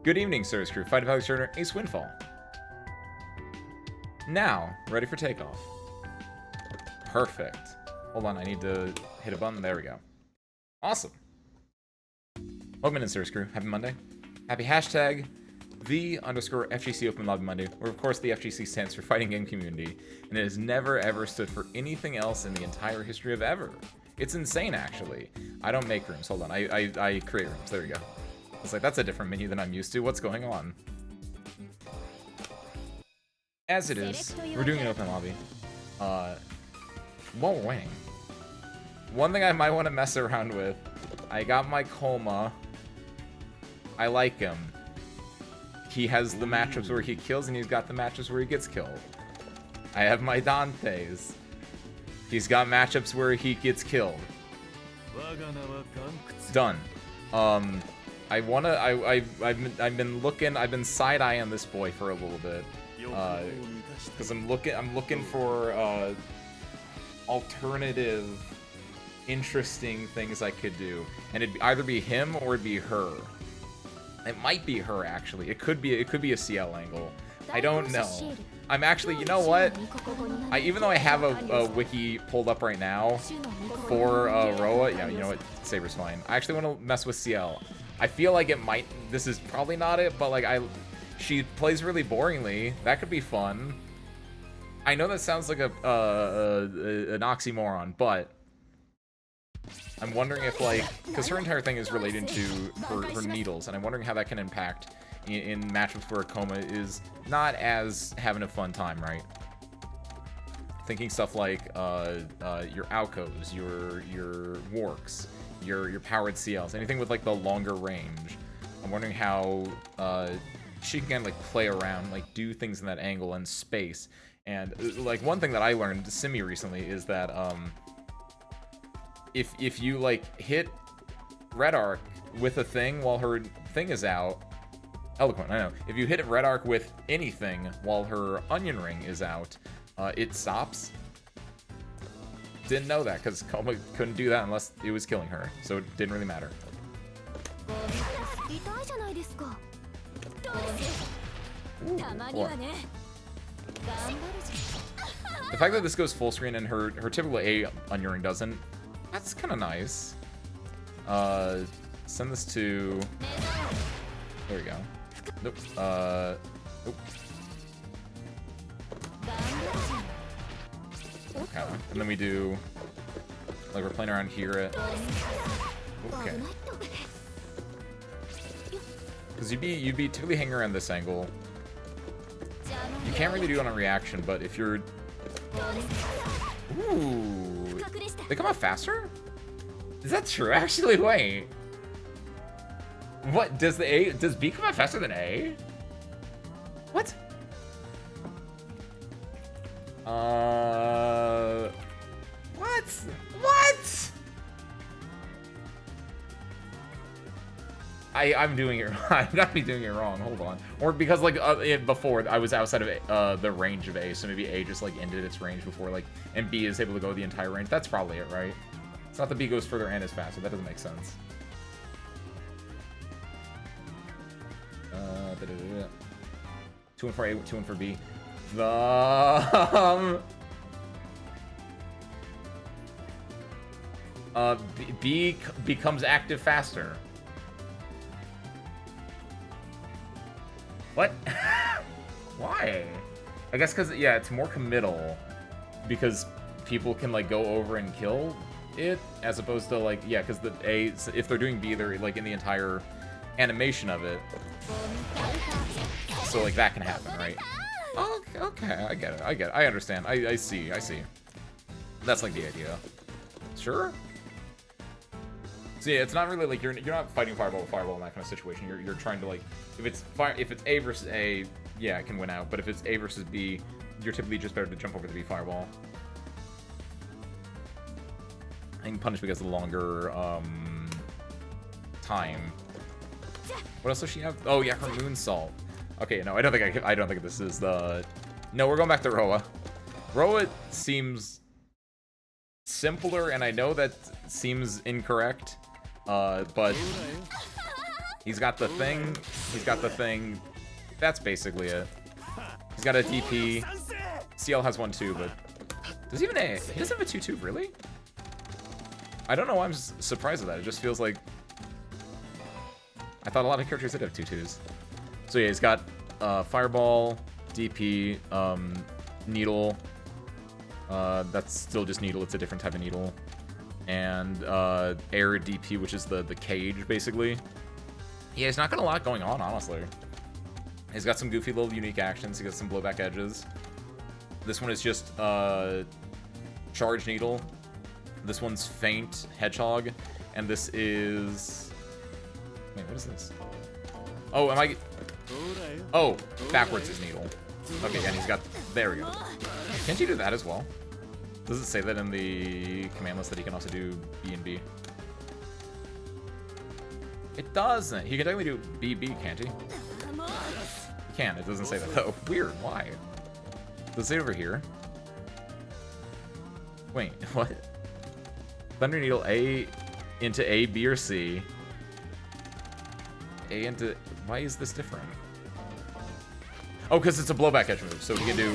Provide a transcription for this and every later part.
Good evening, Service Crew. Fighting Pilot Turner, Ace Windfall. Now, ready for takeoff. Perfect. Hold on, I need to hit a button. There we go. Awesome. Welcome in, Service Crew. Happy Monday. Happy hashtag _FGC Open Lobby Monday, where of course the FGC stands for Fighting Game Community, and it has never ever stood for anything else in the entire history of ever. It's insane, actually. I don't make rooms. Hold on, I create rooms. There we go. It's like, that's a different menu than I'm used to. What's going on? As it is, we're doing an open lobby. While we're winning. One thing I might want to mess around with, I got my Coma. I like him. He has the matchups where he kills, and he's got the matchups where he gets killed. I have my Dantes. He's got matchups where he gets killed. Done. I've been side-eyeing this boy for a little bit. Because I'm looking for alternative, interesting things I could do, and it'd either be him or it'd be her. It might be her, actually. It could be a CL angle. I don't know. I'm actually, you know what? Even though I have a wiki pulled up right now for Roa, yeah, you know what? Saber's fine. I actually want to mess with CL. I feel like it might. This is probably not it, but like she plays really boringly. That could be fun. I know that sounds like an oxymoron, but I'm wondering if, like, because her entire thing is related to her needles, and I'm wondering how that can impact in matchups where a Coma is not as having a fun time, right? Thinking stuff like your Alcos, your Warks, your powered CLs, anything with like the longer range. I'm wondering how she can like play around, like do things in that angle and space. And like one thing that I learned Simi recently is that if you like hit Red Arc with a thing while her thing is out, Eloquent, I know. If you hit Red Arc with anything while her Onion Ring is out, it stops. Didn't know that because Coma couldn't do that unless it was killing her, so it didn't really matter. Ooh, the fact that this goes full screen and her typical A Onion Ring doesn't, that's kind of nice. Send this to... There we go. Nope. Nope. Okay. And then we do... Like, we're playing around here at... Okay. Because you'd be typically hanging around this angle. You can't really do it on a reaction, but if you're... Ooh. They come out faster? Is that true? Actually, wait. What? Does B come out faster than A? What? What? I'm doing it. I'm definitely doing it wrong. Hold on. Or because like before I was outside of the range of A, so maybe A just like ended its range before like, and B is able to go the entire range. That's probably it, right? It's not that B goes further and is faster. That doesn't make sense. 2 and for A, 2 and for B. B becomes active faster. What? Why? I guess because, yeah, it's more committal. Because people can, like, go over and kill it, as opposed to, like, yeah, because the A, if they're doing B, they're, like, in the entire animation of it. So, like, that can happen, right? Okay, I get it, I understand, I see. That's, like, the idea. Sure? So, yeah, it's not really, like, you're not fighting fireball with fireball in that kind of situation. You're trying to, like, if it's A versus A, yeah, it can win out. But if it's A versus B, you're typically just better to jump over the B fireball. And punish because of the longer, time. What else does she have? Oh yeah, her moonsault. Okay, no, I don't think this is the... No, we're going back to Roa. Roa seems simpler, and I know that seems incorrect, but He's got the thing. He's got the thing. That's basically it. He's got a DP. CL has one too, but does he even he doesn't have a 2-2, really? I don't know why I'm surprised at that. It just feels like I thought a lot of characters did have 2-2s. So yeah, he's got Fireball, DP, Needle. That's still just Needle. It's a different type of Needle. And Air DP, which is the cage, basically. Yeah, he's not got a lot going on, honestly. He's got some goofy little unique actions. He got some blowback edges. This one is just Charge Needle. This one's Feint Hedgehog. And this is... Wait, what is this? Oh, am I... Oh, backwards is Needle. Okay, and he's got... There we go. Can't you do that as well? Does it say that in the command list that he can also do B and B? It doesn't. He can technically do BB, can't he? He can. It doesn't say that though. Weird. Why? Does it say over here? Wait, what? Thunder Needle A into A, B, or C. A into... Why is this different? Oh, because it's a blowback edge move, so he can do...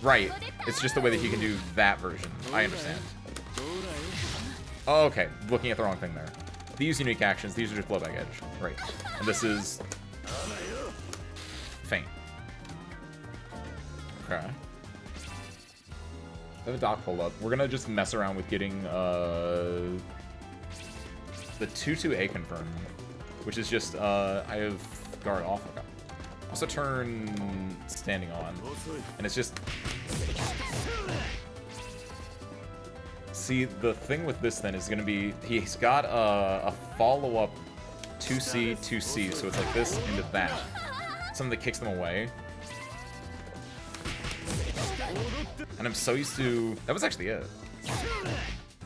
Right. It's just the way that he can do that version. I understand. Oh, okay. Looking at the wrong thing there. These unique actions, these are just blowback edge. Right. And this is... Feint. Okay. I have a dock pulled up. We're gonna just mess around with getting the 2-2A confirmed, which is just I have guard off. Okay. Also turn standing on, and it's just... See, the thing with this then is gonna be he's got a follow-up 2C 2C, so it's like this into that. Something that kicks them away. And I'm so used to... That was actually it.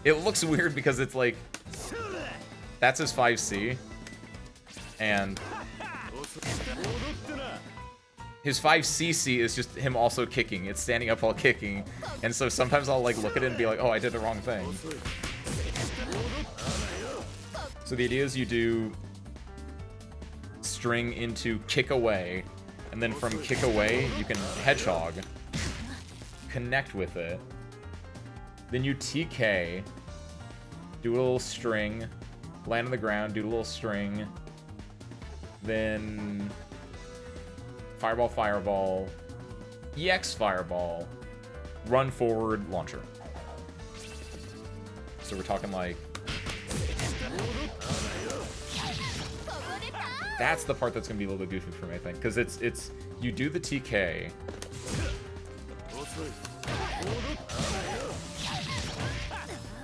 It looks weird because it's like... That's his 5C. And... His 5CC is just him also kicking. It's standing up while kicking. And so sometimes I'll like look at it and be like, oh, I did the wrong thing. So the idea is you do... String into kick away. And then from kick away, you can hedgehog. Connect with it. Then you TK, do a little string, land on the ground, do a little string, then Fireball, Fireball, EX Fireball, run forward, launcher. So we're talking like... That's the part that's going to be a little bit goofy for me, I think, because it's you do the TK,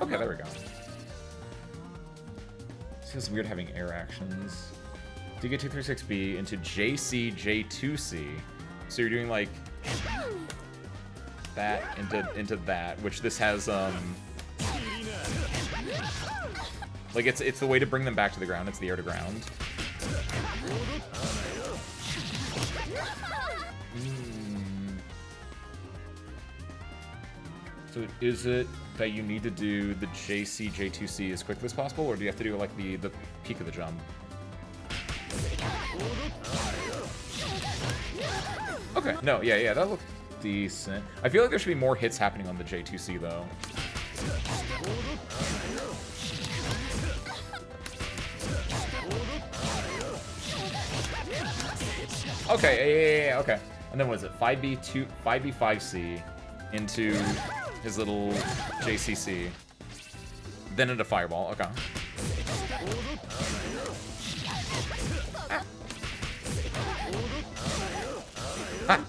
okay, there we go. It feels weird having air actions. Do you get 236B into JC, J2C? So you're doing like that into that, which this has like it's the way to bring them back to the ground. It's the air to ground. So is it that you need to do the JC, J2C as quickly as possible, or do you have to do like the peak of the jump? Okay, no, yeah, that looks decent. I feel like there should be more hits happening on the J2C though. Okay, yeah, okay. And then what is it? 5B2, 5B5C into his little JCC. Then into Fireball, okay. Ah. Ah.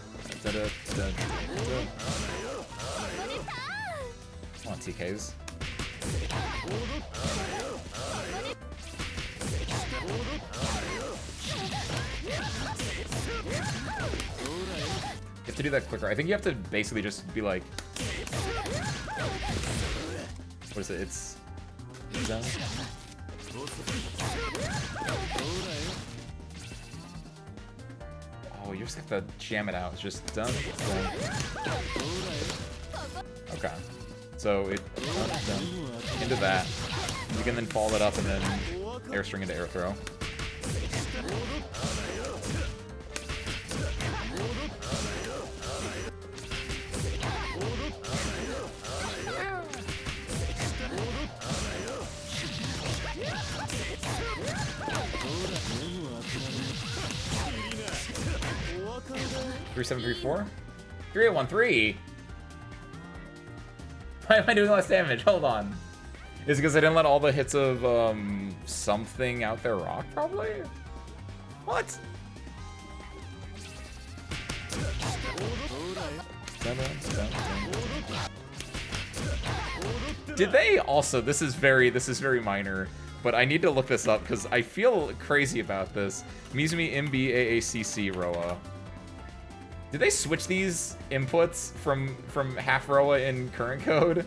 Come on, TKs. You have to do that quicker. I think you have to basically just be like... What is it? It's... done. Oh, you just have to jam it out. It's just done. Okay. So it... done. Into that. You can then follow it up and then air string into air throw. Three, 7, 3, 4? 3, 8, 1, 3. Why am I doing less damage? Hold on. Is it because I didn't let all the hits of something out there rock? Probably. What? Did they also? This is very minor, but I need to look this up because I feel crazy about this. Mizumi MBAACC Roa. Did they switch these inputs from half Roa in current code?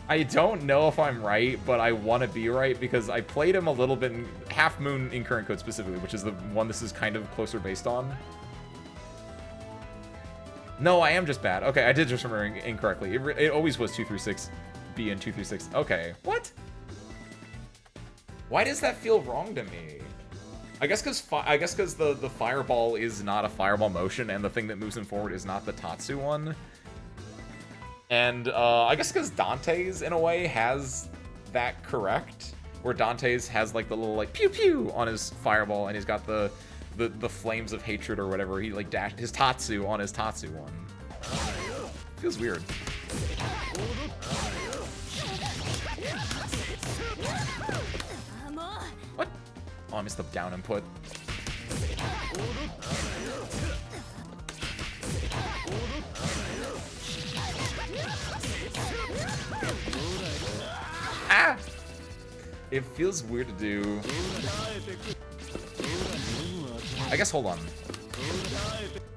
I don't know if I'm right, but I want to be right because I played him a little bit in Half Moon in current code specifically, which is the one this is kind of closer based on. No, I am just bad. Okay, I did just remember incorrectly. It always was 236B and 236. Okay, what? Why does that feel wrong to me? I guess because the fireball is not a fireball motion, and the thing that moves him forward is not the Tatsu one. And I guess because Dante's in a way has that correct, where Dante's has like the little like pew pew on his fireball, and he's got the flames of hatred or whatever. He like dashed his Tatsu on his Tatsu one. Feels weird. What? Oh, I missed the down input. Ah! It feels weird to do. I guess hold on.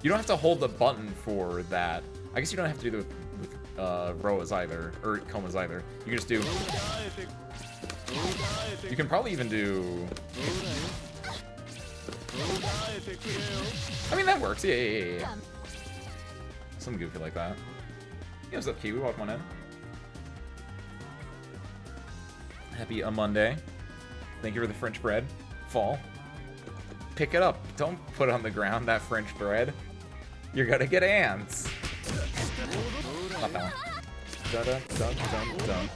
You don't have to hold the button for that. I guess you don't have to do it with Roas either, or Komas either. You can just do... You can probably even do... I mean, that works. Yeah. Something goofy like that. Hey, what's up, Kiwi? Welcome on in. Happy a Monday. Thank you for the French bread. Fall. Pick it up. Don't put it on the ground, that French bread. You're gonna get ants. Not that one. Dun dun dun dun dun.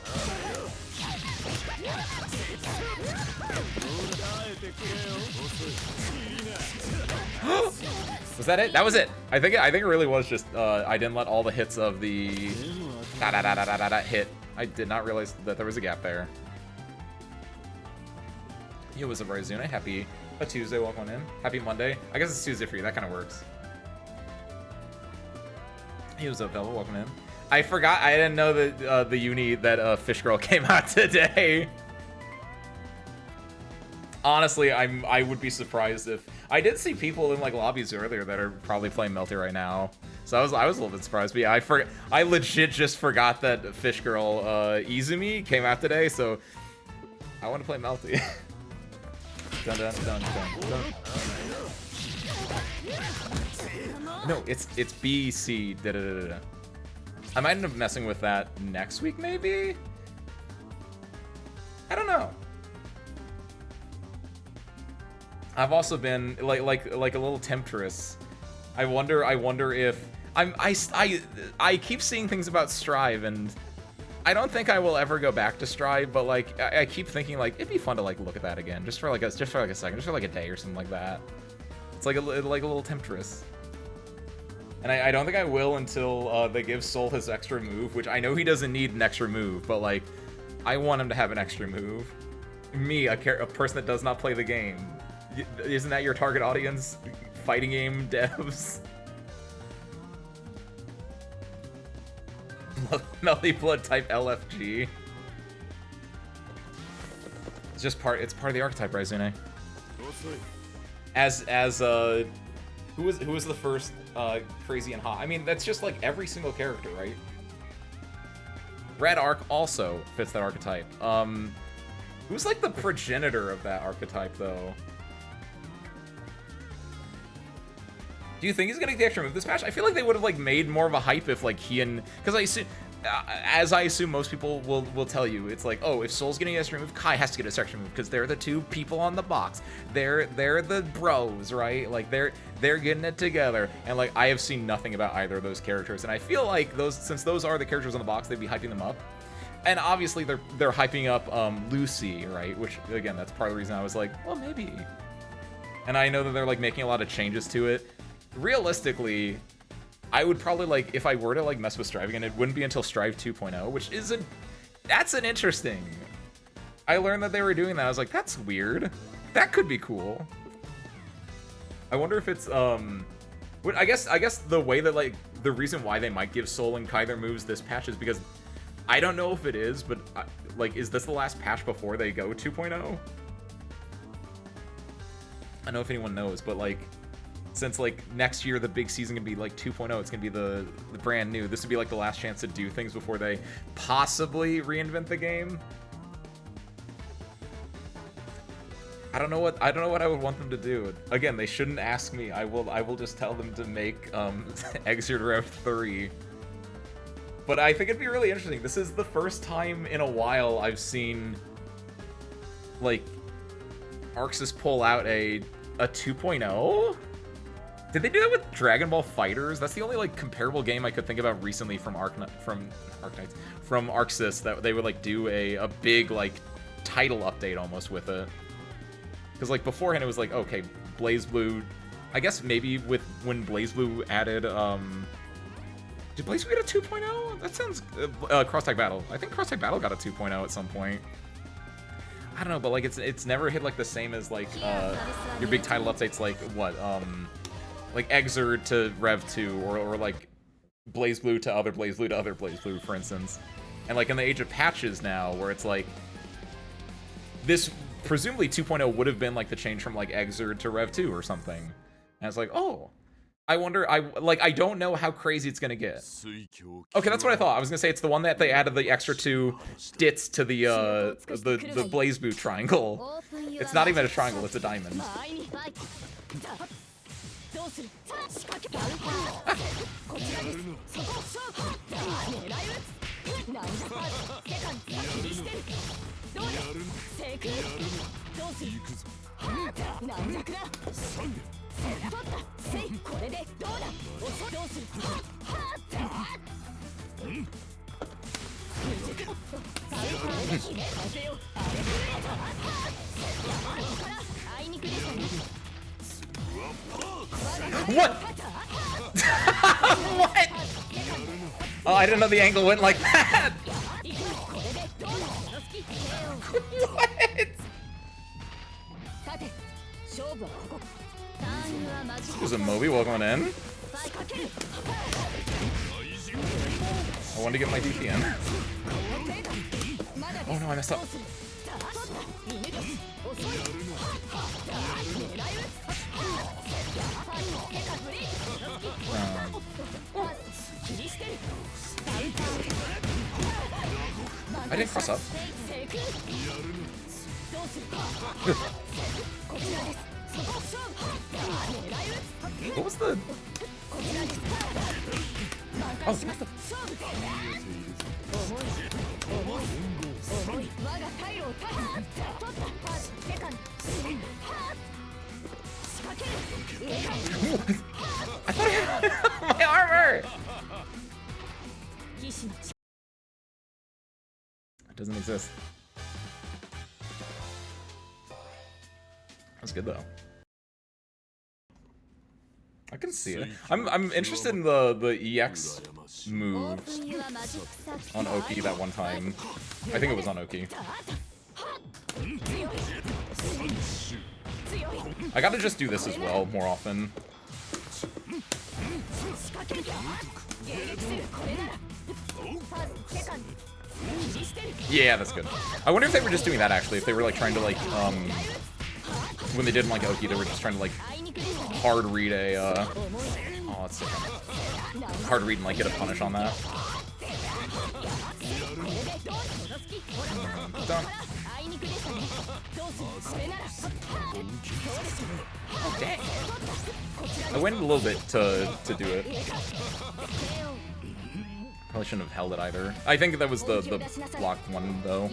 Was that it? That was it. I think it really was just I didn't let all the hits of the hit. I did not realize that there was a gap there. Yo, what's up, Ryzuna? Happy a Tuesday. Welcome in. Happy Monday. I guess it's Tuesday for you. That kind of works. Yo, what's up, Velva? Welcome in. I forgot. I didn't know that the uni that Fish Girl came out today. Honestly, I would be surprised if I did see people in like lobbies earlier that are probably playing Melty right now. So I was a little bit surprised. But yeah, I legit just forgot that Fish Girl Izumi came out today. So I want to play Melty. Dun, dun, dun, dun, dun. No, it's B, C, da da da da. I might end up messing with that next week, maybe? I don't know. I've also been like a little temptress. I wonder if I keep seeing things about Strive, and I don't think I will ever go back to Strive, but like I keep thinking like it'd be fun to like look at that again, just for like a second, just for like a day or something like that. It's like a little temptress. And I don't think I will until they give Soul his extra move, which I know he doesn't need an extra move, but like I want him to have an extra move. Me, a person that does not play the game. Isn't that your target audience? Fighting game devs? Melty Blood type LFG. It's part of the archetype, Raizune. As who was the first crazy and hot? I mean, that's just like every single character, right? Red Arc also fits that archetype. Who's like the progenitor of that archetype though? Do you think he's gonna get the extra move this patch? I feel like they would have like made more of a hype if like he and, because as I assume most people will tell you, it's like, oh, if Soul's getting a extra move, Kai has to get a extra move because they're the two people on the box. They're the bros, right? Like they're getting it together. And like I have seen nothing about either of those characters, and I feel like since those are the characters on the box, they'd be hyping them up. And obviously they're hyping up Lucy, right? Which again, that's part of the reason I was like, well, maybe. And I know that they're like making a lot of changes to it. Realistically, I would probably like, if I were to like mess with Strive again, it wouldn't be until Strive 2.0, which is that's an interesting. I learned that they were doing that. I was like, that's weird. That could be cool. I wonder if it's I guess the way that like the reason why they might give Soul and Kai their moves this patch is because I don't know if it is, but like, is this the last patch before they go 2.0? I don't know if anyone knows, but like, since like next year the big season can be like 2.0, it's gonna be the brand new. This would be like the last chance to do things before they possibly reinvent the game. I don't know what I would want them to do. Again, they shouldn't ask me. I will just tell them to make Exert Rev 3. But I think it'd be really interesting. This is the first time in a while I've seen like Arxis pull out a 2.0. Did they do that with Dragon Ball Fighters? That's the only like comparable game I could think about recently from Arxis that they would like do a big like title update almost with it. Because like beforehand it was like, okay, BlazBlue, I guess maybe with when BlazBlue added did BlazBlue get a 2.0? That sounds Cross-Tag Battle. I think Cross-Tag Battle got a 2.0 at some point. I don't know, but like it's never hit like the same as like your big title updates like what like Exert to Rev 2 or like BlazBlue to other BlazBlue to other BlazBlue, for instance. And like in the age of patches now, where it's like this presumably 2.0 would have been like the change from like Exert to Rev 2 or something. And it's like, oh, I wonder, I don't know how crazy it's gonna get. Okay, that's what I thought. I was gonna say it's the one that they added the extra 2 dits to the BlazBlue triangle. It's not even a triangle, it's a diamond. What? What? Oh, I didn't know the angle went like that. What? There's a Moby welcome in. I wanted to get my DP in. Oh no, I messed up. I didn't cross up. What was the... Oh, what the... I thought I had my armor! It doesn't exist. That's good though. I can see it. I'm interested in the EX move on Oki that one time. I think it was on Oki. I gotta just do this as well more often. Yeah, that's good. I wonder if they were just doing that actually, if they were like trying to like when they did like Oki, they were just trying to like hard read a oh, that's sick. Hard read and like get a punish on that. Done. Oh, dang. I went a little bit to do it. Probably shouldn't have held it either. I think that was the block one, though,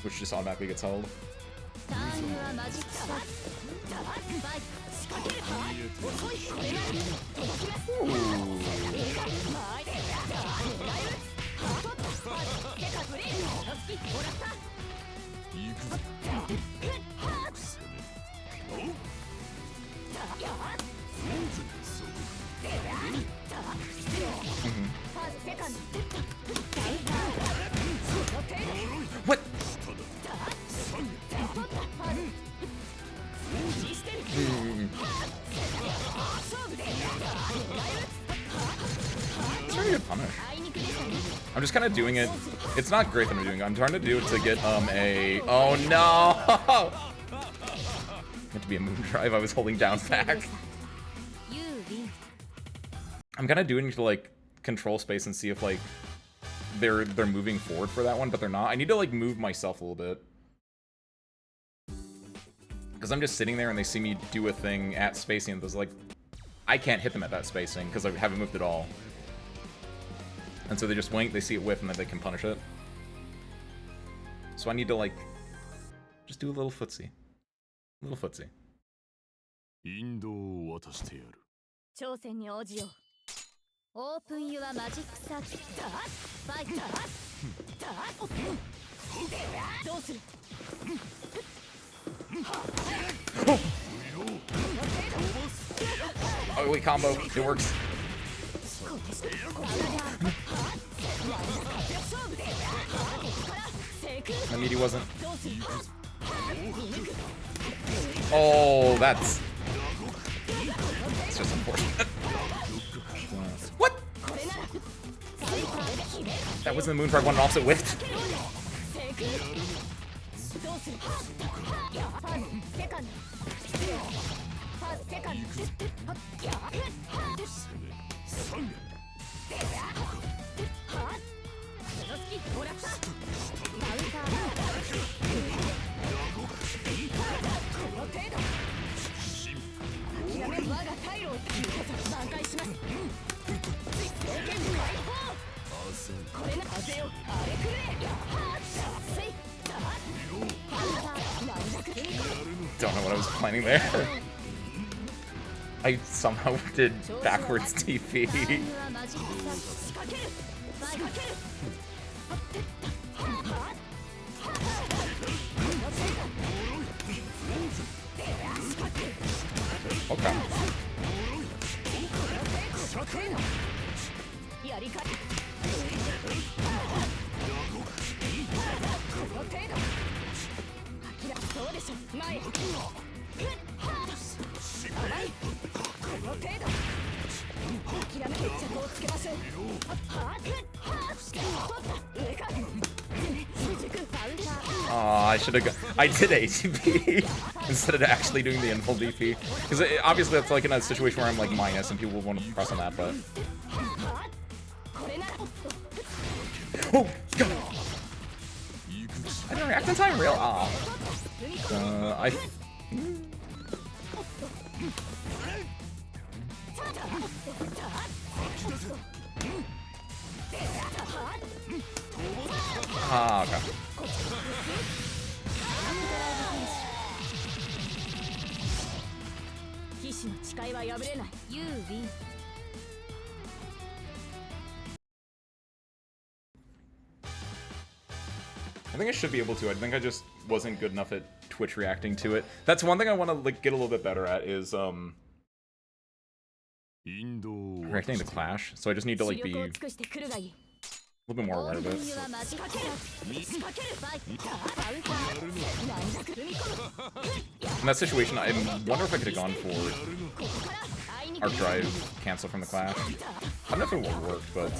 which just automatically gets held. What? It's very good punish. I'm just kind of doing it. It's not great that I'm doing it. I'm trying to do it to get a. Oh no! Meant to be a moon drive. I was holding down back. I'm kind of doing it to like control space and see if like they're moving forward for that one, but they're not. I need to like move myself a little bit. Because I'm just sitting there and they see me do a thing at spacing and there's like, I can't hit them at that spacing because I haven't moved at all. And so they just wink, they see it whiff, and then they can punish it. So I need to like, just do a little footsie. A little footsie. Oh wait, combo. It works. My meaty wasn't. Oh, that's just unfortunate. What? That wasn't the moon drive one opposite whiffed. Don't know what I was planning there. I somehow did backwards TP. Okay. I should have. I did ATP instead of actually doing the infill DP because obviously that's like in a situation where I'm like minus and people will want to press on that, but. Oh God! I didn't react in time, real. Ah. Okay. I think I should be able to. I think I just wasn't good enough at Twitch reacting to it. That's one thing I want to like get a little bit better at is reacting to Clash. So I just need to like be a little bit more aware of it. In that situation, I wonder if I could have gone for Arc Drive cancel from the Clash. I don't know if it would have worked, but.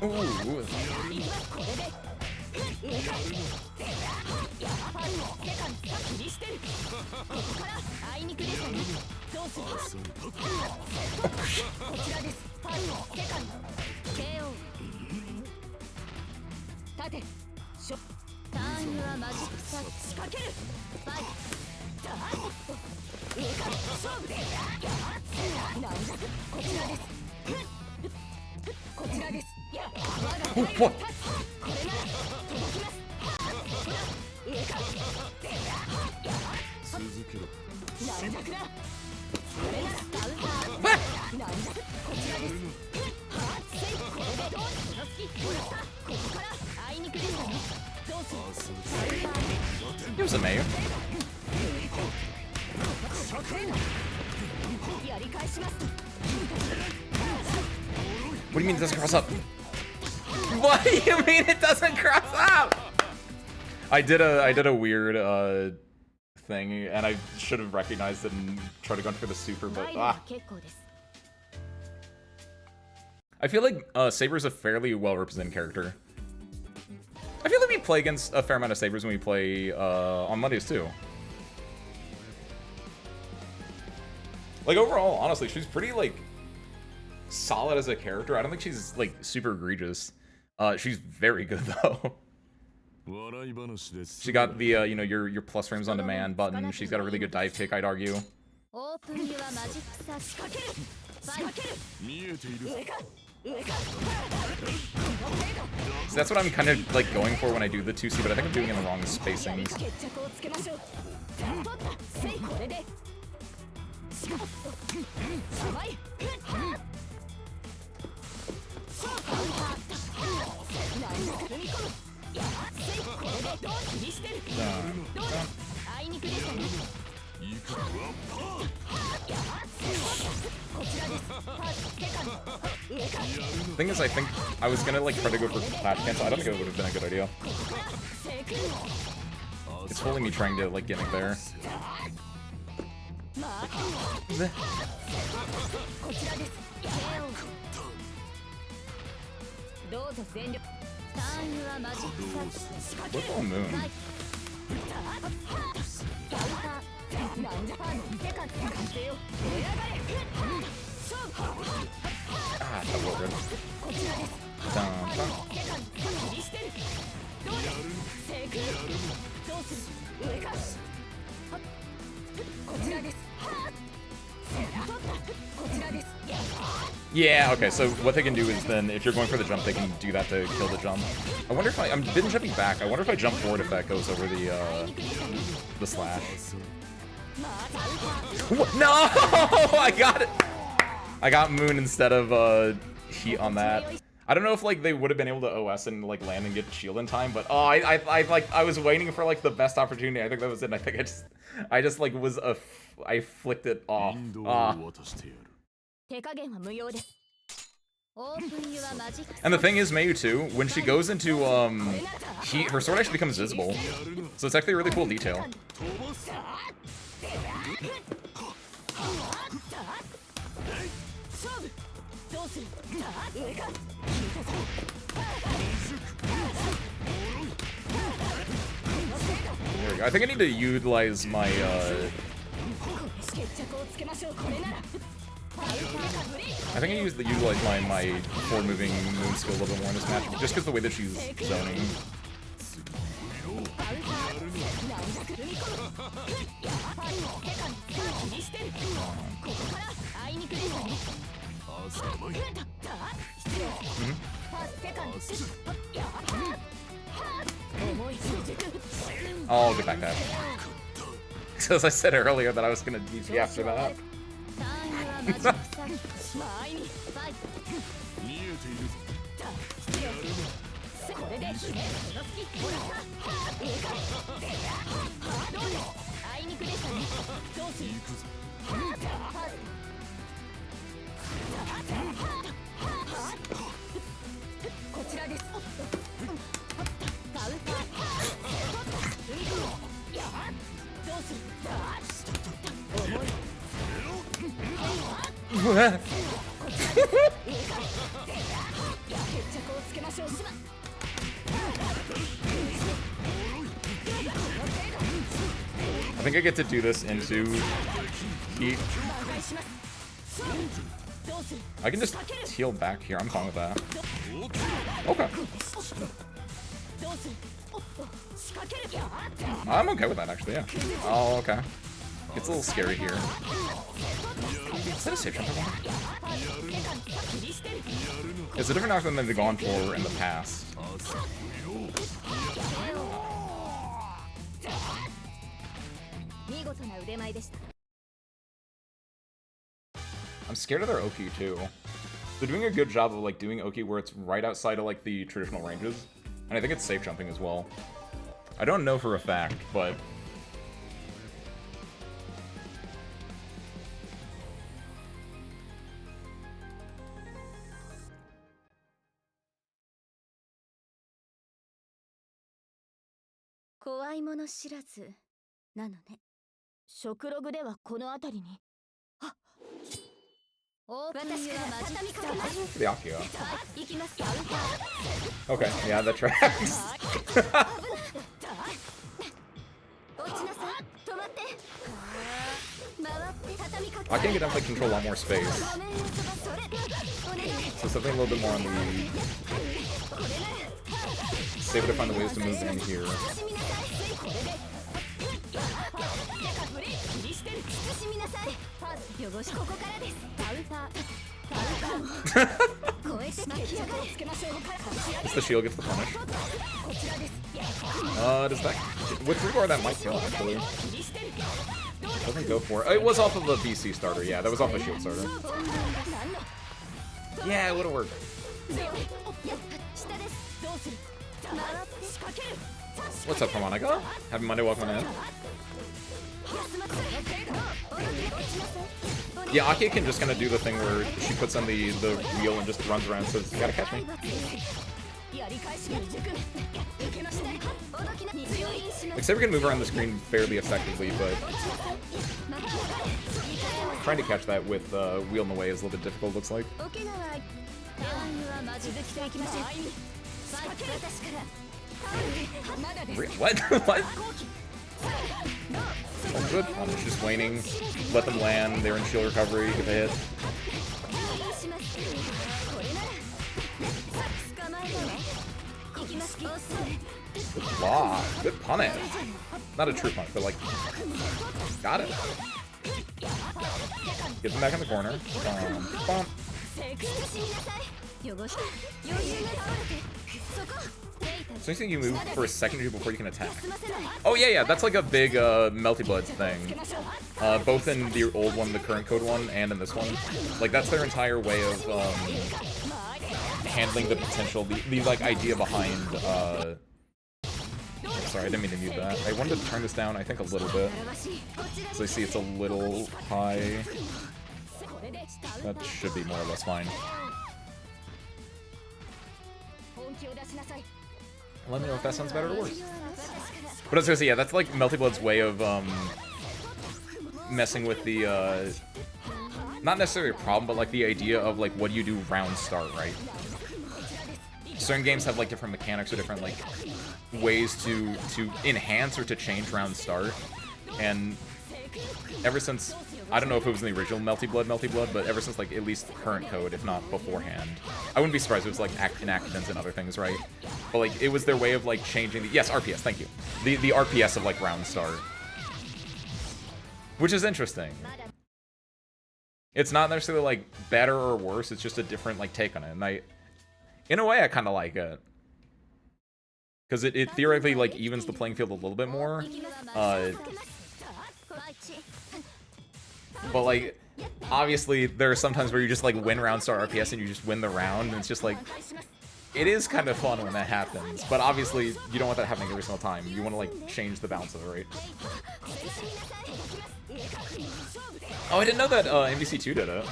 Ooh. Oh, what? It was a Mayu. What do you mean it doesn't cross up? What do you mean it doesn't cross up? I did a weird thing, and I should have recognized it and tried to go for the super, but I feel like Saber's a fairly well-represented character. I feel like we play against a fair amount of Sabers when we play on Mondays too. Like overall, honestly, she's pretty like solid as a character. I don't think she's like super egregious. She's very good though. She got the you know, your plus frames on demand button. She's got a really good dive kick, I'd argue. So that's what I'm kind of like going for when I do the 2C, but I think I'm doing it in the wrong spacings. The thing is, I think I was gonna like try to go for flash cancel. I don't think it would have been a good idea. It's fully me trying to like get it there. Whipple Moon. Ah, that will rip. Yeah, okay, so what they can do is then, if you're going for the jump, they can do that to kill the jump. I wonder if I'm been jumping back. I wonder if I jump forward if that goes over the slash. What? No! I got it! I got Moon instead of Heat on that. I don't know if like they would have been able to OS and like land and get shield in time, but oh, I was waiting for like the best opportunity. I think that was it. And I think I just like was I flicked it off. And the thing is, Mayu too, when she goes into Heat, her sword actually becomes visible. So it's actually a really cool detail. There we go. I think I need to utilize my I think I utilize my forward moving moon skill a little bit more in this match, just because the way that she's zoning. I'll get back to that. So as I said earlier that I was gonna DP after that. I think I get to do this into Heat. I can just heal back here. I'm fine with that. Okay. I'm okay with that, actually, yeah. Oh, okay. It's a little scary here. Is that a safe jump? It's a different knockdown than they've gone for in the past. I'm scared of their Oki too. They're doing a good job of like doing Oki where it's right outside of like the traditional ranges, and I think it's safe jumping as well. I don't know for a fact, but the Akio. Okay, yeah, that tracks. Akio can definitely control a lot more space. So something a little bit more on the... Safe to find the ways to move in here. It's the shield gets the punish. Does that... With Rebar, that might kill, actually. Doesn't go for it. It was off of the BC starter, yeah. That was off a shield starter. Yeah, it would've worked. What's up, Harmonica? Happy Monday, welcome in. Yeah, Aki can just kind of do the thing where she puts on the wheel and just runs around and says, you gotta catch me. Like, Saber can move around the screen fairly effectively, but trying to catch that with wheel in the way is a little bit difficult, looks like. What? What? Oh, good. Punish, just waning. Let them land. They're in shield recovery. Get the hit. Good block. Good punish. Not a true punish, but like... Got it. Get them back in the corner. Bump. So you think you move for a second or two before you can attack? Oh yeah, yeah, that's like a big Melty Bloods thing. Both in the old one, the current code one, and in this one. Like that's their entire way of handling the potential, the like idea behind. Sorry, I didn't mean to mute that. I wanted to turn this down, I think, a little bit. So I see it's a little high. That should be more or less fine. Let me know if that sounds better or worse. But I was gonna say, yeah, that's like Melty Blood's way of messing with the not necessarily a problem, but like the idea of like what do you do round start, right? Certain games have like different mechanics or different like ways to enhance or to change round start, and ever since, I don't know if it was in the original Melty Blood, but ever since like at least the current code, if not beforehand, I wouldn't be surprised if it was like enactments and other things, right? But like it was their way of like changing the, yes, RPS, thank you, the RPS of like round start, which is interesting. It's not necessarily like better or worse, it's just a different like take on it, and in a way I kind of like it. Because it theoretically like evens the playing field a little bit more. But like, obviously there are sometimes where you just like win round start RPS and you just win the round, and it's just like, it is kind of fun when that happens. But obviously you don't want that happening every single time. You want to like change the balance of it, right? Oh, I didn't know that MVC2 did it.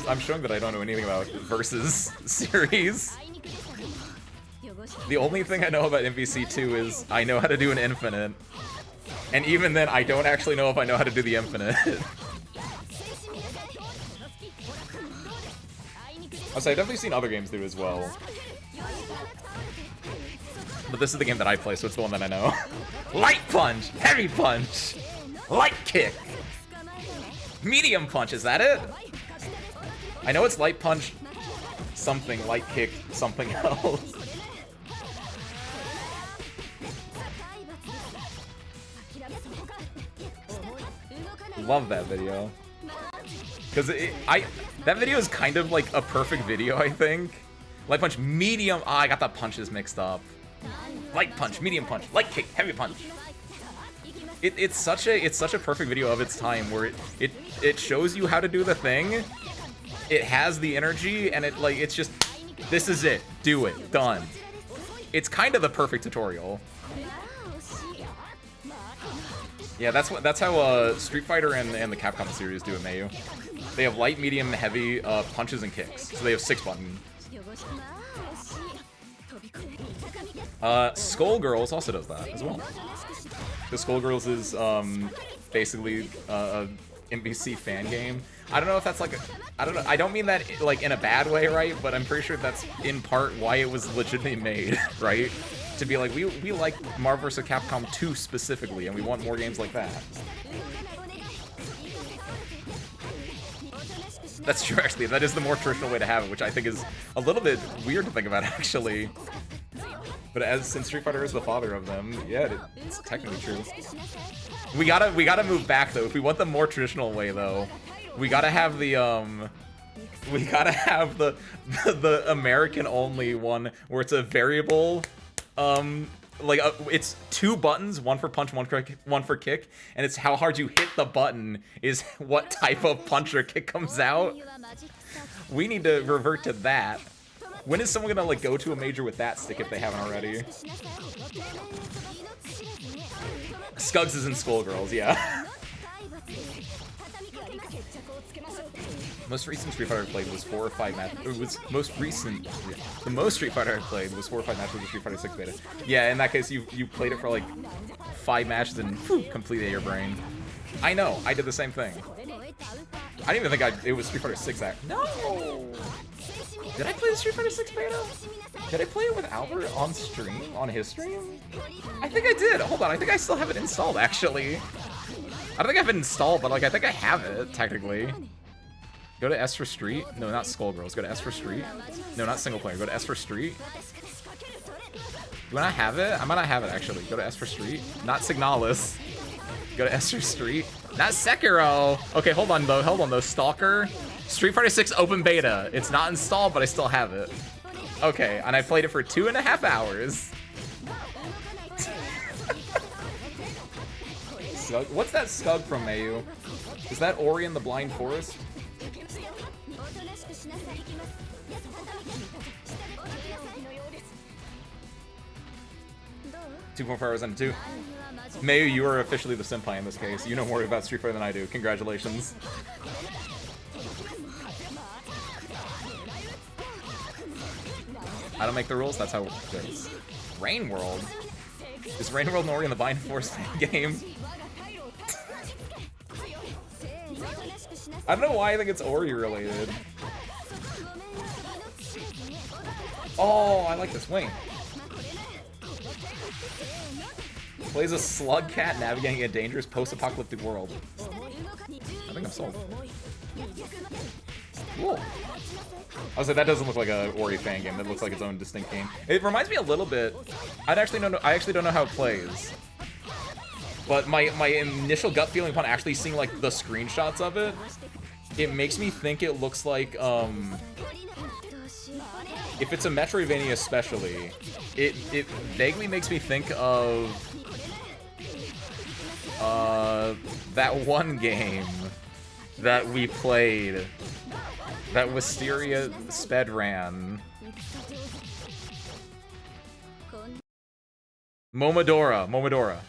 I'm showing that I don't know anything about Versus series. The only thing I know about MVC2 is I know how to do an infinite. And even then, I don't actually know if I know how to do the infinite. I've definitely seen other games do it as well. But this is the game that I play, so it's the one that I know. Light punch! Heavy punch! Light kick! Medium punch, is that it? I know it's light punch, something, light kick, something else. Love that video. Because that video is kind of like a perfect video, I think. Light punch, medium. Ah, I got the punches mixed up. Light punch, medium punch, light kick, heavy punch. It's such a perfect video of its time where it shows you how to do the thing. It has the energy and it's just, this is it. Do it. Done. It's kind of the perfect tutorial. Yeah, that's how Street Fighter and the Capcom series do it, Mayu. They have light, medium, heavy punches and kicks. So they have 6 buttons. Skullgirls also does that as well. The Skullgirls is basically a NBC fan game. I don't know if that's like I don't know. I don't mean that like in a bad way, right? But I'm pretty sure that's in part why it was legitimately made, right? To be like, we like Marvel vs. Capcom 2 specifically, and we want more games like that. That's true, actually. That is the more traditional way to have it, which I think is a little bit weird to think about, actually. But since Street Fighter is the father of them, yeah, it's technically true. We gotta move back though. If we want the more traditional way though, we gotta have the the American only one where it's a variable, it's 2 buttons, one for punch, one for kick, and it's how hard you hit the button is what type of punch or kick comes out. We need to revert to that. When is someone gonna like go to a major with that stick if they haven't already? Scuggs is in Skullgirls, yeah. Most recent Street Fighter I played was 4 or 5 matches. It was most recent. The most Street Fighter I played was 4 or 5 matches with the Street Fighter 6 beta. Yeah, in that case, you played it for like 5 matches and completed your brain. I know, I did the same thing. I didn't even think it was Street Fighter 6 No! Did I play the Street Fighter 6 beta? Did I play it with Albert on stream? On his stream? I think I did. Hold on, I think I still have it installed, actually. I don't think I have it installed, but like I think I have it, technically. Go to S for Street. No, not Skullgirls. Go to S for Street. No, not single player. Go to S for Street. Do I not have it? I might not have it, actually. Go to S for Street. Not Signalis. Go to S for Street. Not Sekiro. Okay, hold on, though. Hold on, though. Stalker. Street Fighter 6 open beta. It's not installed, but I still have it. Okay, and I played it for 2.5 hours. What's that Scug from, Mayu? Is that Ori and the Blind Forest? 2.4 hours into 2. Mayu, you are officially the senpai in this case. You know more about Street Fighter than I do. Congratulations. I don't make the rules, that's how it goes. Rain World? Is Rain World and Ori and the Blind Forest game? I don't know why I think it's Ori related. Oh, I like this wing. Plays a slug cat navigating a dangerous post-apocalyptic world. I think I'm sold. Cool. I was like, that doesn't look like a Ori fan game. That looks like its own distinct game. It reminds me a little bit. I actually don't know how it plays. But my initial gut feeling upon actually seeing like the screenshots of it, it makes me think it looks like if it's a Metroidvania especially, it vaguely makes me think of that one game that we played that Wisteria sped ran. Momodora.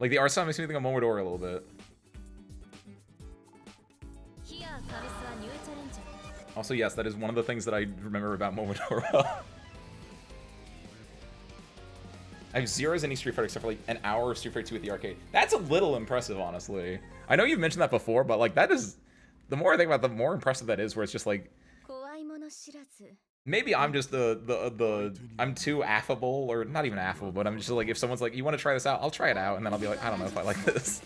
Like the art style makes me think of Momodora a little bit. Also, yes, that is one of the things that I remember about Momodora. I have 0 as any Street Fighter except for like an hour of Street Fighter 2 at the arcade. That's a little impressive, honestly. I know you've mentioned that before, but like that is, the more I think about it, the more impressive that is, where it's just like, maybe I'm just I'm too affable, or not even affable, but I'm just like, if someone's like, you want to try this out? I'll try it out, and then I'll be like, I don't know if I like this.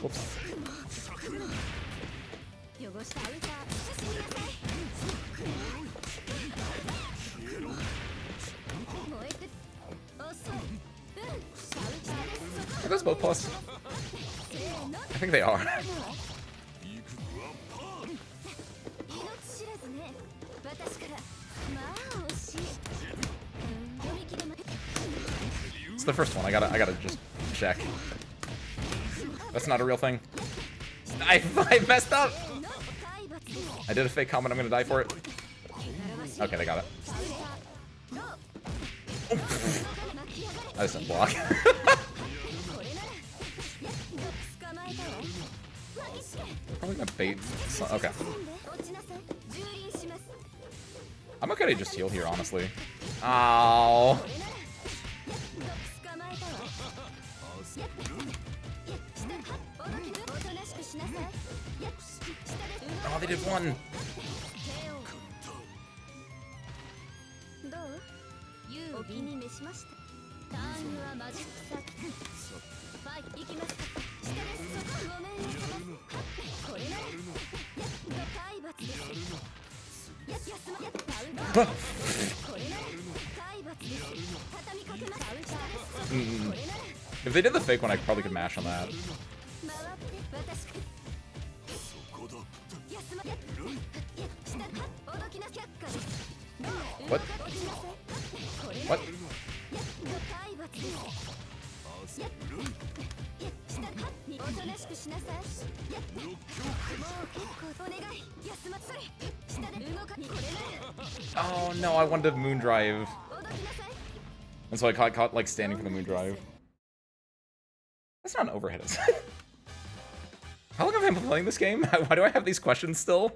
Whoops. Are those both plus? I think they are. It's the first one. I gotta just check. That's not a real thing. I messed up. I did a fake comment. I'm gonna die for it. Okay, they got it. I just didn't block. Probably gonna bait. Okay. I'm okay to just heal here, honestly. Oh. Oh, they did one. If they did the fake one, I probably could mash on that. What? What? Oh no, I wanted to moon drive. And so I caught like standing for the moon drive. That's not an overhead, is it? How long have I been playing this game? Why do I have these questions still?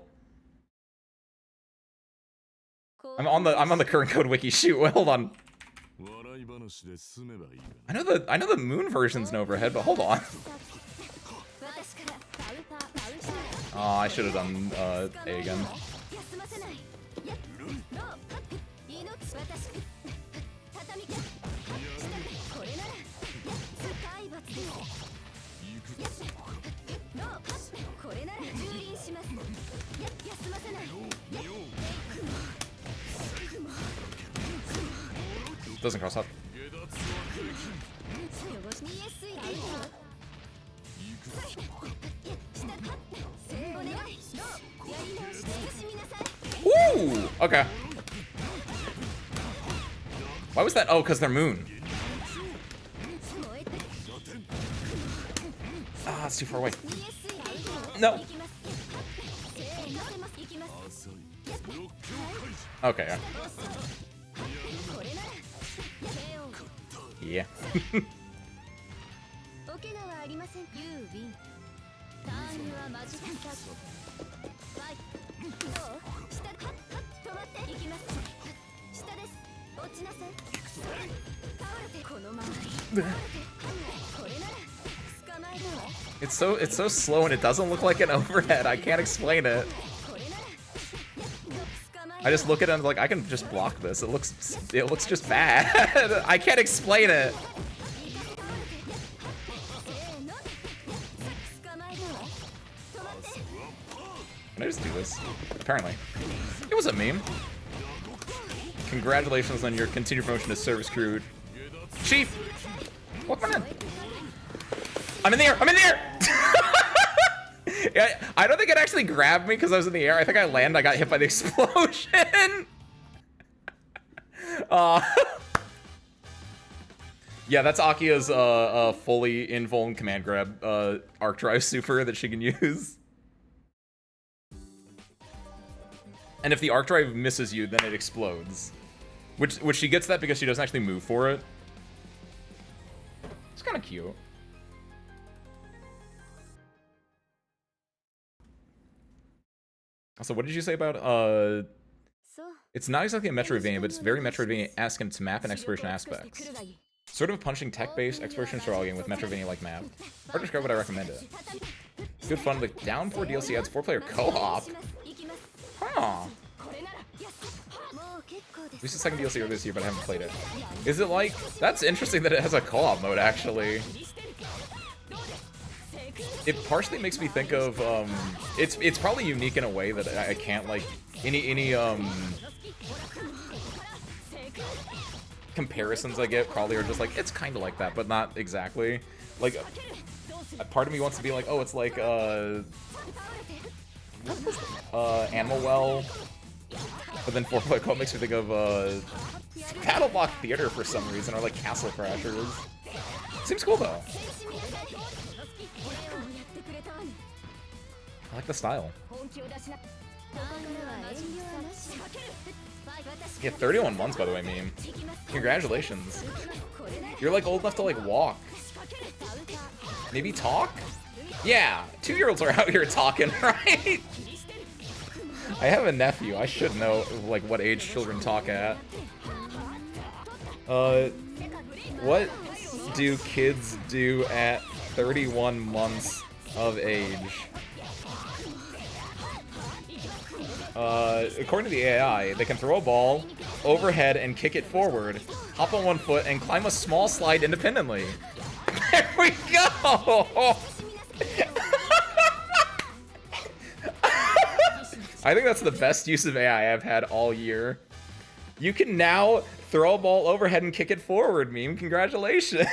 I'm on the current code wiki. Shoot, well, hold on. I know the moon version's an overhead, but hold on. Oh, I should have done A again. Doesn't cross up. Ooh! Okay. Why was that? Oh, because they're moon. Ah, it's too far away. No. Okay. Yeah. It's so slow and it doesn't look like an overhead. I can't explain it. I just look at it and I'm like, I can just block this. It looks just bad. I can't explain it. Can I just do this? Apparently. It was a meme. Congratulations on your continued promotion to service crew. Chief! Welcome in. I'm in the air! I'm in the air! Yeah, I don't think it actually grabbed me because I was in the air. I think I landed, I got hit by the explosion. Yeah, that's Akia's fully invuln command grab arc drive super that she can use. And if the arc drive misses you, then it explodes. Which she gets that because she doesn't actually move for it. It's kind of cute. Also, what did you say about, it's not exactly a Metroidvania, but it's very Metroidvania-esque in its map and exploration aspects. Sort of a punching tech-based exploration style game with Metroidvania-like map. Hard to describe, but I recommend it. Good fun, the Downpour DLC adds 4-player co-op. Huh. At least the second DLC earlier this year, but I haven't played it. Is it like, that's interesting that it has a co-op mode, actually. It partially makes me think of, it's probably unique in a way that I can't, like, any comparisons I get probably are just like, it's kind of like that, but not exactly. Like, part of me wants to be like, oh, it's like Animal Well, but then 4-Player Co-op makes me think of Battle Block Theater for some reason, or like Castle Crashers. Seems cool though. I like the style. Yeah, 31 months, by the way, meme. Congratulations. You're like old enough to like walk. Maybe talk? Yeah, 2-year-olds are out here talking, right? I have a nephew. I should know like what age children talk at. What do kids do at 31 months of age? According to the AI, they can throw a ball overhead and kick it forward, hop on one foot, and climb a small slide independently. There we go! I think that's the best use of AI I've had all year. You can now throw a ball overhead and kick it forward, meme. Congratulations!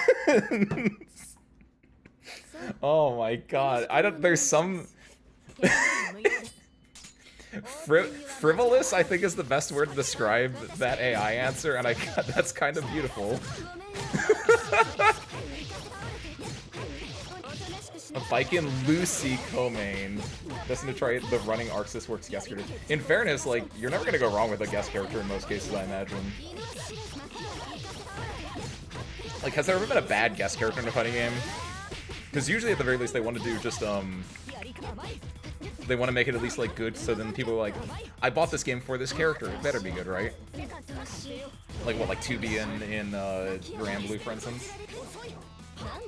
Oh my god. There's some... frivolous, I think, is the best word to describe that AI answer, and that's kind of beautiful. A Viking Lucy co-main. Destined to try the running Arxis Works guest character. In fairness, like, you're never gonna go wrong with a guest character in most cases, I imagine. Like, has there ever been a bad guest character in a fighting game? Because usually, at the very least, they want to do just, they want to make it at least, like, good, so then people are like, I bought this game for this character, it better be good, right? Like, what, like 2B in Grand Blue, for instance?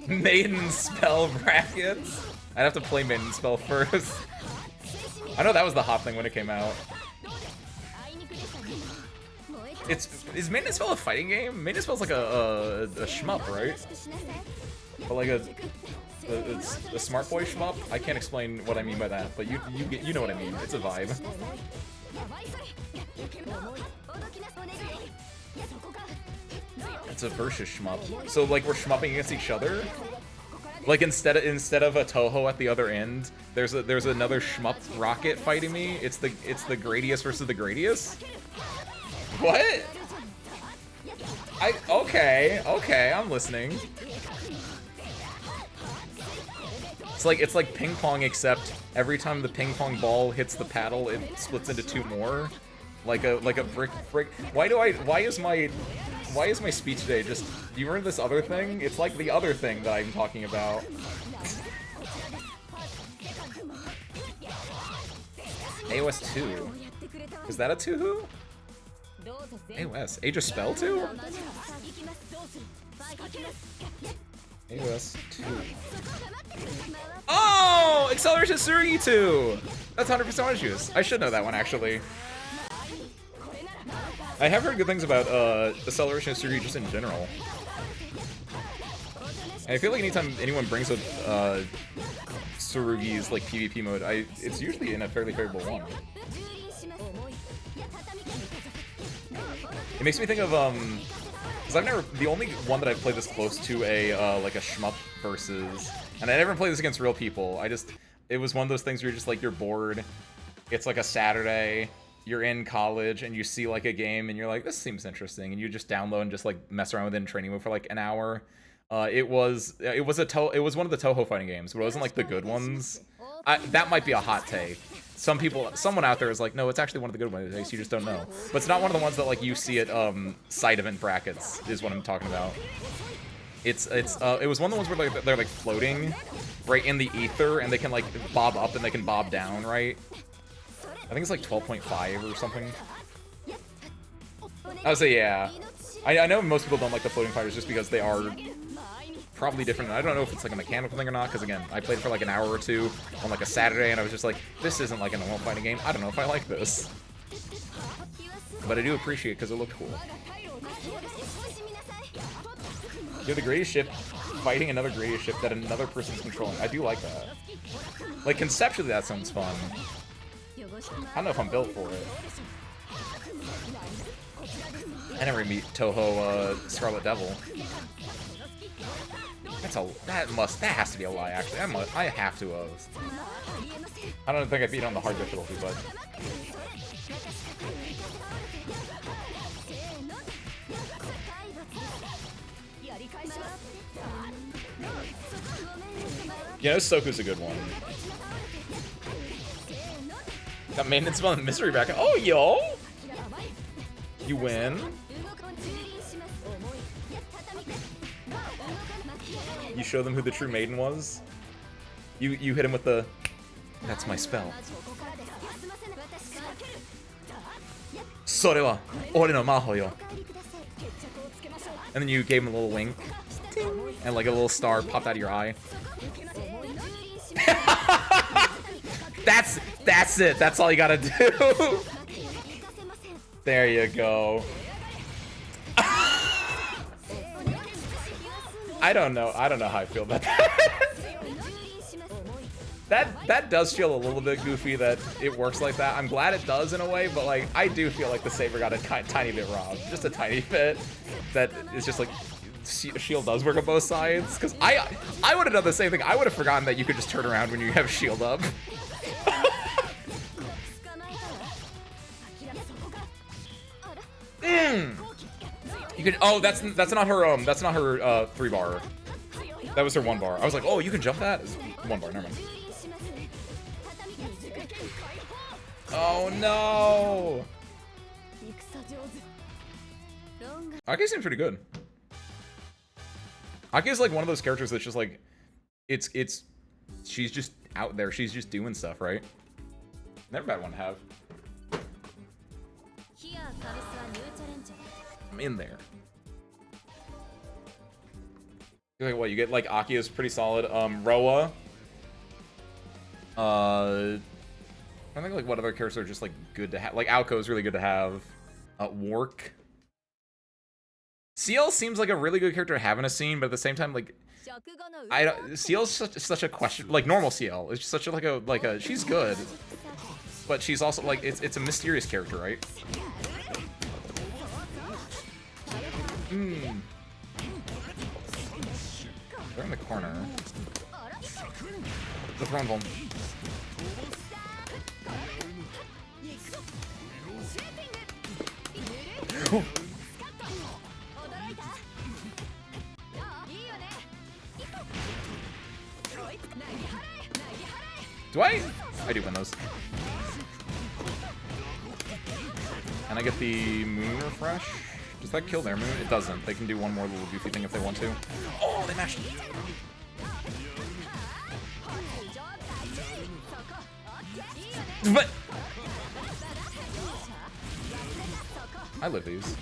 Maiden Spell brackets? I'd have to play Maiden Spell first. I know that was the hot thing when it came out. Is Maiden Spell a fighting game? Maiden Spell's like a shmup, right? But like it's a smart boy shmup? I can't explain what I mean by that, but you know what I mean. It's a vibe. It's a versus shmup. So like we're shmupping against each other? Like instead of a Toho at the other end, there's another shmup rocket fighting me. It's the Gradius versus the Gradius? What? Okay, I'm listening. It's like ping pong, except every time the ping pong ball hits the paddle, it splits into two more. Like a brick. Why is my speech today just, do you remember this other thing? It's like the other thing that I'm talking about. AOS 2. Is that a 2-who? AOS. Age of Spell 2? AOS 2. Oh! Acceleration Tsurugi 2! That's 100% orange juice. I should know that one, actually. I have heard good things about Acceleration Tsurugi just in general. And I feel like anytime anyone brings up Tsurugi's like PvP mode, it's usually in a fairly favorable one. It makes me think of because the only one that I've played this close to a like a shmup versus, and I never played this against real people. It was one of those things where you're just like, you're bored. It's like a Saturday. You're in college and you see like a game and you're like, this seems interesting, and you just download and just like mess around with it in training mode for like an hour. It was one of the Toho fighting games, but it wasn't like the good ones. That might be a hot take. Someone out there is like, no, it's actually one of the good ones. You just don't know. But it's not one of the ones that like you see at side event brackets is what I'm talking about. It was one of the ones where they're like floating right in the ether and they can like bob up and they can bob down, right? I think it's like 12.5 or something. I would say, yeah. I know most people don't like the floating fighters just because they are probably different. I don't know if it's like a mechanical thing or not, because again, I played for like an hour or two on like a Saturday and I was just like, this isn't like a normal fighting game. I don't know if I like this. But I do appreciate it because it looked cool. You're the greatest ship fighting another greatest ship that another person's controlling. I do like that. Like conceptually that sounds fun. I don't know if I'm built for it. I never meet Toho Scarlet Devil. That has to be a lie, actually. I have to have. I don't think I beat on the hard difficulty, but you know, Soku's a good one. Got maintenance on the mystery back. Oh, yo! You win. You show them who the true maiden was. You hit him with the. That's my spell. それは俺の魔法よ. And then you gave him a little wink. And like a little star popped out of your eye. That's it. That's all you gotta do. There you go. I don't know how I feel about that. That does feel a little bit goofy that it works like that. I'm glad it does in a way, but like I do feel like the saber got a tiny bit robbed, just a tiny bit. That is just like shield does work on both sides. Because I would have done the same thing. I would have forgotten that you could just turn around when you have shield up. You could. Oh, that's not her. That's not her 3-bar. That was her 1-bar. I was like, oh, you can jump that? It's 1-bar. Never mind. Oh no! Ake seems pretty good. Ake is like one of those characters that's just like, she's just out there. She's just doing stuff, right? Never a bad one to have. I'm in there. Like what, you get like Aki is pretty solid. Roa. I think like what other characters are just like good to have. Like Aoko is really good to have. Wark. CL seems like a really good character to have in a scene, but at the same time, like CL's such a question. Like normal CL is such a like a she's good, but she's also like it's a mysterious character, right? They're in the corner. The throne bomb. Do I? I do win those. And I get the moon refresh. Does that kill their moon? It doesn't. They can do one more little goofy thing if they want to. Oh, they mashed. But I live these.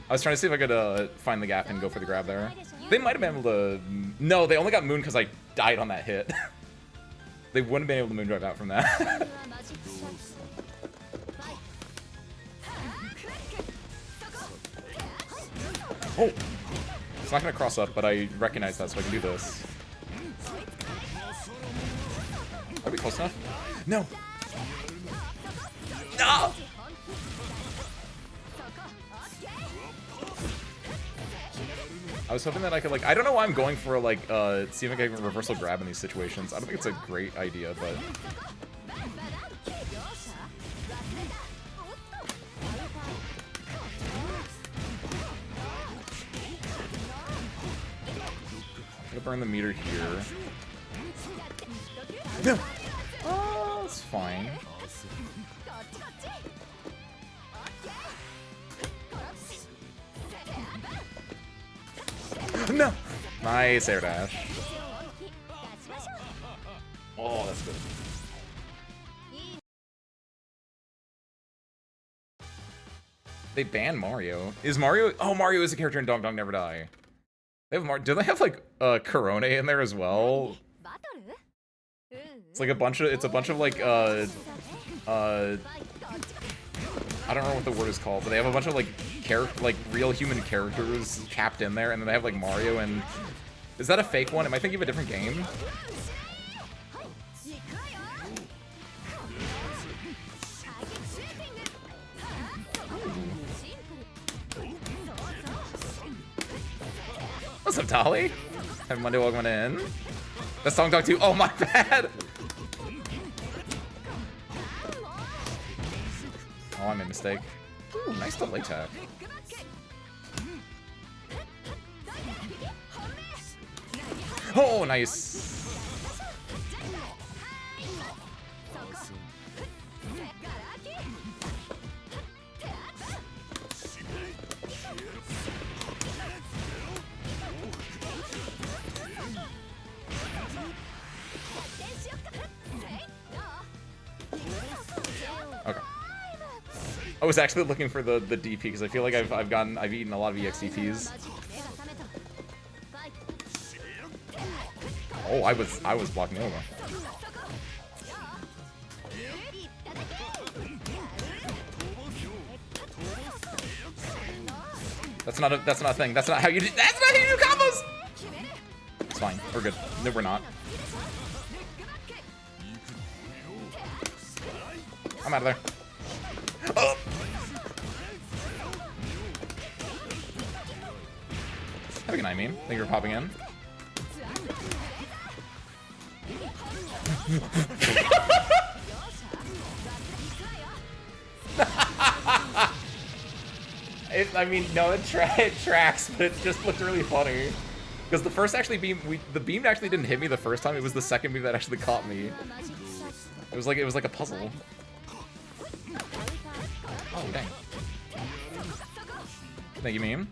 I was trying to see if I could find the gap and go for the grab there. They might have been able to. No, they only got moon because I died on that hit. They wouldn't have been able to moon drive out from that. Oh! It's not gonna cross up, but I recognize that, so I can do this. Are we close enough? No! No! I was hoping that I could, like, I don't know why I'm going for, like, see if I can get a reversal grab in these situations. I don't think it's a great idea, but... I'm gonna burn the meter here. No! Oh, it's fine. No! Nice air dash. Oh, that's good. They banned Mario. Is Mario? Oh, Mario is a character in Dong Dong Never Die. They have do they have like Corone in there as well? It's like a bunch of like I don't know what the word is called, but they have a bunch of like real human characters capped in there, and then they have like Mario and... Is that a fake one? Am I thinking of a different game? What's up, Dolly? Happy Monday, welcome in. That's Song Dog 2. Oh, my bad. Oh, I made a mistake. Ooh, nice delay tap. Oh, nice. Okay. I was actually looking for the DP because I feel like I've eaten a lot of EXDPs. Oh, I was blocking over. That's not a thing. That's not how you do. That's not how you do combos. It's fine. We're good. No, we're not. I'm out of there. Oh. Have a good night, meme. Thank you for popping in. I mean, no, it tracks, but it just looked really funny. Because the first actually the beam actually didn't hit me the first time. It was the second beam that actually caught me. It was like a puzzle. Oh dang! Thank you, meme.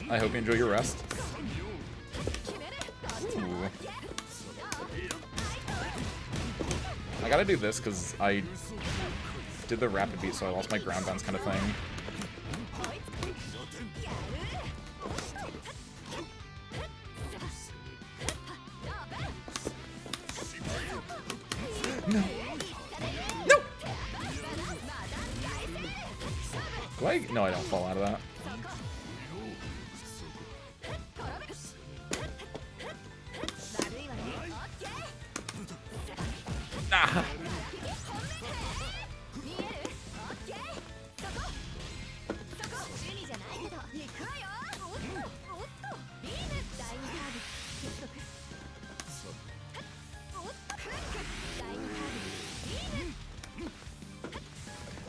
I hope you enjoy your rest. Ooh. I gotta do this because I did the rapid beat, so I lost my ground bounce kind of thing. No. No. Do I? No, I don't fall out of that. Ah.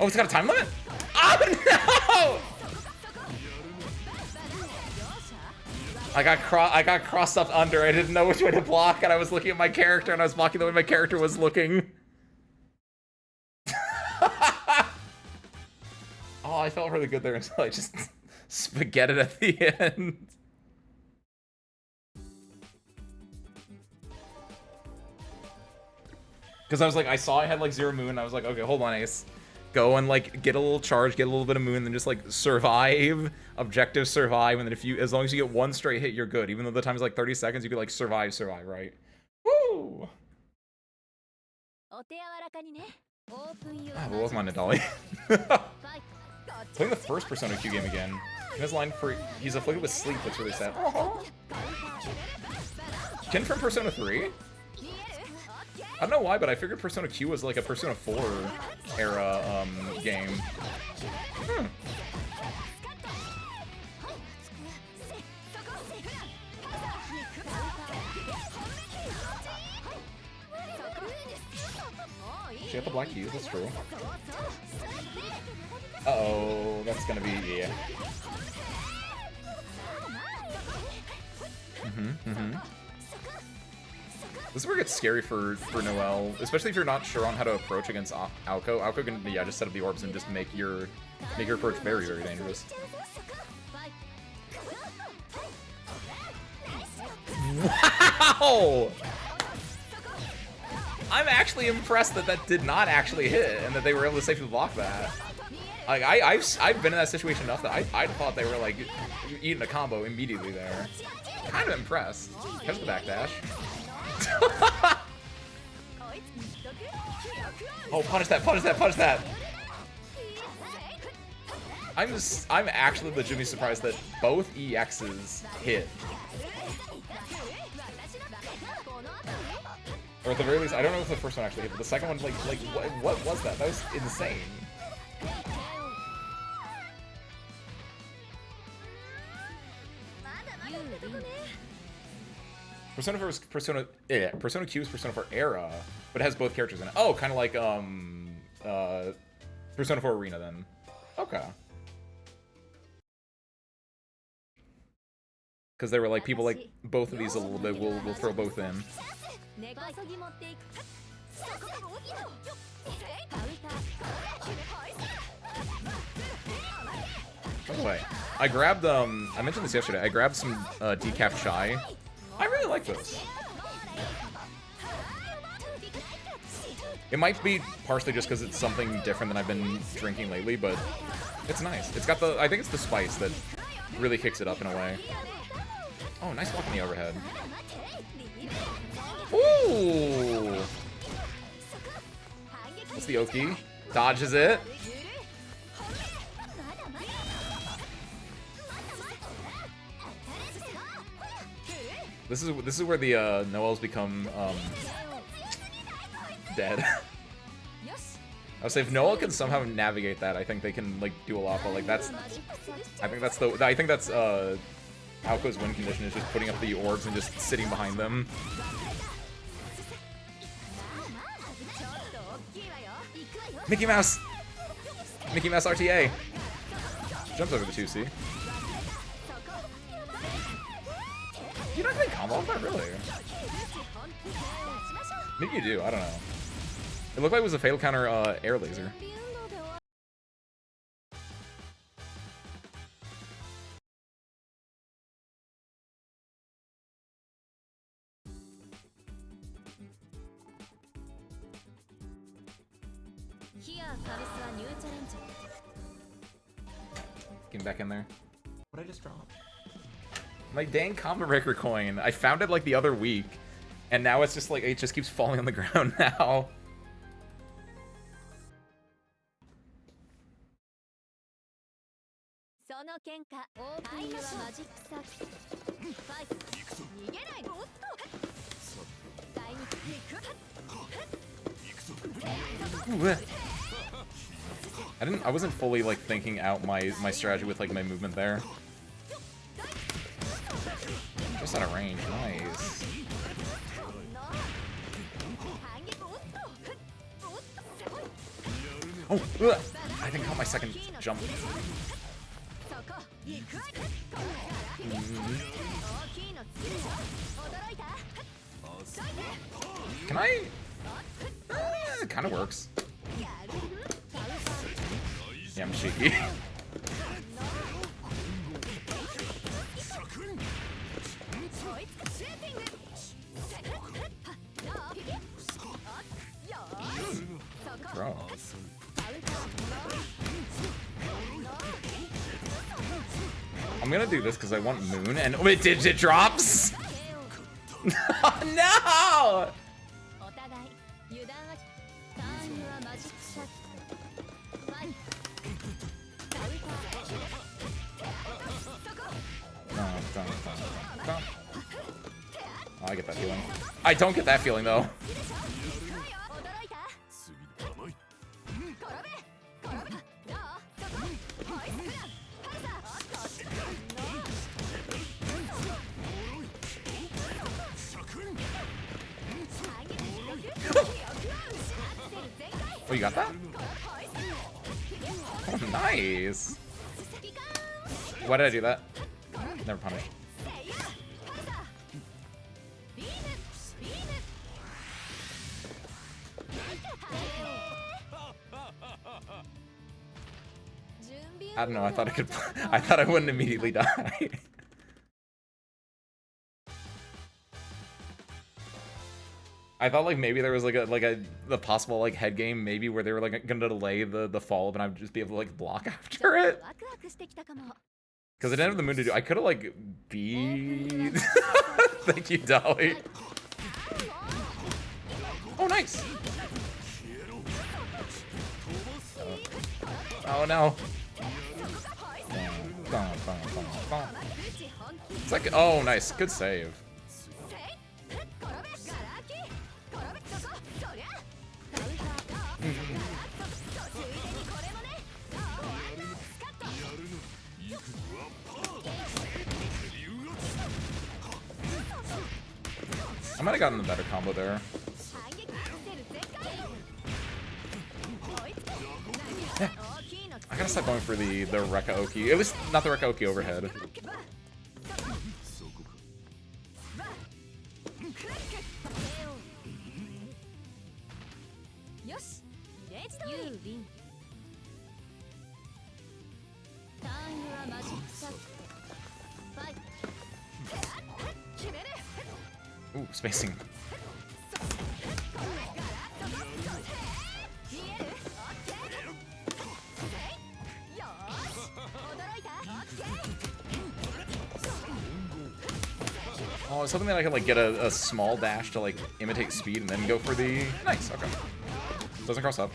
Oh, it's got a time limit? Oh no! I got crossed up under. I didn't know which way to block, and I was looking at my character, and I was blocking the way my character was looking. Oh, I felt really good there until I just spaghetted at the end. Because I was like, I saw I had like 0 moon, and I was like, okay, hold on, Ace. Go and like get a little charge, get a little bit of moon, and then just like survive, objective survive, and then as long as you get 1 straight hit, you're good. Even though the time is like 30 seconds, you could like survive, right? Woo! Ah, but welcome on Nadali. Playing the first Persona Q game again. In his line for he's afflicted with sleep, that's really sad. Ken from Persona 3? I don't know why, but I figured Persona Q was like a Persona 4 era game. Hmm. She got the black keys, that's true. Uh-oh, that's gonna be, yeah. This is where it gets scary for Noelle, especially if you're not sure on how to approach against Aoko. Aoko can, yeah, just set up the orbs and just make your approach very, very dangerous. Wow! I'm actually impressed that that did not actually hit and that they were able to safely block that. Like I've been in that situation enough that I thought they were like eating a combo immediately there. Kind of impressed. Catch the backdash. Oh, punish that, punish that, punish that! I'm actually legitimately surprised that both EXs hit. Or at the very least, I don't know if the first one actually hit, but the second one, like what was that? That was insane. Persona 4 is Persona Q is Persona 4 era, but it has both characters in it. Oh, kind of like Persona 4 Arena then. Okay. Because they were like, people like both of these a little bit, we'll throw both in. By the way, I grabbed, I mentioned this yesterday, I grabbed some decaf chai. I really like this. It might be partially just because it's something different than I've been drinking lately, but it's nice. It's got the, I think it's the spice that really kicks it up in a way. Oh, nice block on the overhead. Ooh! That's the Oki. Dodges it. This is where the Noels become dead. I would say if Noel can somehow navigate that, I think they can like do a lot. But like that's, I think that's Aoko's win condition is just putting up the orbs and just sitting behind them. Mickey Mouse! Mickey Mouse RTA! Jumps over the 2C. You don't think combo off that, really? Maybe you do, I don't know. It looked like it was a fatal counter air laser. Getting back in there. What did I just drop? My dang combo breaker coin. I found it like the other week, and now it's just like it just keeps falling on the ground now. Ooh. I wasn't fully like thinking out my strategy with like my movement there. Just out of range, nice. Oh, ugh. I didn't count my second jump. Can I? It kind of works. Yeah, I'm shaky. Bro. I'm gonna do this because I want Moon and oh, it drops. No! Oh, I get that feeling. I don't get that feeling though. Oh, you got that? Oh, nice. Why did I do that? Never punish. I don't know. I thought I could. I thought I wouldn't immediately die. I thought like maybe there was like the possible like head game maybe where they were like gonna delay the fall, but I'd just be able to like block after it. Because I didn't have the moon to do. I could have like beat. Thank you, Dolly. Oh, nice. Oh no. It's like, oh, nice. Good save. might have gotten the better combo there. Yeah. I gotta stop going for the Rekaoki. It was not the Rekaoki overhead. Ooh, spacing. Oh, I was hoping that I could like get a small dash to like imitate speed and then go for the... Nice, okay. Doesn't cross up.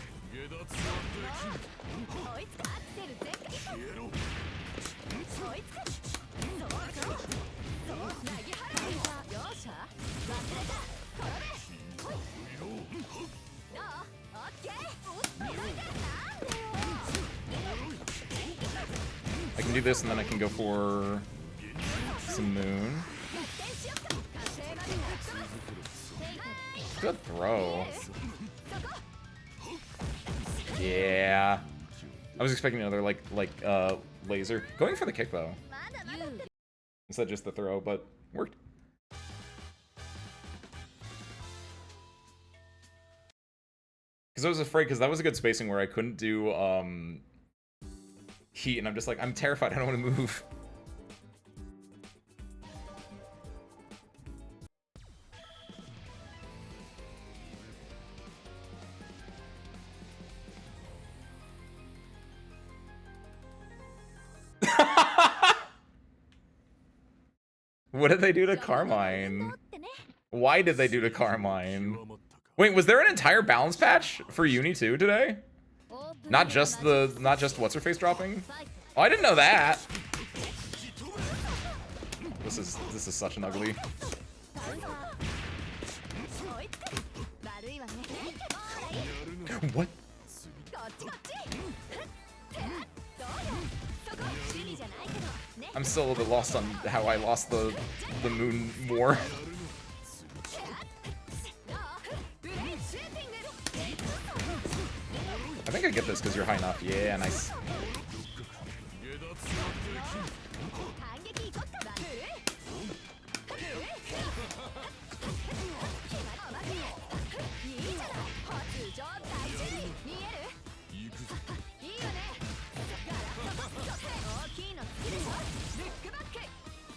I can do this and then I can go for some moon. Good throw. Yeah. I was expecting another laser. Going for the kick though. Instead of just the throw, but worked. Because I was afraid, because that was a good spacing where I couldn't do heat, and I'm just like, I'm terrified, I don't want to move. What did they do to Carmine? Why did they do to Carmine? Wait, was there an entire balance patch for Uni too today? Not just what's her face dropping? Oh, I didn't know that. This is such an ugly. What? I'm still a little bit lost on how I lost the moon war. I think I get this because you're high enough. Yeah, nice.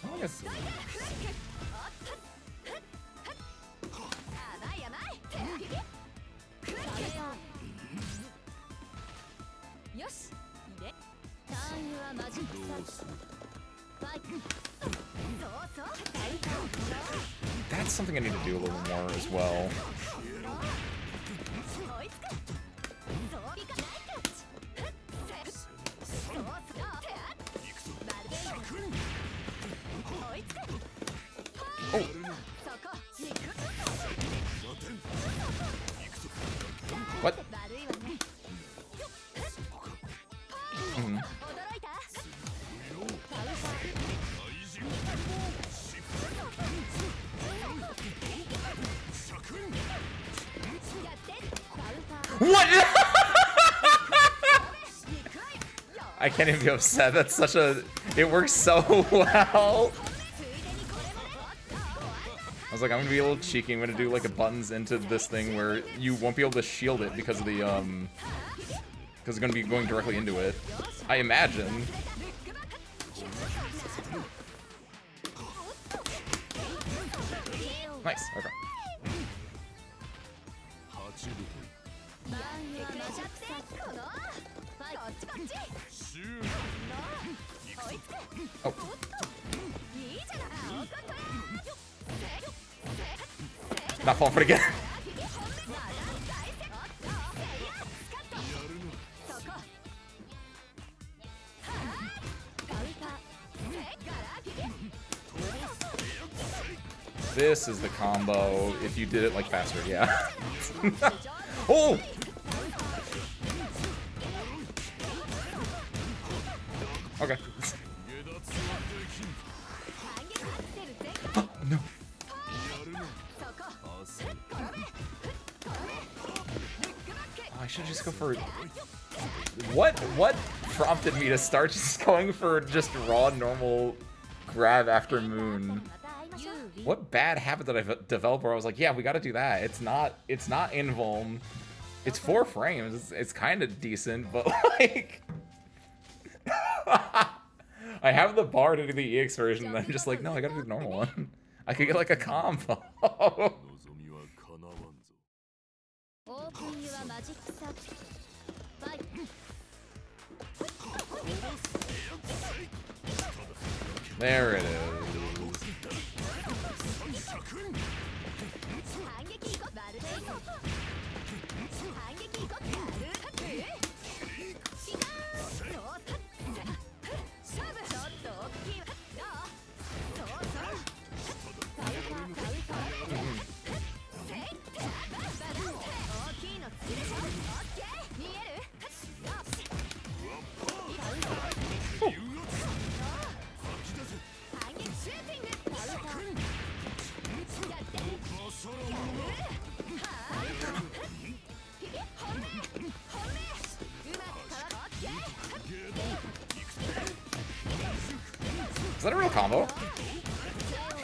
I guess. That's something I need to do a little more as well. Oh. What? Mm-hmm. What? I can't even be upset. That's such a... It works so well. I was like, I'm gonna be a little cheeky. I'm gonna do like a buttons into this thing where you won't be able to shield it because of the because it's gonna be going directly into it. I imagine. Nice. Okay. Oh. Not falling for it again. This is the combo if you did it like faster, yeah. Oh! Okay. Oh, no. should just go for... What prompted me to start just going for just raw normal grab after Moon? What bad habit did I develop where I was like, yeah, we gotta do that. It's not invuln. It's 4 frames. It's kind of decent, but like... I have the bar to do the EX version, and I'm just like, no, I gotta do the normal one. I could get like a combo. There it is. Is that a real combo?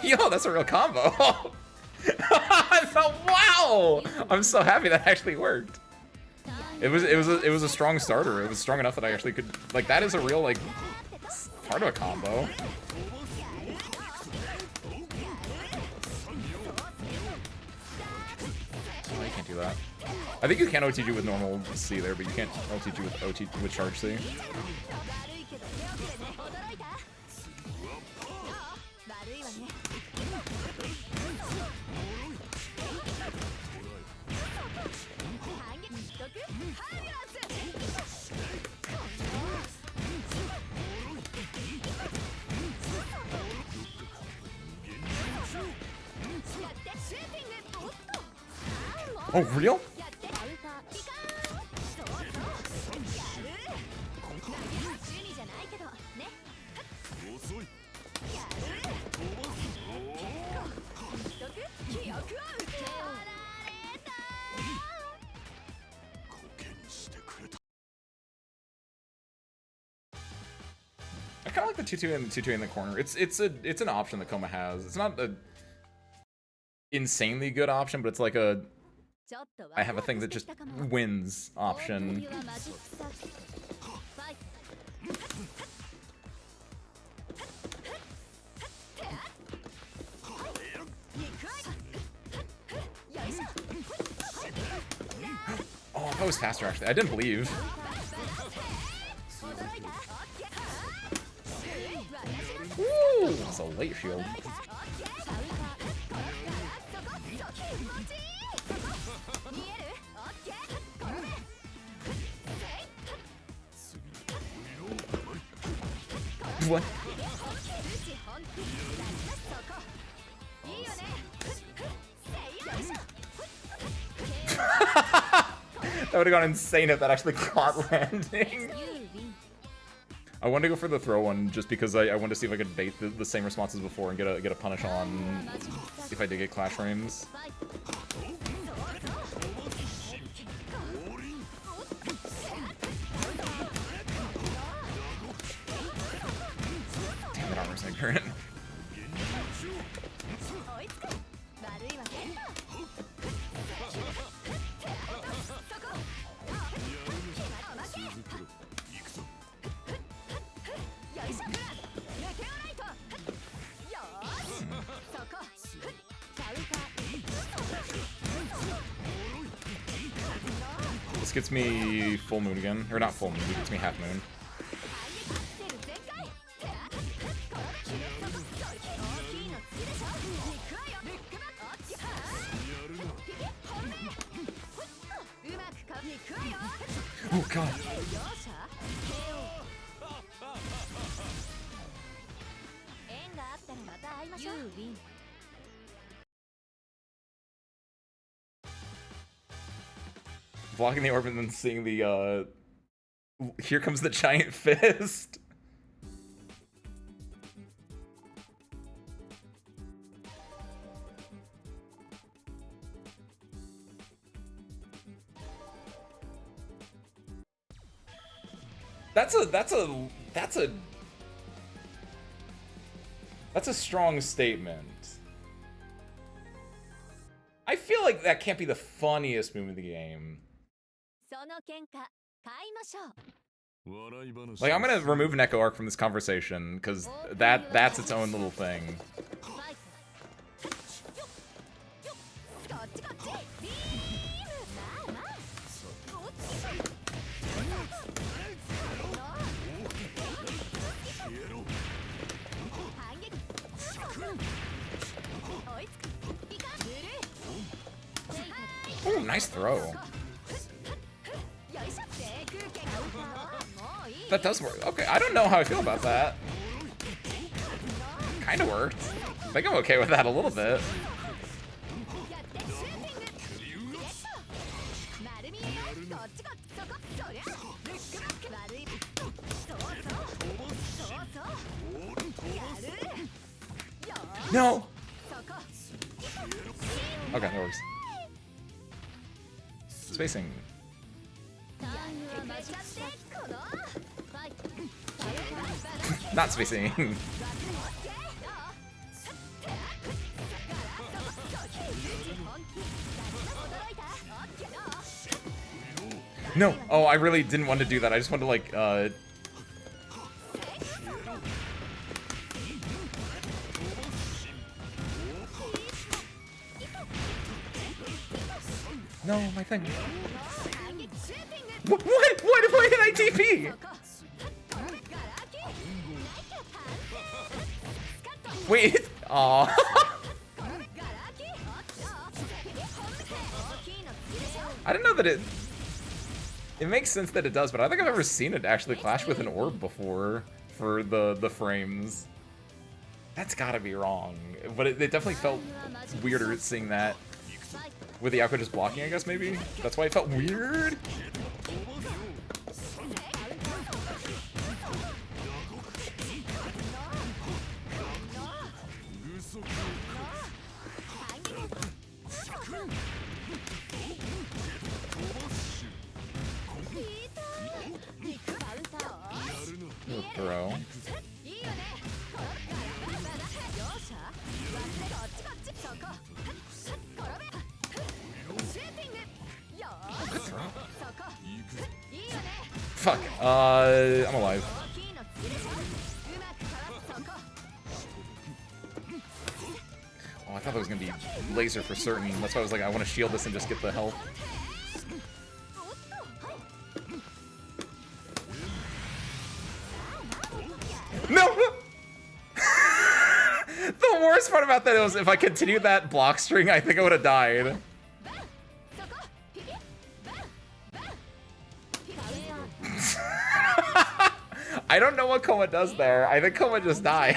Yo, that's a real combo. Wow! I'm so happy that actually worked. It was a strong starter. It was strong enough that I actually could, like, that is a real, like, part of a combo. Oh, you can't do that. I think you can OTG with normal C there, but you can't OTG with charge C. Oh, real? I kind of like the 2-2 and the 2-2 in the corner. It's an option that Koma has. It's not a insanely good option, but it's like a I have a thing that just wins option. Oh, that was faster actually. I didn't believe. Ooh, that's a late shield. What? That would have gone insane if that actually caught landing. I wanted to go for the throw one just because I wanted to see if I could bait the same responses before and get a punish on if I did get clash frames. Damn it, armor's ignorant. This gets me full moon again. Or not full moon, it gets me half moon. Oh god. Blocking the orb and then seeing the, here comes the giant fist. That's a strong statement. I feel like that can't be the funniest move in the game. Like, I'm gonna remove an Echo Arc from this conversation, because that's its own little thing. Oh, nice throw. That does work. Okay, I don't know how I feel about that. Kinda worked. I think I'm okay with that a little bit. No! Okay, that works. Spacing. Not spacing. No! Oh, I really didn't want to do that. I just wanted to, like, No, my thing. What? What if I hit ITP? Wait. Aw. I don't know that it makes sense that it does, but I don't think I've ever seen it actually clash with an orb before for the frames. That's gotta be wrong. But it definitely felt weirder seeing that. With the Aqua just blocking, I guess, maybe? That's why it felt weird? Little throw. Good throw. Fuck. I'm alive. Oh, I thought that was gonna be laser for certain. That's why I was like, I want to shield this and just get the health. No! The worst part about that was if I continued that block string, I think I would have died. I don't know what Coma does there. I think Coma just dies.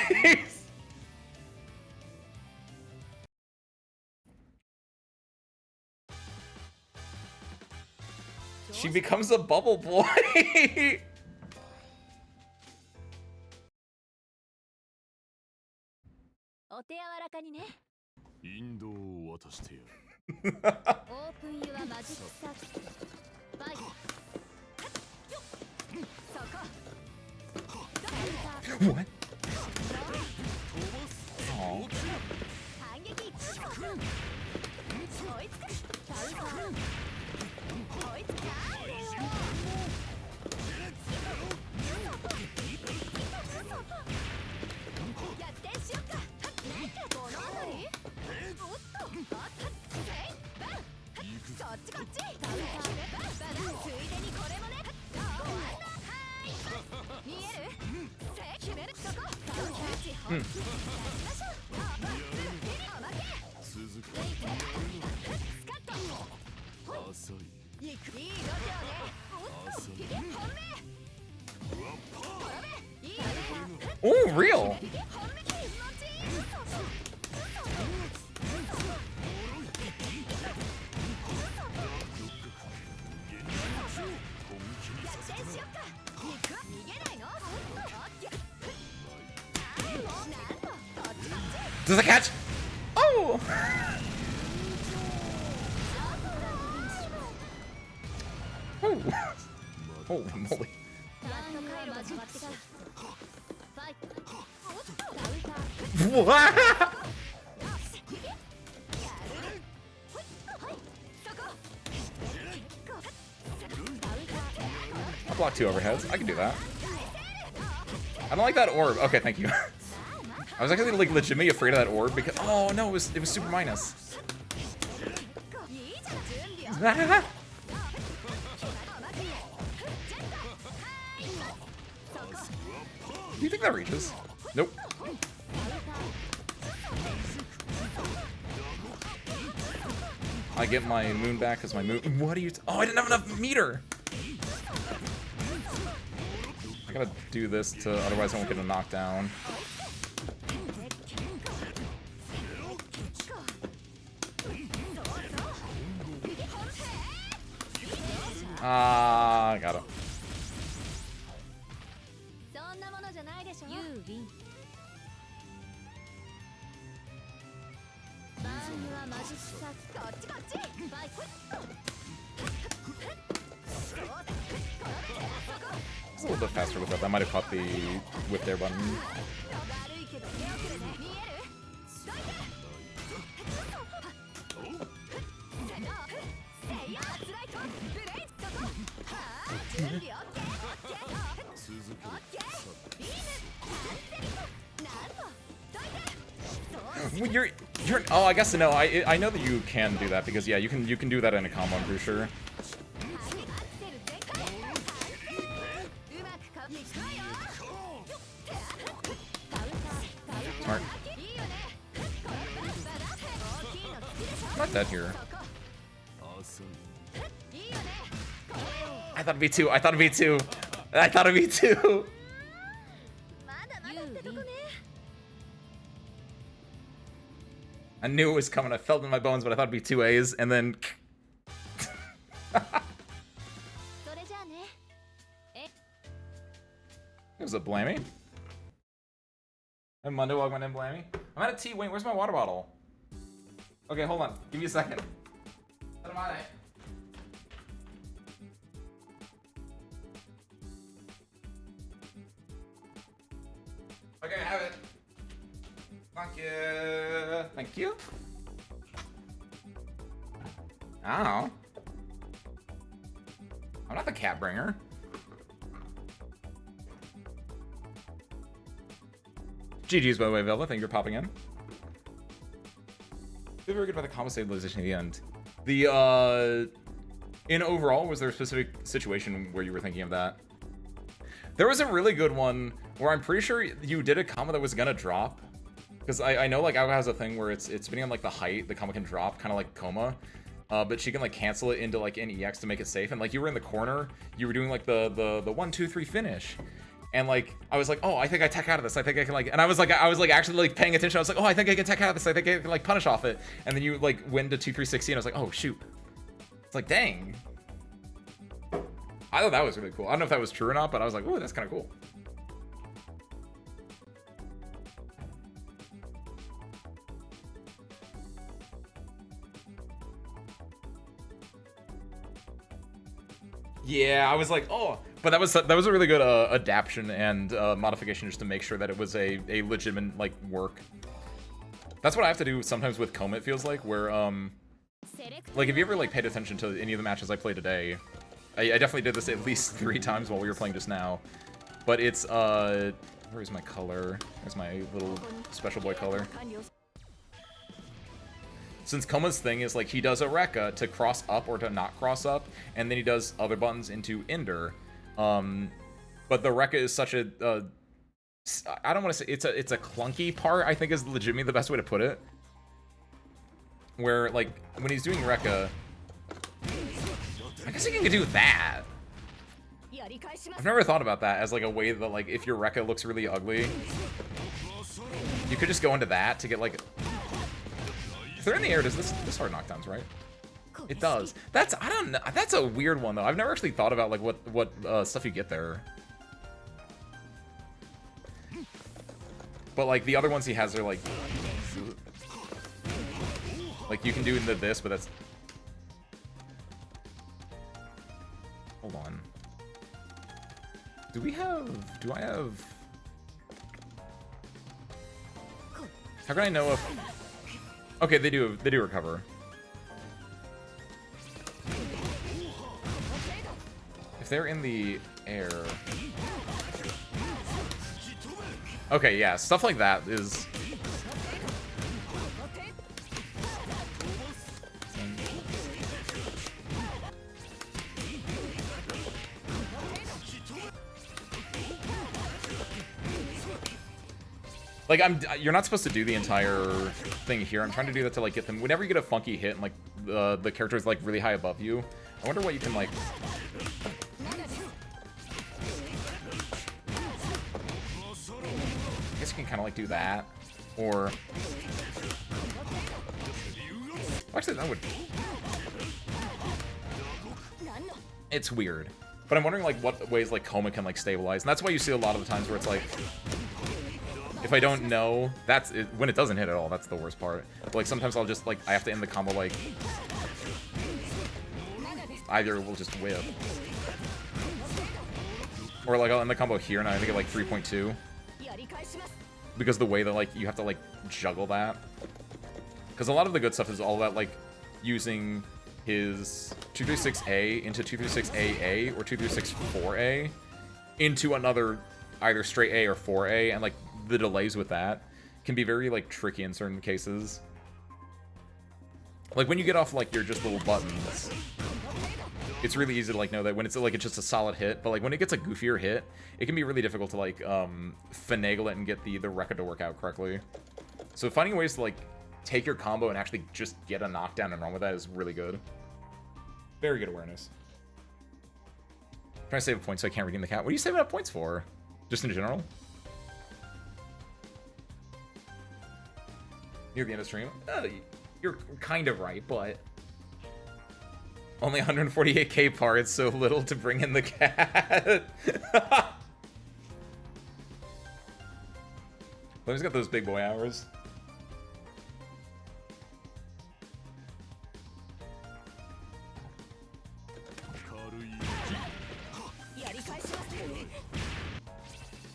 She becomes a bubble boy. What? Oh. Ooh, real. Does it catch? Oh! Oh! Holy moly. What? I'll block 2 overheads. I can do that. I don't like that orb. Okay, thank you. I was actually like legitimately afraid of that orb because oh no, it was super minus. Do you think that reaches? Nope. I get my moon back because my moon. What are you? Oh, I didn't have enough meter. I gotta do this to, otherwise I won't get a knockdown. Ah, got it. It's a little bit faster with that. That might have caught the whip there button. You're oh, I guess no. I know that you can do that because yeah, you can do that in a combo, I'm pretty sure. Smart. I'm not dead here. I thought it'd be 2. I thought it'd be 2. I thought it'd be 2. I knew it was coming. I felt it in my bones, but I thought it'd be 2 A's, and then... It was a blammy. And Monday welcome in blammy. I'm at a T. Wait, where's my water bottle? Okay, hold on. Give me a second. Okay, I have it. Thank you. Thank you. Oh. I'm not the cat bringer. GG's by the way, Velva. Thank you for popping in. Feel very good about the combo stabilization at the end. The, in overall, was there a specific situation where you were thinking of that? There was a really good one where I'm pretty sure you did a combo that was gonna drop. Because I know like Aoga has a thing where it's depending on like the height, the combo can drop, kind of like Coma. But she can like cancel it into like an EX to make it safe. And like you were in the corner, you were doing like the 1, 2, 3 finish. And like I was like, oh, I think I tech out of this. I think I can like, and I was like actually like paying attention. I was like, oh, I think I can tech out of this. I think I can like punish off it. And then you like win to 2, 3, 60. And I was like, oh shoot. It's like, dang. I thought that was really cool. I don't know if that was true or not, but I was like, ooh, that's kind of cool. Yeah, I was like, oh, but that was a really good adaptation and modification just to make sure that it was a legitimate like work. That's what I have to do sometimes with Coma, it feels like, where like if you ever like paid attention to any of the matches I played today, I definitely did this at least 3 times while we were playing just now. But it's where's my color? There's my little special boy color. Since Koma's thing is like he does a Rekka to cross up or to not cross up, and then he does other buttons into Ender. But the Rekka is such a I don't want to say it's a clunky part, I think is legitimately the best way to put it. Where like when he's doing Rekka, I guess he can do that. I've never thought about that as like a way that like if your Rekka looks really ugly, you could just go into that to get like. If they're in the air, does this hard knockdowns, right? It does. That's I don't know. That's a weird one though. I've never actually thought about like what stuff you get there. But like the other ones he has are like you can do into this, but that's. Hold on. Do I have... How can I know if... Okay, they do recover. If they're in the air... Okay, yeah, stuff like that is... Like, you're not supposed to do the entire thing here. I'm trying to do that to, like, get them... Whenever you get a funky hit and, like, the character is, like, really high above you, I wonder what you can, like... I guess you can kind of, like, do that. Or... Actually, that would... It's weird. But I'm wondering, like, what ways, like, Coma can, like, stabilize. And that's why you see a lot of the times where it's, like... If I don't know, that's it, when it doesn't hit at all, that's the worst part. But, like, sometimes I'll just, like, I have to end the combo, like... Either we'll just whip. Or, like, I'll end the combo here and I think at, like, 3.2. Because the way that, like, you have to, like, juggle that. Because a lot of the good stuff is all about, like, using his 236A into 236AA or 236-4A into another either straight A or 4A, and, like, the delays with that can be very, like, tricky in certain cases. Like, when you get off, like, your just little buttons, it's really easy to, like, know that when it's, like, it's just a solid hit, but, like, when it gets a goofier hit, it can be really difficult to, like, finagle it and get the record to work out correctly. So finding ways to, like, take your combo and actually just get a knockdown and run with that is really good. Very good awareness. I'm trying to save a point so I can't redeem the cat. What are you saving up points for? Just in general? Near the end of stream? You're kind of right, but... Only 148k parts, so little to bring in the cat. He's got those big boy hours.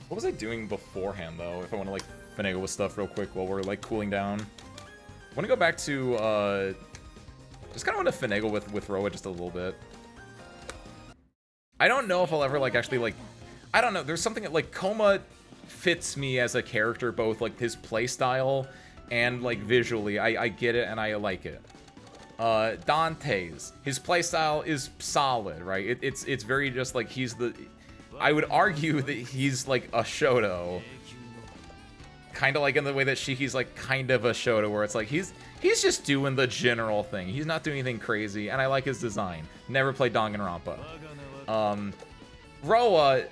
What was I doing beforehand, though, if I want to, like, finagle with stuff real quick while we're, like, cooling down? I want to go back to, just kind of want to finagle with Roa just a little bit. I don't know if I'll ever, like, actually, like... I don't know, there's something that, like, Coma fits me as a character, both, like, his playstyle and, like, visually. I get it and I like it. Dante's, his playstyle is solid, right? It's very just, like, he's the... I would argue that he's, like, a Shoto. Kind of like in the way that Shiki's, like, kind of a Shoto, where it's like, he's just doing the general thing. He's not doing anything crazy, and I like his design. Never played Danganronpa. Roa,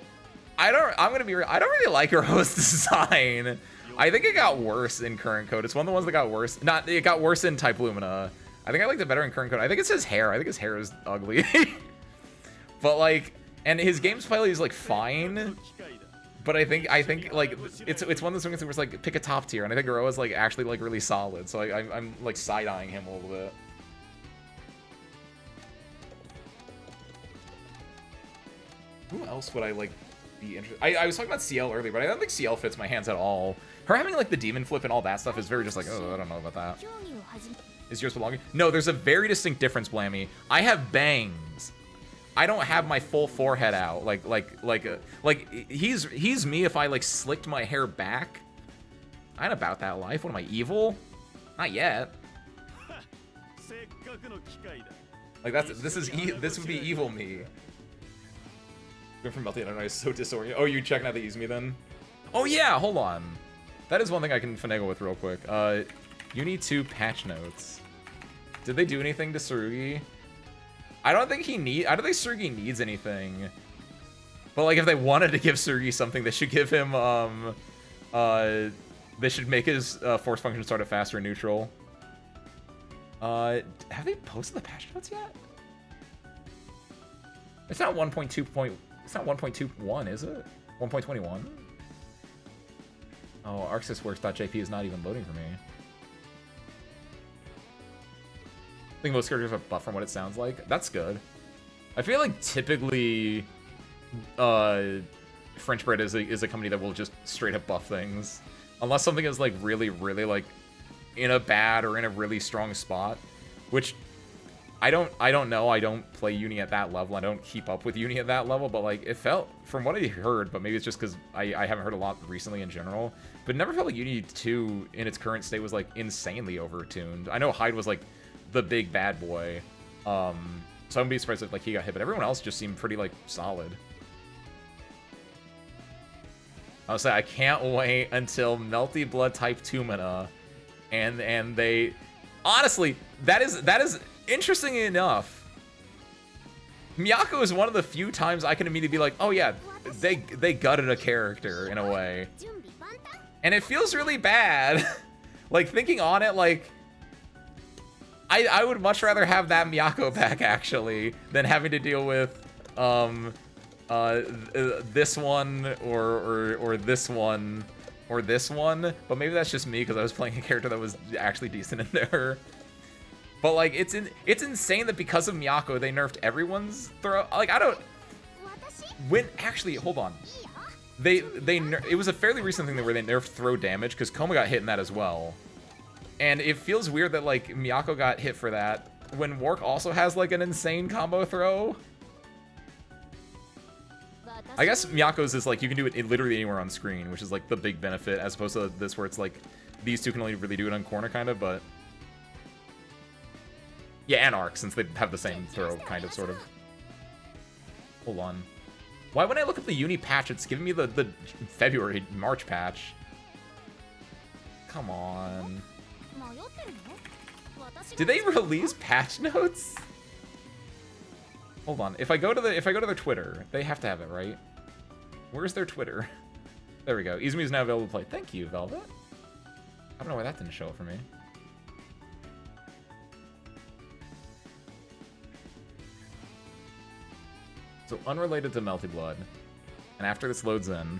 I'm gonna be real, I don't really like Roa's design. I think it got worse in current code. It's one of the ones that got worse. It got worse in Type Lumina. I think I liked it better in current code. I think it's his hair. I think his hair is ugly. But, like... And his gameplay is, like, fine, but I think like it's one of those things where it's like pick a top tier, and I think Roa's like actually like really solid, so I'm like side eyeing him a little bit. Who else would I like be interested? I was talking about CL earlier, but I don't think CL fits my hands at all. Her having like the demon flip and all that stuff is very just like, oh, I don't know about that. Is yours belonging? No, there's a very distinct difference, Blammy. I have bangs. I don't have my full forehead out. Like he's me if I like slicked my hair back. I ain't about that life. What am I, evil? Not yet. Like this would be evil me. Going from Melty, I don't know, it's so disoriented. Oh, you checking out the Izumi then? Oh yeah, hold on. That is one thing I can finagle with real quick. Uni 2 patch notes. Did they do anything to Tsurugi? I don't think Tsurugi needs anything. But like if they wanted to give Tsurugi something, they should give him they should make his force function start at faster and neutral. Have they posted the patch notes yet? It's not 1.2. It's not 1.21, is it? 1.21? Oh, ArcsysWorks.jp is not even loading for me. I think most characters are buff from what it sounds like. That's good. I feel like typically, French Bread is a company that will just straight up buff things. Unless something is, like, really, really, like, in a bad or in a really strong spot. Which, I don't know. I don't play Uni at that level. I don't keep up with Uni at that level. But, like, it felt, from what I heard, but maybe it's just because I haven't heard a lot recently in general. But it never felt like Uni 2 in its current state was, like, insanely overtuned. I know Hyde was, like, the big bad boy. So I wouldn't be surprised if, like, he got hit. But everyone else just seemed pretty, like, solid. I was saying, I can't wait until Melty Blood type 2 mana, and they, honestly, that is interesting enough. Miyako is one of the few times I can immediately be like, oh yeah, they gutted a character in a way, and it feels really bad. Like, thinking on it, like, I would much rather have that Miyako back actually than having to deal with this one or this one or this one, but maybe that's just me because I was playing a character that was actually decent in there. But like, it's insane that because of Miyako they nerfed everyone's throw. Like, I don't. When actually, hold on, it was a fairly recent thing where they nerfed throw damage because Koma got hit in that as well, and it feels weird that like Miyako got hit for that when Wark also has like an insane combo throw. I guess Miyako's is like, you can do it literally anywhere on screen, which is like the big benefit, as opposed to this where it's like, these two can only really do it on corner, kind of, but... Yeah, and Arc, since they have the same throw, kind of, sort of. Hold on. Why when I look at the Uni patch, it's giving me the February, March patch? Come on. Did they release patch notes? Hold on. If I go to their Twitter, they have to have it, right? Where's their Twitter? There we go. Izumi is now available to play. Thank you, Velvet. I don't know why that didn't show up for me. So unrelated to Melty Blood, and after this loads in,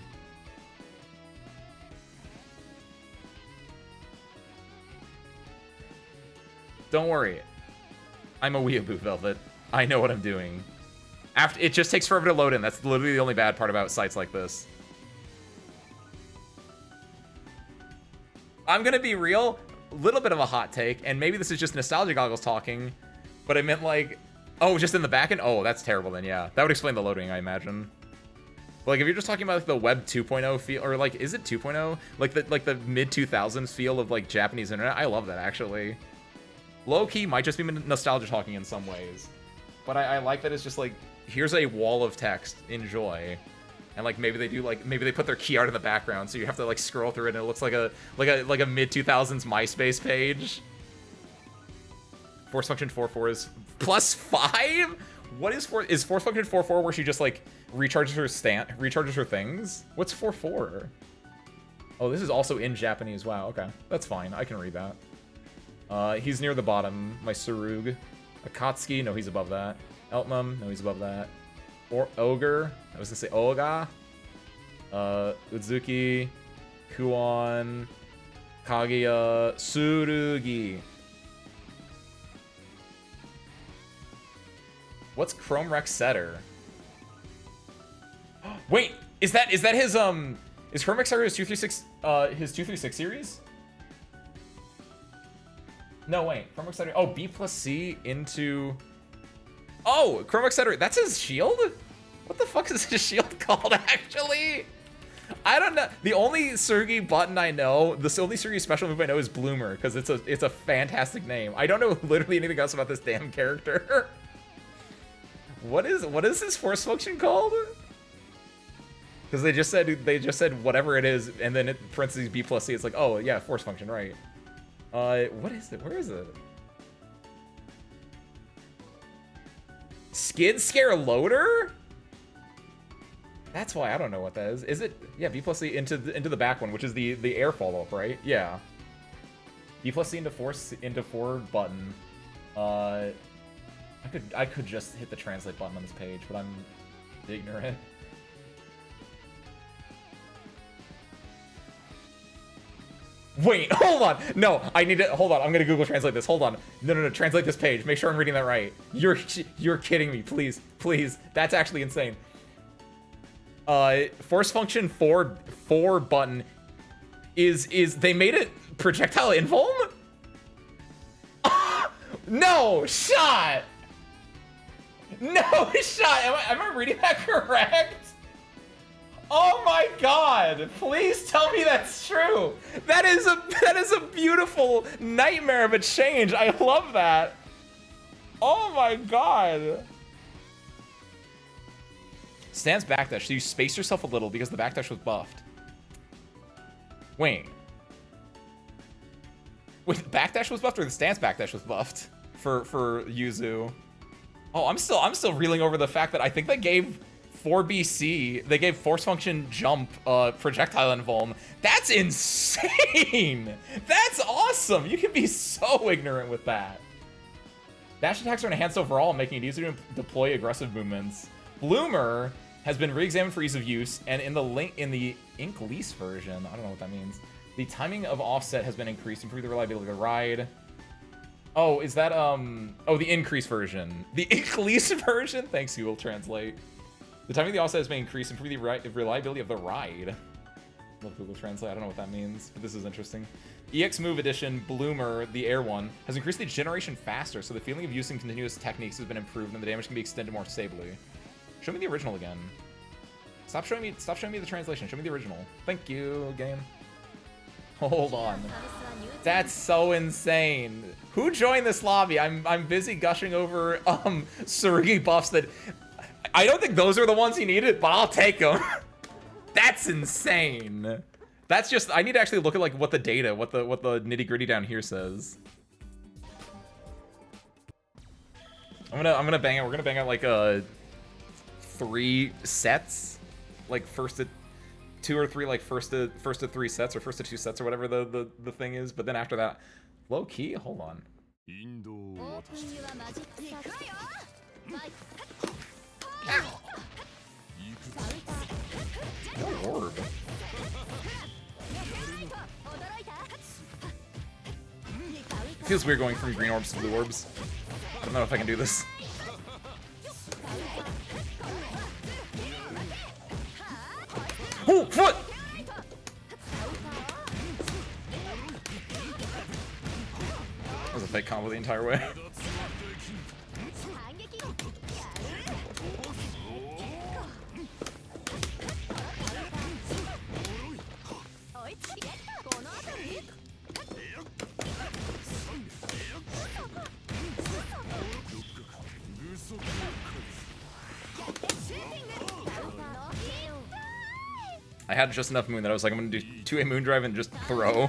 don't worry. I'm a weeaboo, Velvet. I know what I'm doing. After it just takes forever to load in. That's literally the only bad part about sites like this. I'm gonna be real, a little bit of a hot take, and maybe this is just nostalgia goggles talking, but I meant like, oh, just in the backend? Oh, that's terrible then, yeah. That would explain the loading, I imagine. But like, if you're just talking about like the Web 2.0 feel, or like, is it 2.0? Like the mid-2000s feel of like Japanese internet, I love that actually. Low-key might just be nostalgia talking in some ways. But I like that it's just like, here's a wall of text, enjoy. And like maybe they do like, maybe they put their key art in the background, so you have to like scroll through it and it looks like a mid-2000s MySpace page. Force function 4-4 is +5? What is is force function 4-4 where she just like recharges her things? What's 4-4? Oh, this is also in Japanese. Wow, okay. That's fine. I can read that. He's near the bottom. My Surug. Akatsuki, no, he's above that. Eltmum, no, he's above that. Or Ogre, I was gonna say Oga. Udzuki, Kuon, Kaguya, Tsurugi. What's Chrome Rex Setter? Wait, is that his is Chrome Rex Setter his 236 series? No, wait. Chrome Rex Setter. Oh, B+C into. Oh, Chrome Rex Setter. That's his shield? What the fuck is his shield called, actually? I don't know. The only Surgi button I know, the only Surgi special move I know is Bloomer, because it's a fantastic name. I don't know literally anything else about this damn character. What is his force function called? Because they just said whatever it is, and then it parentheses B+C. It's like, oh yeah, force function, right? What is it? Where is it? Skid Scare Loader? That's why I don't know what that is. Is it? Yeah, B+C into the back one, which is the air follow-up, right? Yeah. B+C into forward button. I could just hit the translate button on this page, but I'm ignorant. Wait, hold on. No, I need to, hold on. I'm gonna Google Translate this. Hold on. No, translate this page. Make sure I'm reading that right. You're kidding me. Please. That's actually insane. force function 4 button is they made it projectile invuln? No shot! No shot! Am I reading that correct? Oh my god! Please tell me that's true. That is a beautiful nightmare of a change. I love that. Oh my god. Stance backdash. So you spaced yourself a little because the backdash was buffed. Wait. Wait, the backdash was buffed or the stance backdash was buffed for Yuzu? Oh, I'm still reeling over the fact that I think they gave 4BC, they gave force function jump projectile invuln. That's insane! That's awesome! You can be so ignorant with that. Dash attacks are enhanced overall, making it easier to deploy aggressive movements. Bloomer has been re-examined for ease of use, and in the Ink Lease version, I don't know what that means, the timing of offset has been increased, improving the reliability of the ride. Oh, is that, oh, the increased version. The Ink Lease version? Thanks, Google Translate. The timing of the offset has been increased, improving the reliability of the ride. Love Google Translate, I don't know what that means, but this is interesting. EX Move Edition, Bloomer, the Air one, has increased the generation faster, so the feeling of using continuous techniques has been improved, and the damage can be extended more stably. Show me the original again. Stop showing me the translation. Show me the original. Thank you, game. Hold on. That's so insane. Who joined this lobby? I'm busy gushing over Tsurugi buffs that I don't think those are the ones he needed, but I'll take them. That's insane. That's just, I need to actually look at like what the data, what the nitty-gritty down here says. I'm gonna bang out, we're gonna bang out like 3 sets, like first to 2 or 3, like first to 3 sets or first to 2 sets or whatever the thing is, but then after that, low key, hold on. Ow. No orb. It feels weird going from green orbs to blue orbs. I don't know if I can do this. Oh, foot! That was a fake combo the entire way. I had just enough moon that I was like, I'm gonna do 2A moon drive and just throw.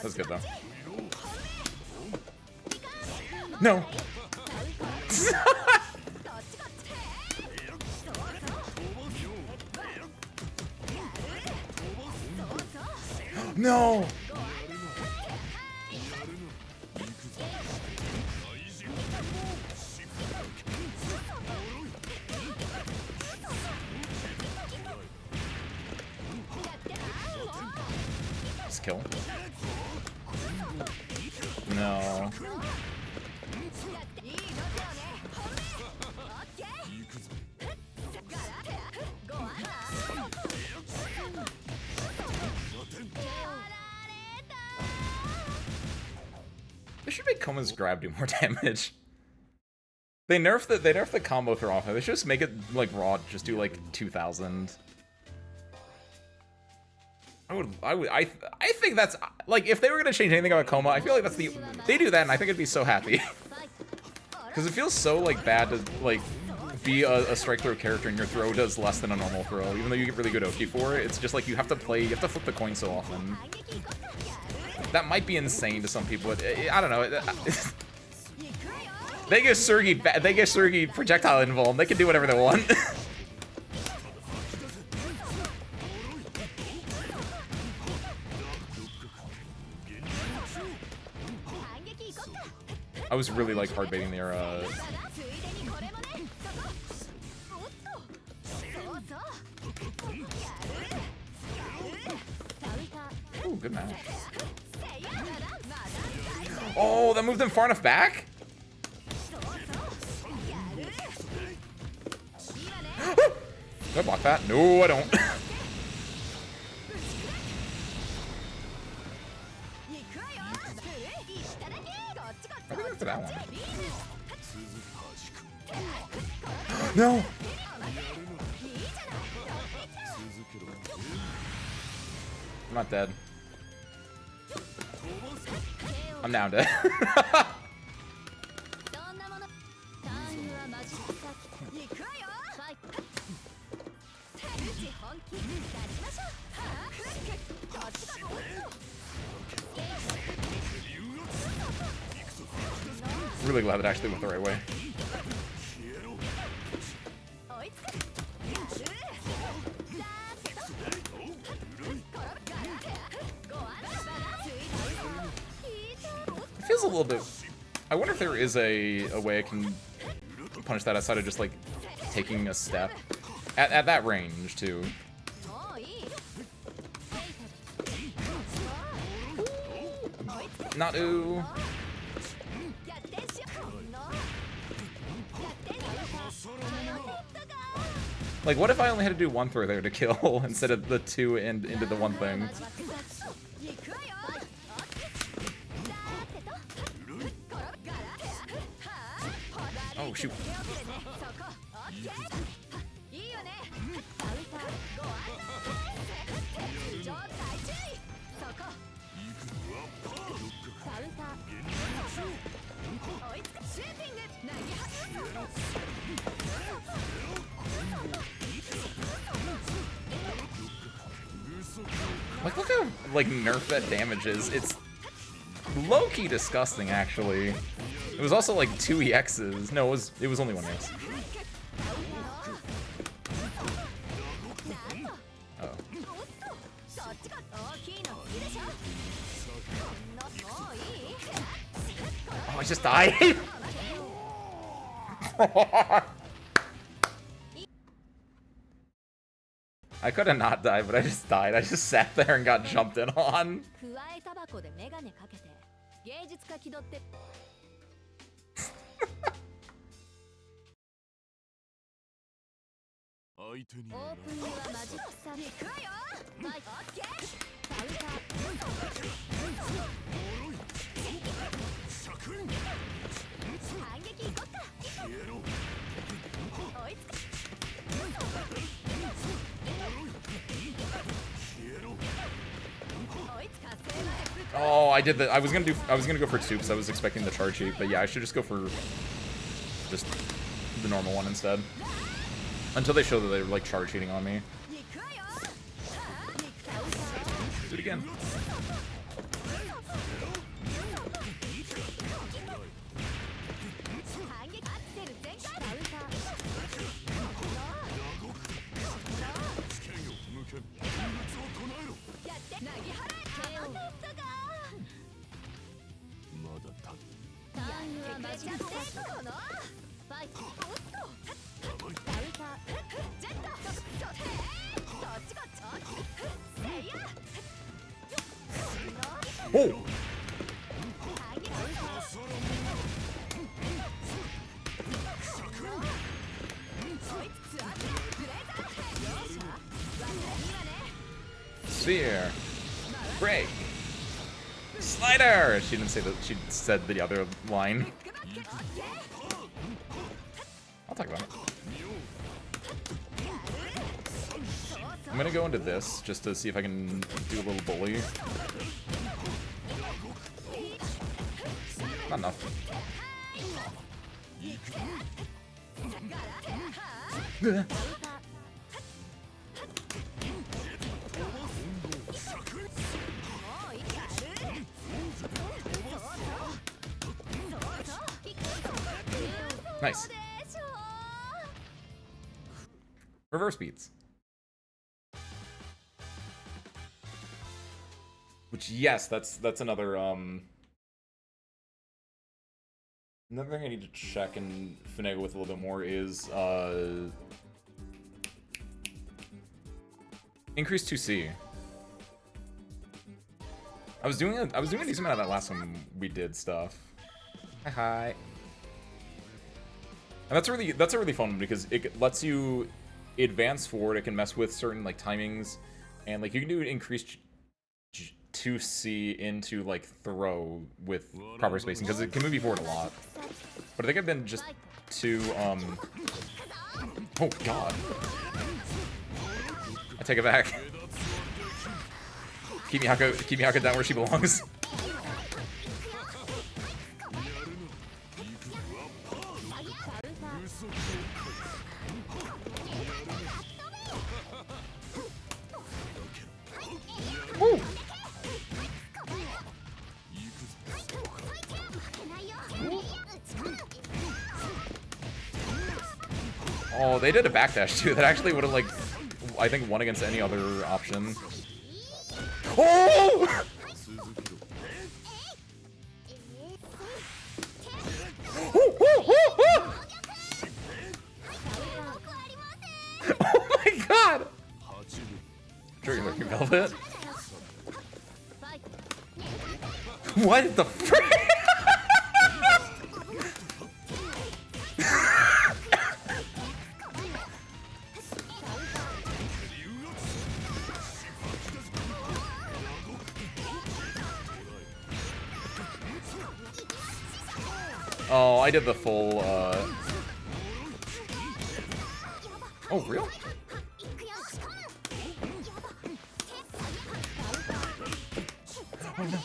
That's good though. No. No. Just kill. No. They should make Koma's grab do more damage. They nerfed the combo throw off. They should just make it like raw, just do like 2,000. I think that's like, if they were gonna change anything about Koma, I feel like that's they do that and I think I'd be so happy. Because it feels so like bad to like be a strike throw character and your throw does less than a normal throw, even though you get really good Oki for it. It's just like you have to flip the coin so often. That might be insane to some people, but I don't know. They give Tsurugi projectile invuln. They can do whatever they want. I was really like hard baiting their Ooh, good match. Oh, that moved them far enough back? Do I block that? No, I don't. I think after that one. No! I'm not dead. I'm now dead. Really glad it actually went the right way. It feels a little bit... I wonder if there is a way I can punish that outside of just like taking a step. At that range too. Not ooh. Like, what if I only had to do one throw there to kill instead of the two and into the one thing? Oh, shoot. Like, look how, like, nerf that damage is. It's low-key disgusting, actually. It was also, like, 2 EXs. No, it was only 1 EX. Oh. Oh, I just died! I could have not died, but I just died. I just sat there and got jumped in on. Oh, I did the. I was gonna go for 2 because I was expecting the charge heat, but yeah, I should just go for just the normal one instead. Until they show that they're like charge heating on me. Do it again. Oh! Sphere. Break. Slider! She didn't say that. She said the other line. I'll talk about it. I'm gonna go into this just to see if I can do a little bully. Not enough. Nice. Reverse beats. Which, yes, that's another Another thing I need to check and finagle with a little bit more is increase 2C. I was doing a decent amount of that last time we did stuff. Hi. And that's a really fun one because it lets you advance forward. It can mess with certain like timings, and like you can do increased 2C into like throw with proper spacing because it can move you forward a lot. But I think I've been just too oh god. I take it back. Keep Miyako down where she belongs. Woo! Oh, they did a backdash too. That actually would have like, I think, won against any other option. Oh! Oh my god! Trigger looking velvet. What the frick? Oh, I did the full, Oh, real? Oh, no.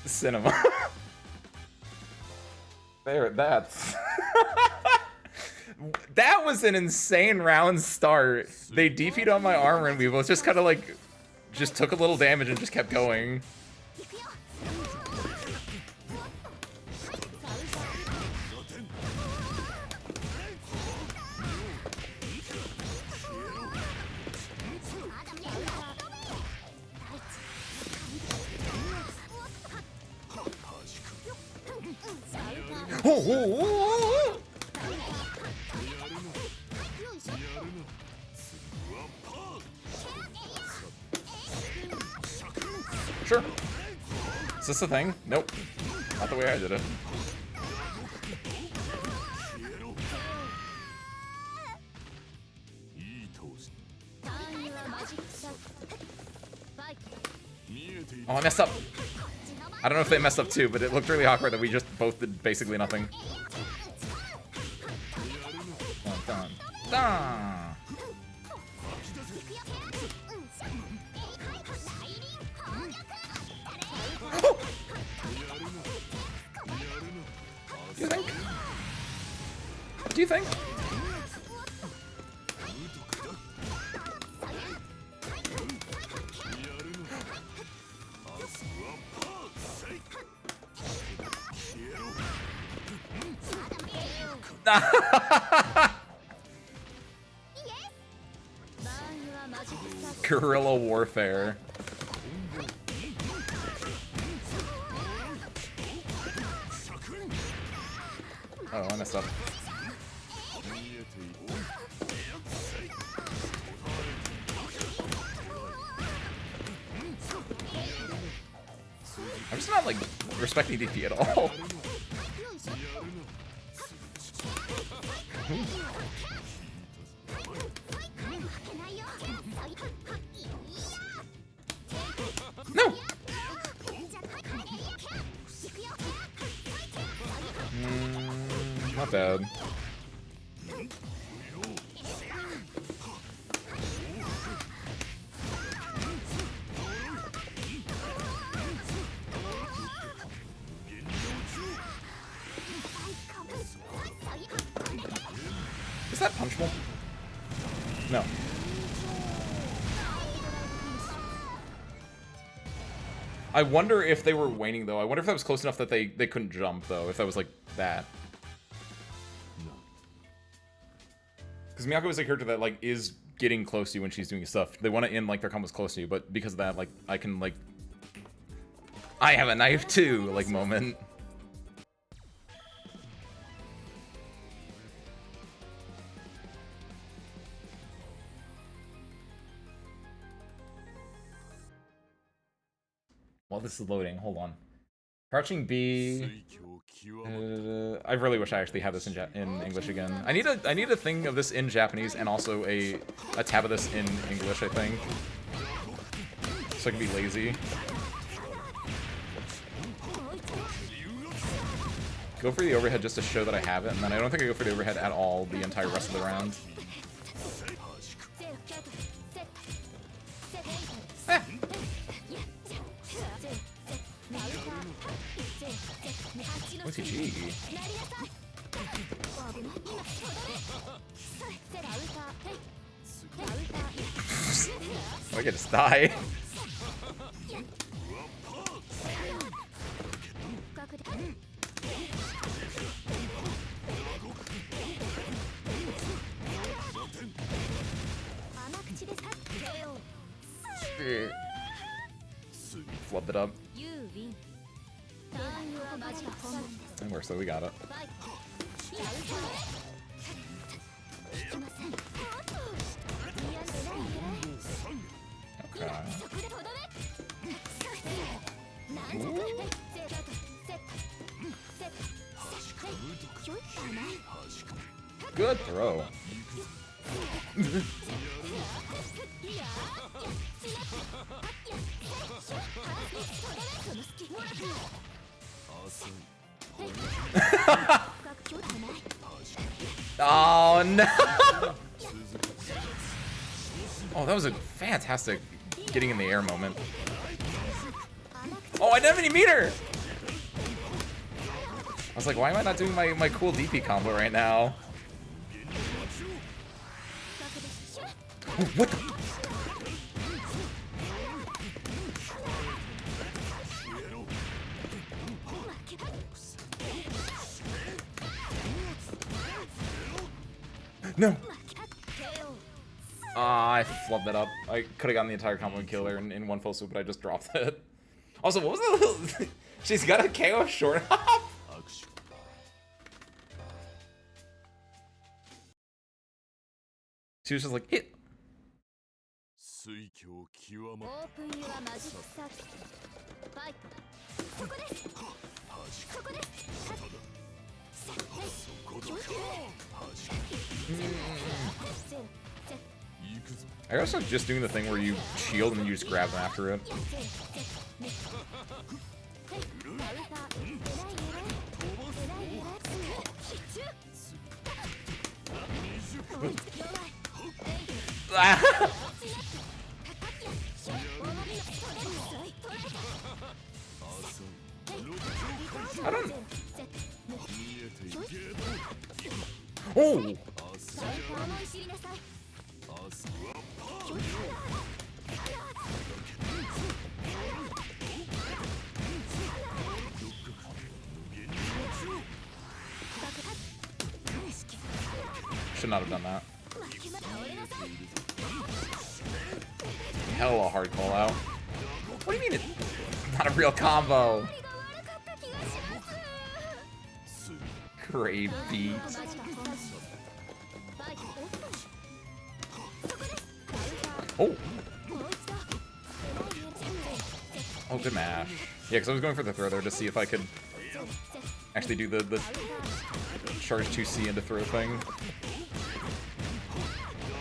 Cinema. There, that's... That was an insane round start. They DP'd on my armor and we both just kind of like... just took a little damage and just kept going. Sure. Is this a thing? Nope. Not the way I did it. Oh, I messed up. I don't know if they messed up too, but it looked really awkward that we just both did basically nothing. Dun, dun, dun. Do you think? Do you think? Guerrilla warfare. Oh, I messed up. I'm just not like respecting DP at all. No! Not bad. Is that punchable? No. I wonder if they were waning, though. I wonder if that was close enough that they couldn't jump, though, if that was, like, that. Because Miyako is a character that, like, is getting close to you when she's doing stuff. They want to end, like, their combos close to you, but because of that, like, I can, like... I have a knife, too, like, moment. While this is loading, hold on. Crouching B. I really wish I actually had this in English again. I need a thing of this in Japanese and also a tab of this in English, I think. So I can be lazy. Go for the overhead just to show that I have it, and then I don't think I go for the overhead at all the entire rest of the round. Ah. OTG. I could just die. Flubbed it up. And worse, so we got it. Okay. Ooh. Good throw. Oh no! Oh, that was a fantastic getting in the air moment. Oh, I didn't have any meter! I was like, why am I not doing my cool DP combo right now? Oh, what the? No! I flubbed that up. I could have gotten the entire combo and kill her in one full swoop, but I just dropped it. Also, what was the little... She's got a KO short hop? She was just like, hit. I guess I'm just doing the thing where you shield and then you just grab them after it. I don't... Oh! Should not have done that. Hella hard call out. What do you mean it's not a real combo? Great beat. Oh! Oh, good mash. Yeah, because I was going for the throw there to see if I could actually do the charge 2C into throw thing.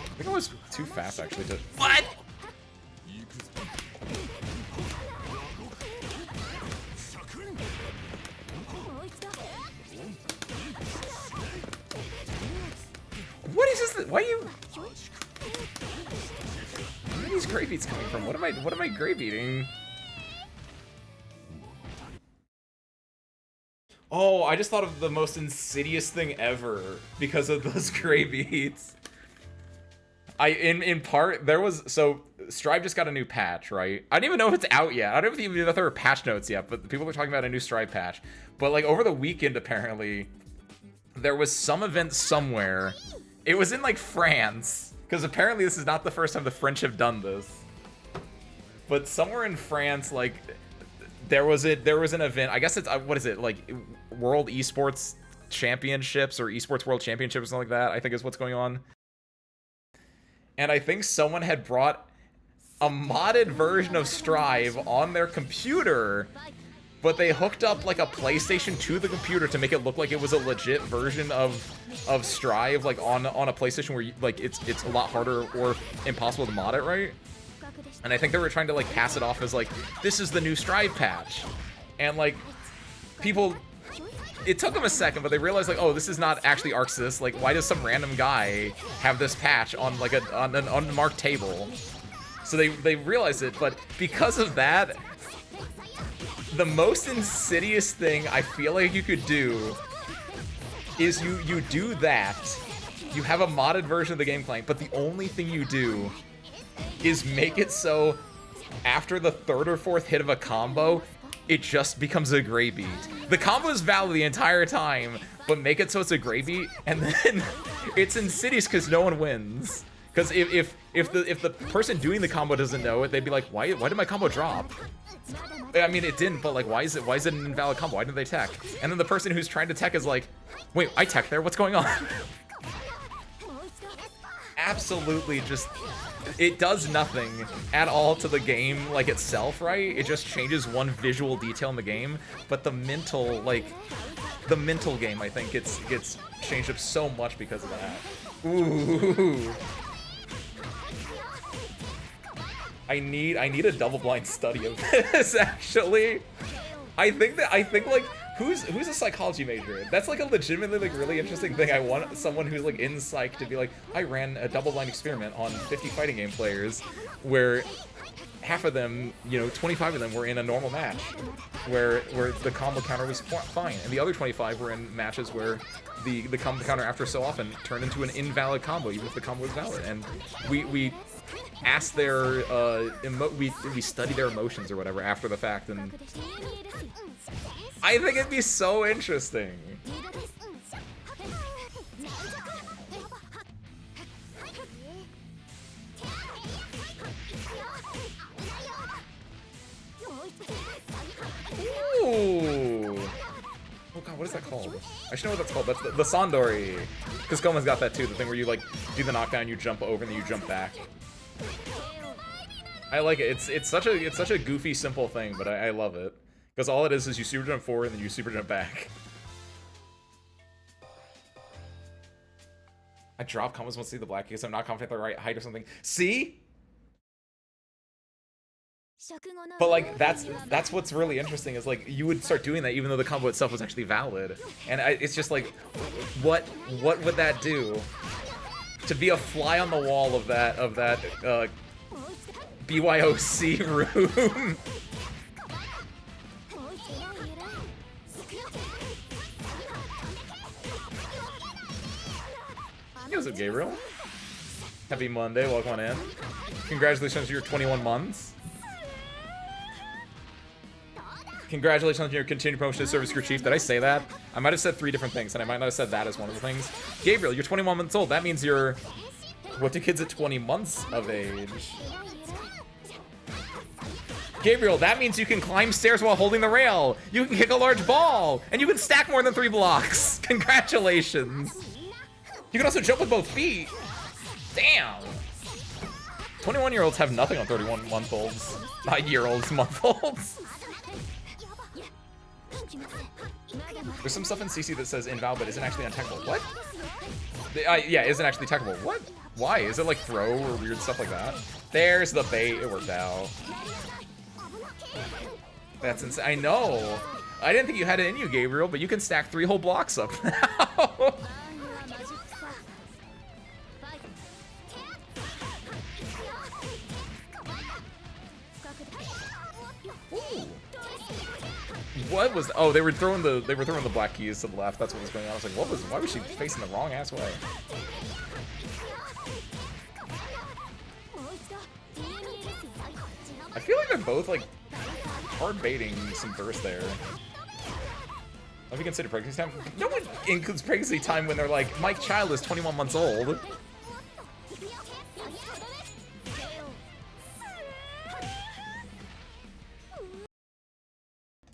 I think I was too fast actually to... What?! What is this? Why are you... Where are these gray beats coming from? What am I gray beating? Oh, I just thought of the most insidious thing ever because of those gray beats. In part there was, so Strive just got a new patch, right? I don't even know if it's out yet. I don't even know if there are patch notes yet, but people are talking about a new Strive patch. But like over the weekend, apparently, there was some event somewhere. It was in like France, because apparently this is not the first time the French have done this. But somewhere in France, like there was an event. I guess it's what is it, like World Esports Championships or Esports World Championships or something like that, I think is what's going on. And I think someone had brought a modded version of Strive on their computer, but they hooked up like a PlayStation to the computer to make it look like it was a legit version of Strive, like on a PlayStation where like it's a lot harder or impossible to mod it, right? And I think they were trying to like pass it off as like, this is the new Strive patch. And like people, it took them a second, but they realized like, oh, this is not actually ArcSys. Like, why does some random guy have this patch on like on an unmarked table? So they realized it, but because of that, the most insidious thing I feel like you could do is you do that. You have a modded version of the game playing, but the only thing you do is make it so after the third or fourth hit of a combo, it just becomes a gray beat. The combo is valid the entire time, but make it so it's a gray beat, and then it's insidious because no one wins. Because if the person doing the combo doesn't know it, they'd be like, why did my combo drop? I mean, it didn't, but like, why is it an invalid combo? Why didn't they tech? And then the person who's trying to tech is like, wait, I tech there, what's going on? Absolutely just, it does nothing at all to the game like itself, right? It just changes one visual detail in the game, but the mental game, I think, gets changed up so much because of that. Ooh. I need a double-blind study of this, actually. I think like, who's a psychology major? That's like a legitimately like really interesting thing. I want someone who's like in psych to be like, I ran a double-blind experiment on 50 fighting game players where half of them, 25 of them were in a normal match where the combo counter was fine, and the other 25 were in matches where the combo counter after so often turned into an invalid combo even if the combo was valid. And we asked their we study their emotions or whatever after the fact, and I think it'd be so interesting. Ooh. Oh god, what is that called? I should know what that's called. That's the Sandori. Because Koma's got that too, the thing where you like do the knockdown, you jump over, and then you jump back. I like it. It's such a goofy, simple thing, but I love it. Because all it is you super jump forward and then you super jump back. I drop combos once I see the black because I'm not confident at the right height or something. See? But like that's what's really interesting is like you would start doing that even though the combo itself was actually valid, and it's just like, what would that do? To be a fly on the wall of that BYOC room. What's up, Gabriel? Happy Monday, welcome on in. Congratulations on your 21 months. Congratulations on your continued promotion to service crew chief. Did I say that? I might have said 3 different things, and I might not have said that as one of the things. Gabriel, you're 21 months old. That means you're... What do kids at 20 months of age? Gabriel, that means you can climb stairs while holding the rail. You can kick a large ball. And you can stack more than 3 blocks. Congratulations. You can also jump with both feet. Damn. 21-year-olds have nothing on 31-month-olds. Not year-olds, month-olds. There's some stuff in CC that says invalid but isn't actually untechable. What? Yeah, isn't actually techable. What? Why? Is it like throw or weird stuff like that? There's the bait. It worked out. That's insane. I know. I didn't think you had it in you, Gabriel, but you can stack 3 whole blocks up now. What was? Oh, they were throwing the black keys to the left. That's what was going on. I was like, why was she facing the wrong ass way? I feel like they're both, like, hard baiting some thirst there. Have you considered pregnancy time? No one includes pregnancy time when they're like, my child is 21 months old.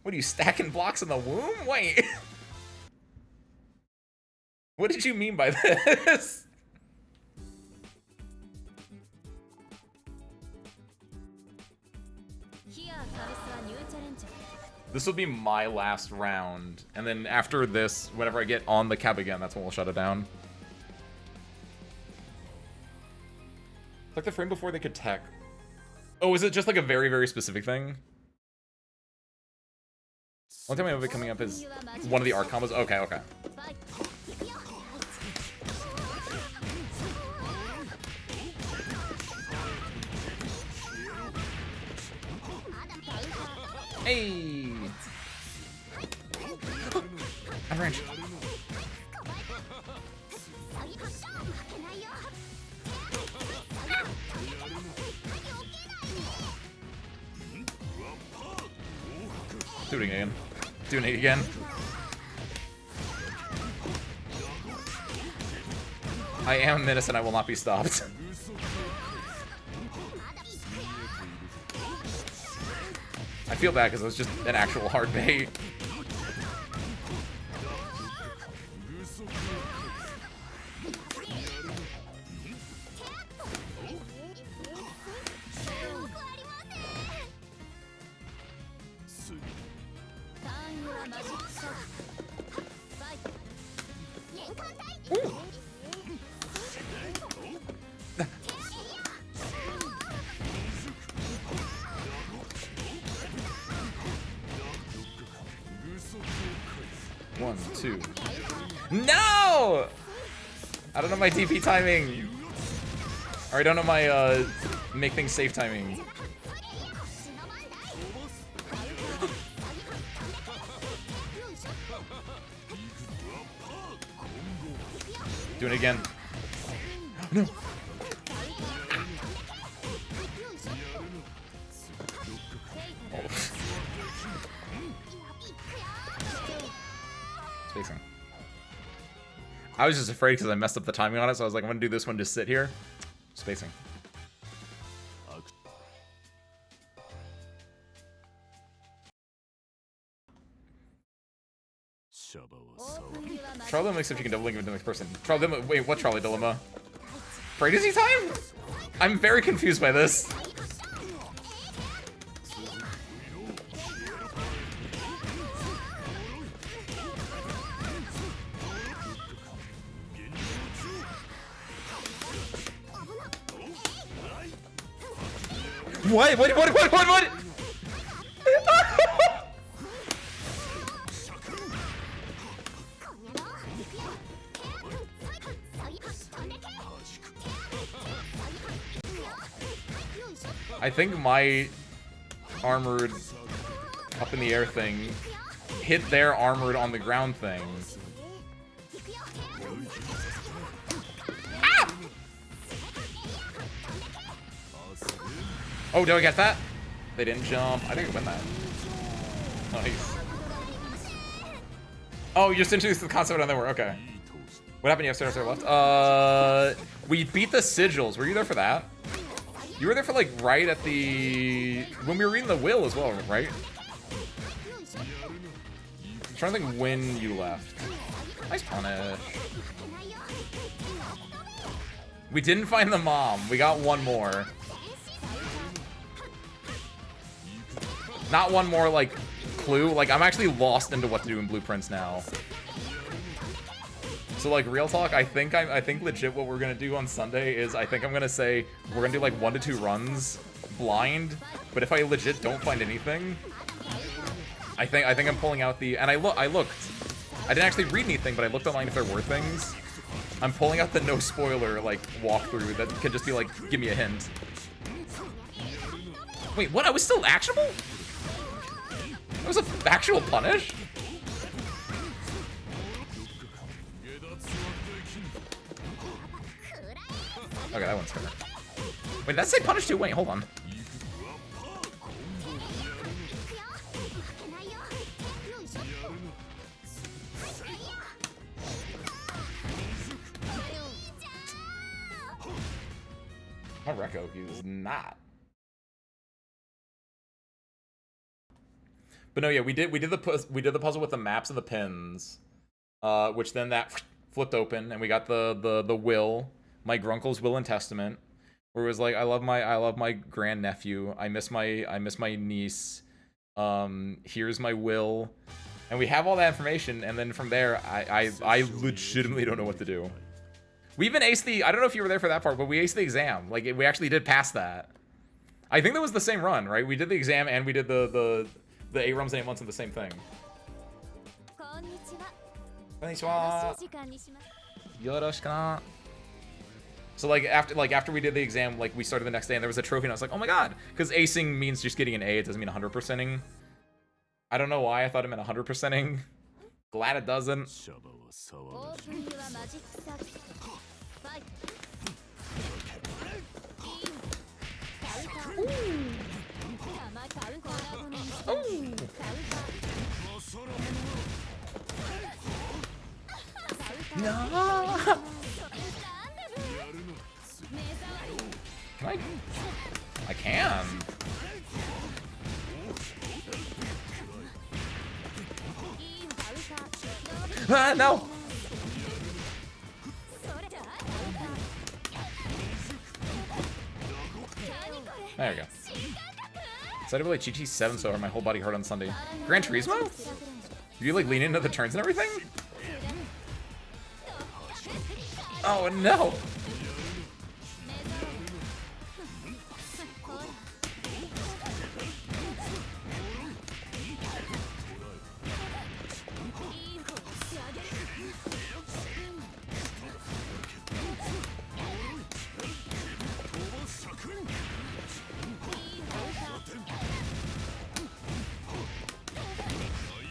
What are you, stacking blocks in the womb? Wait. What did you mean by this? This will be my last round, and then after this, whenever I get on the cab again, that's when we'll shut it down. Like the frame before they could tech. Oh, is it just like a very, very specific thing? One time I have it coming up is one of the art combos. Okay, okay. Hey! I'm range. Doing it again. Doing it again. I am a menace and I will not be stopped. I feel bad because it was just an actual hard bait. One, two. No! I don't know my DP timing. Or I don't know my make things safe timing. Doing it again. No. Oh. Spacing. I was just afraid because I messed up the timing on it, so I was like, I'm gonna do this one, just sit here. Spacing. Trolley dilemma, except you can double link with the next person. Trolley dilemma, wait, what trolley dilemma? Pregnancy time? I'm very confused by this. What? What? I think my armored up in the air thing hit their armored on the ground thing. Ah! Oh, did I get that? They didn't jump. I didn't win that. Nice. Oh, you just introduced the concept on there. Okay. What happened yesterday after I left? We beat the sigils. Were you there for that? You were there for like right at the... when we were reading the will as well, right? I'm trying to think when you left. Nice punish. We didn't find the mom. We got one more. Not one more, like, clue. Like, I'm actually lost into what to do in blueprints now. So, like, real talk, I think legit what we're gonna do on Sunday is I think I'm gonna say we're gonna do, like, 1 to 2 runs blind. But if I legit don't find anything, I think I'm pulling out the... And I looked. I didn't actually read anything, but I looked online if there were things. I'm pulling out the no spoiler, like, walkthrough that could just be like, give me a hint. Wait, what? I was still actionable? That was an actual punish? Okay, that one's fair. Wait, did that say punish too? Wait, hold on. My Rekko, he was not. But no, yeah, we did the puzzle with the maps and the pins, which then that flipped open, and we got the will, my grunkle's will and testament, where it was like, I love my grandnephew, I miss my niece, here's my will, and we have all that information, and then from there, I legitimately don't know what to do. We even aced the, I don't know if you were there for that part, but we aced the exam. Like, we actually did pass that. I think that was the same run, right? We did the exam and we did the 8 rums and 8 months of the same thing. Konnichiwa. Yoroshiku. So like after we did the exam, like we started the next day and there was a trophy and I was like, oh my god, because acing means just getting an A, it doesn't mean 100%ing. I don't know why I thought it meant 100%ing. Glad it doesn't. No. Can I can. Ah, no. There we go. So I did like GT7 so hard my whole body hurt on Sunday. Gran Turismo? You like lean into the turns and everything? Oh no!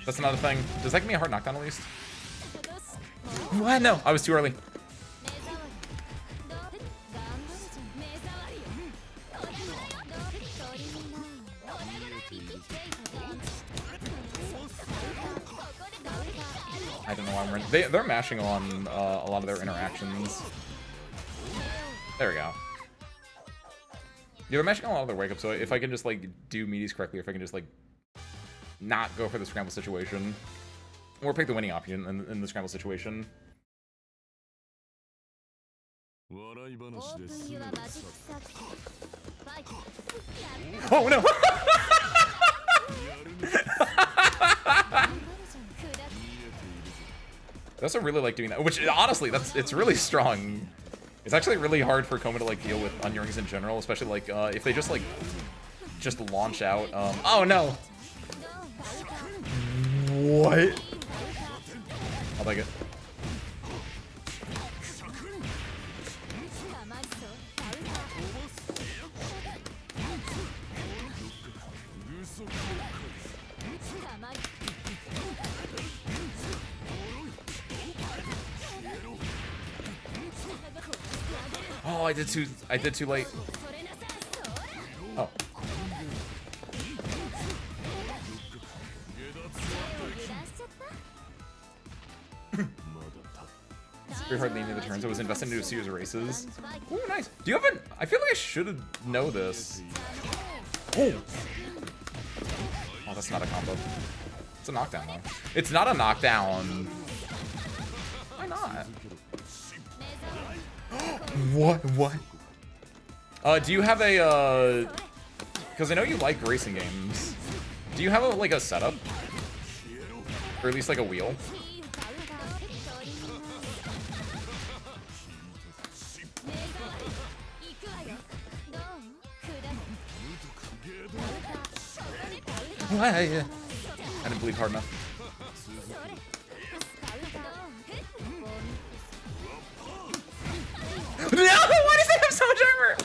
That's another thing. Does that give me a hard knockdown at least? What? No, I was too early. I don't know why I'm running. They're mashing on a lot of their interactions. There we go. Yeah, they're mashing on a lot of their wake-ups, so if I can just, like, do meaties correctly, if I can just, like, not go for the scramble situation, or pick the winning option in the scramble situation. Oh no! I also really like doing that, which honestly, it's really strong. It's actually really hard for Koma to like deal with onion rings in general, especially like if they just like launch out. Oh no! What? I'll take it. Oh, I did too late. Oh. Very hard leaning the turns. I was invested into a series of races. Ooh, nice. Do you have an? I feel like I should know this. Oh. Oh, that's not a combo. It's a knockdown though. It's not a knockdown. Why not? What? Do you have a, because I know you like racing games. Do you have a setup? Or at least like a wheel? I didn't believe hard enough. No! Why does it have so much armor?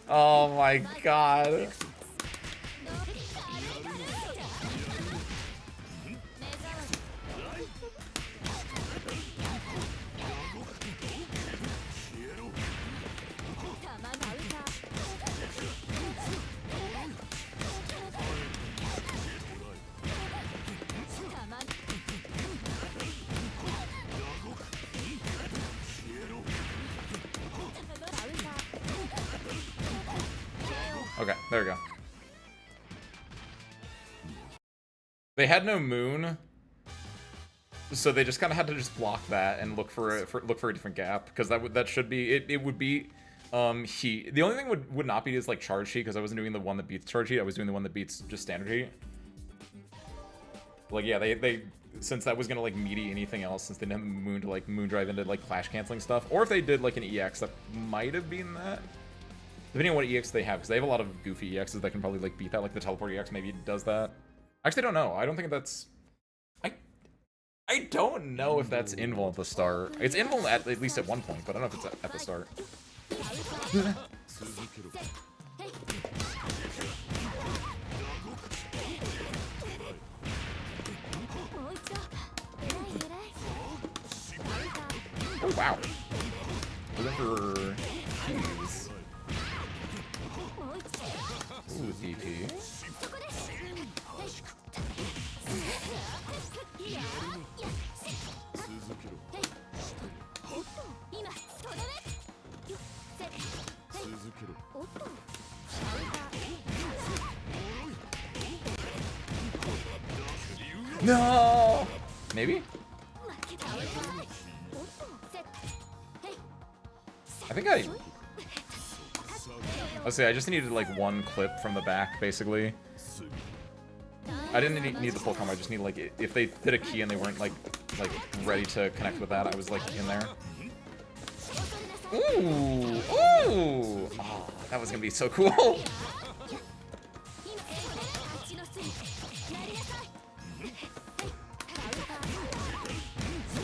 Oh my god. Okay, there we go. They had no moon, so they just kind of had to just block that and look for a different gap, because that should be it would be heat. The only thing would not be is like charge heat, because I wasn't doing the one that beats charge heat. I was doing the one that beats just standard heat. Like, yeah, they since that was gonna like meaty anything else, since they didn't have moon to like moon drive into like flash canceling stuff, or if they did like an EX, that might have been that. Depending on what EX they have, because they have a lot of goofy EXs that can probably like beat that. Like the teleport EX maybe does that. I actually don't know. I don't think that's. I don't know if that's invul at the start. It's invul at least at one point, but I don't know if it's at the start. Oh wow! Looking for keys. Ooh, DP. No! Maybe? I think let's see, I just needed like one clip from the back, basically. I didn't need the full combo, I just need like, if they did a key and they weren't like ready to connect with that, I was like in there. Ooh! Ooh! Oh, that was gonna be so cool!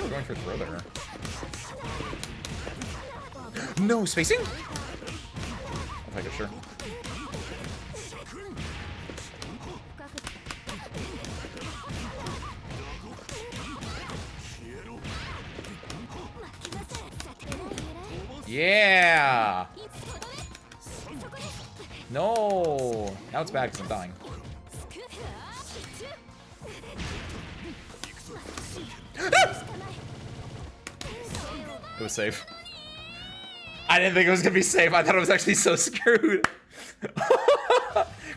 We're going for throw there. No spacing? I'll take it, sure. Yeah! No! Now it's bad because I'm dying. It was safe. I didn't think it was gonna be safe. I thought it was actually so screwed.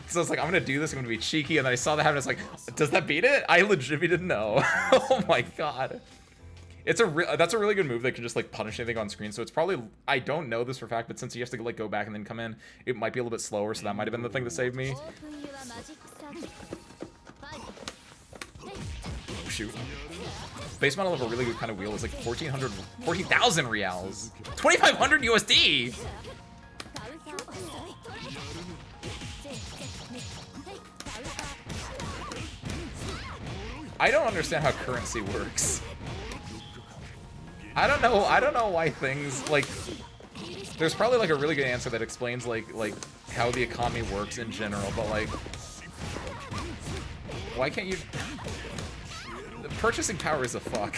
So I was like, I'm gonna do this, I'm gonna be cheeky, and then I saw that happen, I was like, does that beat it? I legitimately didn't know. Oh my god. That's a really good move that can just like punish anything on screen, so it's probably, I don't know this for a fact, but since you have to like go back and then come in, it might be a little bit slower, so that might have been the thing that saved me. Oh, shoot. Base model of a really good kind of wheel is like 14,000 reals. 2,500 USD! I don't understand how currency works. I don't know why things, like, there's probably like a really good answer that explains like how the economy works in general, but like, why can't you? The purchasing power is a fuck.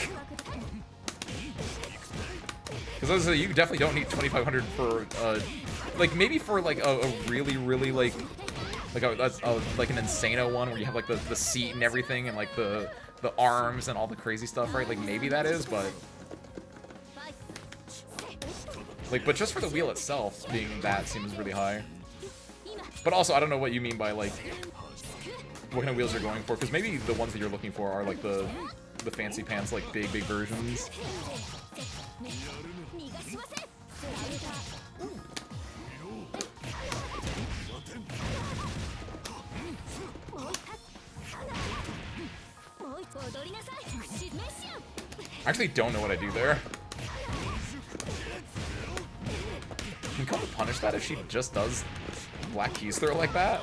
Because you definitely don't need 2,500 for like maybe for like a really like an Insano one where you have like the seat and everything and like the arms and all the crazy stuff, right? Like maybe that is, but like, but just for the wheel itself being that seems really high. But also, I don't know what you mean by like what kind of wheels you're going for, because maybe the ones that you're looking for are like the fancy pants, like big versions. I actually don't know what I do there. Can Koma punish that if she just does black keys throw like that?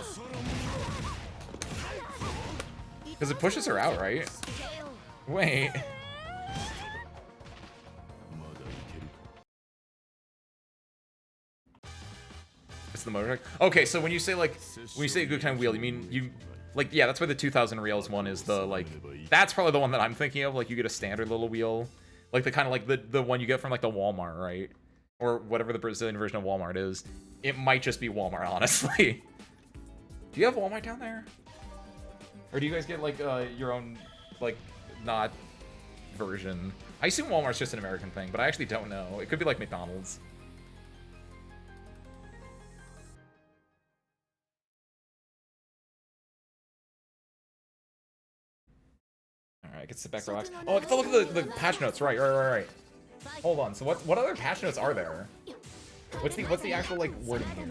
Because it pushes her out, right? Wait. It's the motor tech. Okay, so when you say like, when you say a good kind of wheel, you mean like, yeah, that's why the 2,000 reals one is the like, that's probably the one that I'm thinking of. Like you get a standard little wheel, like the kind of like the one you get from like the Walmart, right? Or whatever the Brazilian version of Walmart is. It might just be Walmart, honestly. Do you have Walmart down there? Or do you guys get like your own like not version? I assume Walmart's just an American thing, but I actually don't know. It could be like McDonald's. I can sit back, relax. Oh, I get to look at the patch notes. Right. Hold on. So what other patch notes are there? What's the actual like wording here?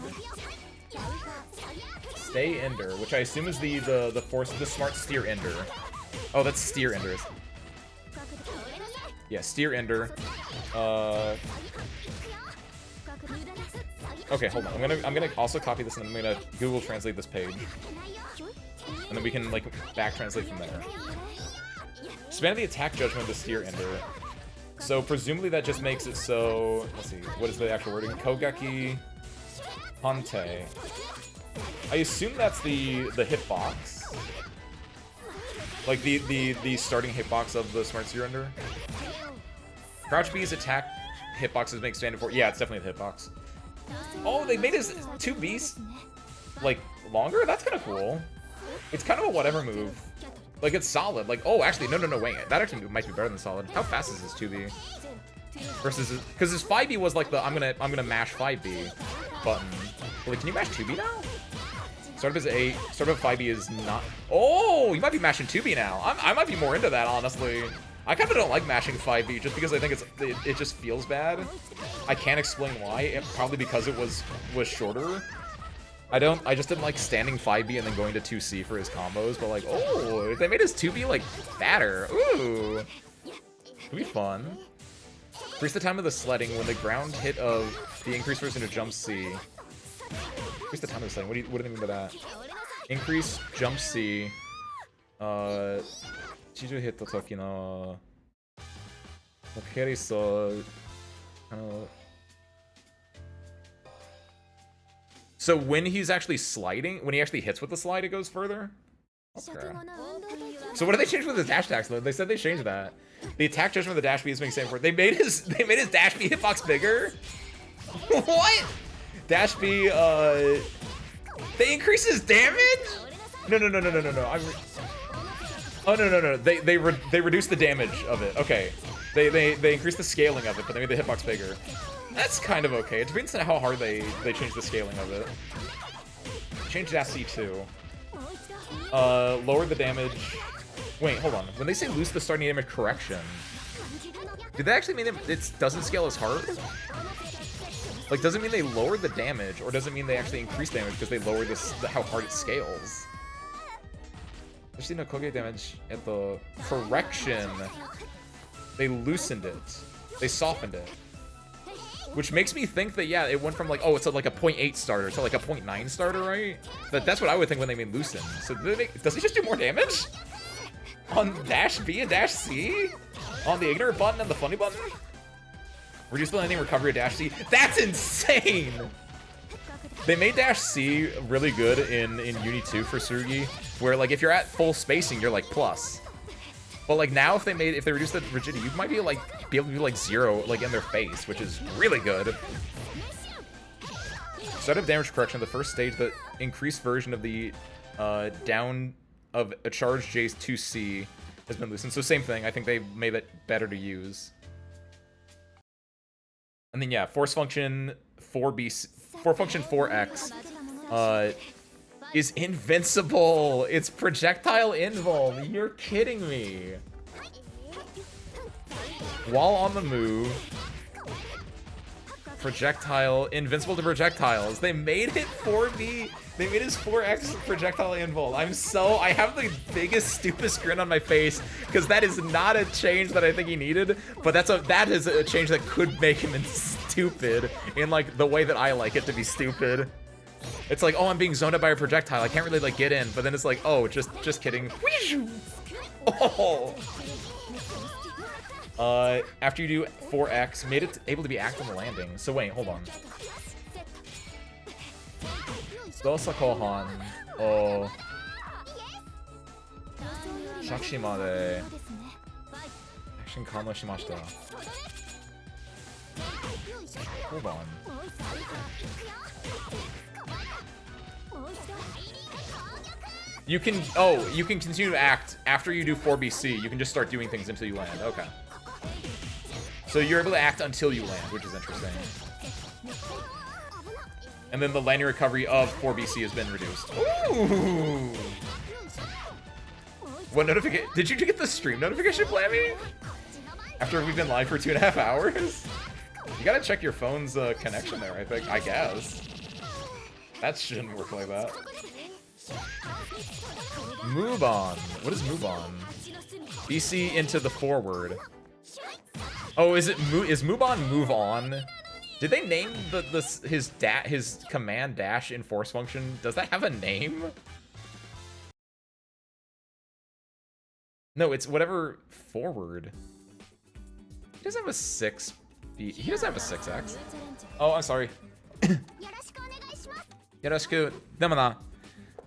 Stay Ender, which I assume is the smart steer Ender. Oh, that's steer Ender. Yeah, steer Ender. Okay, hold on. I'm gonna also copy this and I'm gonna Google Translate this page, and then we can like back translate from there. Expand the attack judgment of the steer Ender. So presumably that just makes it so. Let's see. What is the actual wording? Kogaki Hante. I assume that's the hitbox. Like the starting hitbox of the Smart Steer Ender. Crouch B's attack hitboxes make standard for. Yeah, it's definitely the hitbox. Oh, they made his 2Bs like longer? That's kind of cool. It's kind of a whatever move. Like, it's solid. Like, oh, actually, no, wait. That actually might be better than solid. How fast is his 2B? Versus his, because his 5B was like the I'm gonna mash 5B button. But, like, can you mash 2B now? Start of his 8. Start of 5B is not. Oh, you might be mashing 2B now. I might be more into that, honestly. I kind of don't like mashing 5B just because I think it just feels bad. I can't explain why. Probably because it was shorter. I just didn't like standing 5B and then going to 2C for his combos, but like, oh, if they made his 2B like fatter. Ooh. It'd be fun. Increase the time of the sledding when the ground hit of the increased version of jump C. Increase the time of the sledding. What do they mean by that? Increase jump C. Chijo hit the toki no carry so so when he's actually sliding, when he actually hits with the slide, it goes further? Okay. So what did they change with the dash attacks though? They said they changed that. The attack judgment of the dash B is being same for it. They made his dash B hitbox bigger? What? Dash B, they increase his damage? No. Oh no. They reduced the damage of it. Okay. They increased the scaling of it, but they made the hitbox bigger. That's kind of okay. It depends on how hard they change the scaling of it. Change dash C too. Lower the damage. Wait, hold on. When they say lose the starting damage correction, did that actually mean it doesn't scale as hard? Like, does it mean they lowered the damage, or does it mean they actually increased damage because they lowered how hard it scales? There's no Koge damage at the correction. They loosened it. They softened it. Which makes me think that, yeah, it went from like, oh, it's like a 0.8 starter to like a 0.9 starter, right? That's what I would think when they mean loosen. So does he just do more damage? On dash B and dash C? On the ignorant button and the funny button? Reduce the landing recovery of dash C? That's insane! They made dash C really good in Uni 2 for Tsurugi, where like if you're at full spacing, you're like plus. But like now if they reduce the rigidity, you might be able to do like 0 like in their face, which is really good. Start of damage correction, the first stage, the increased version of the down of a charged J's 2C has been loosened. So same thing, I think they made it better to use. And then yeah, force function 4X is invincible. It's projectile invul. You're kidding me. While on the move, projectile invincible to projectiles. They made it 4B. They made his 4X projectile invul. I have the biggest stupidest grin on my face because that is not a change that I think he needed, but that is a change that could make him stupid in like the way that I like it to be stupid. It's like, oh, I'm being zoned out by a projectile. I can't really like get in, but then it's like, oh, just kidding. Oh. After you do 4X, made it able to be active on the landing. So wait, hold on. Dosa Kohan. Oh. Shakushi made. Action Kamo shimashita. Hold on. You can continue to act after you do 4BC. You can just start doing things until you land. Okay. So you're able to act until you land, which is interesting. And then the landing recovery of 4BC has been reduced. Ooh! What notification? Did you get the stream notification, Blammy? After we've been live for 2.5 hours? You gotta check your phone's connection there, I think. I guess. That shouldn't work like that. Move on. What is move on? BC into the forward. Oh, is move on move on? Did they name his command dash in force function? Does that have a name? No, it's whatever forward. He doesn't have a 6. He doesn't have a 6x. Oh, I'm sorry. よろしく。でもな、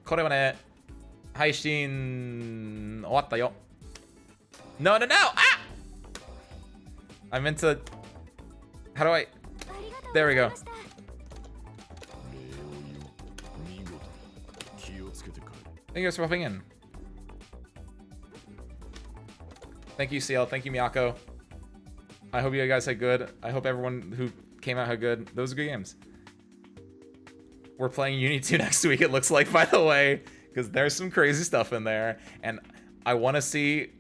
これはね、配信終わったよ。No, no, no! Ah! I meant to... How do I... There we go. Thank you guys for popping in. Thank you, CL. Thank you, Miyako. I hope you guys had good. I hope everyone who came out had good. Those are good games. We're playing Uni 2 next week, it looks like, by the way, because there's some crazy stuff in there, and I want to see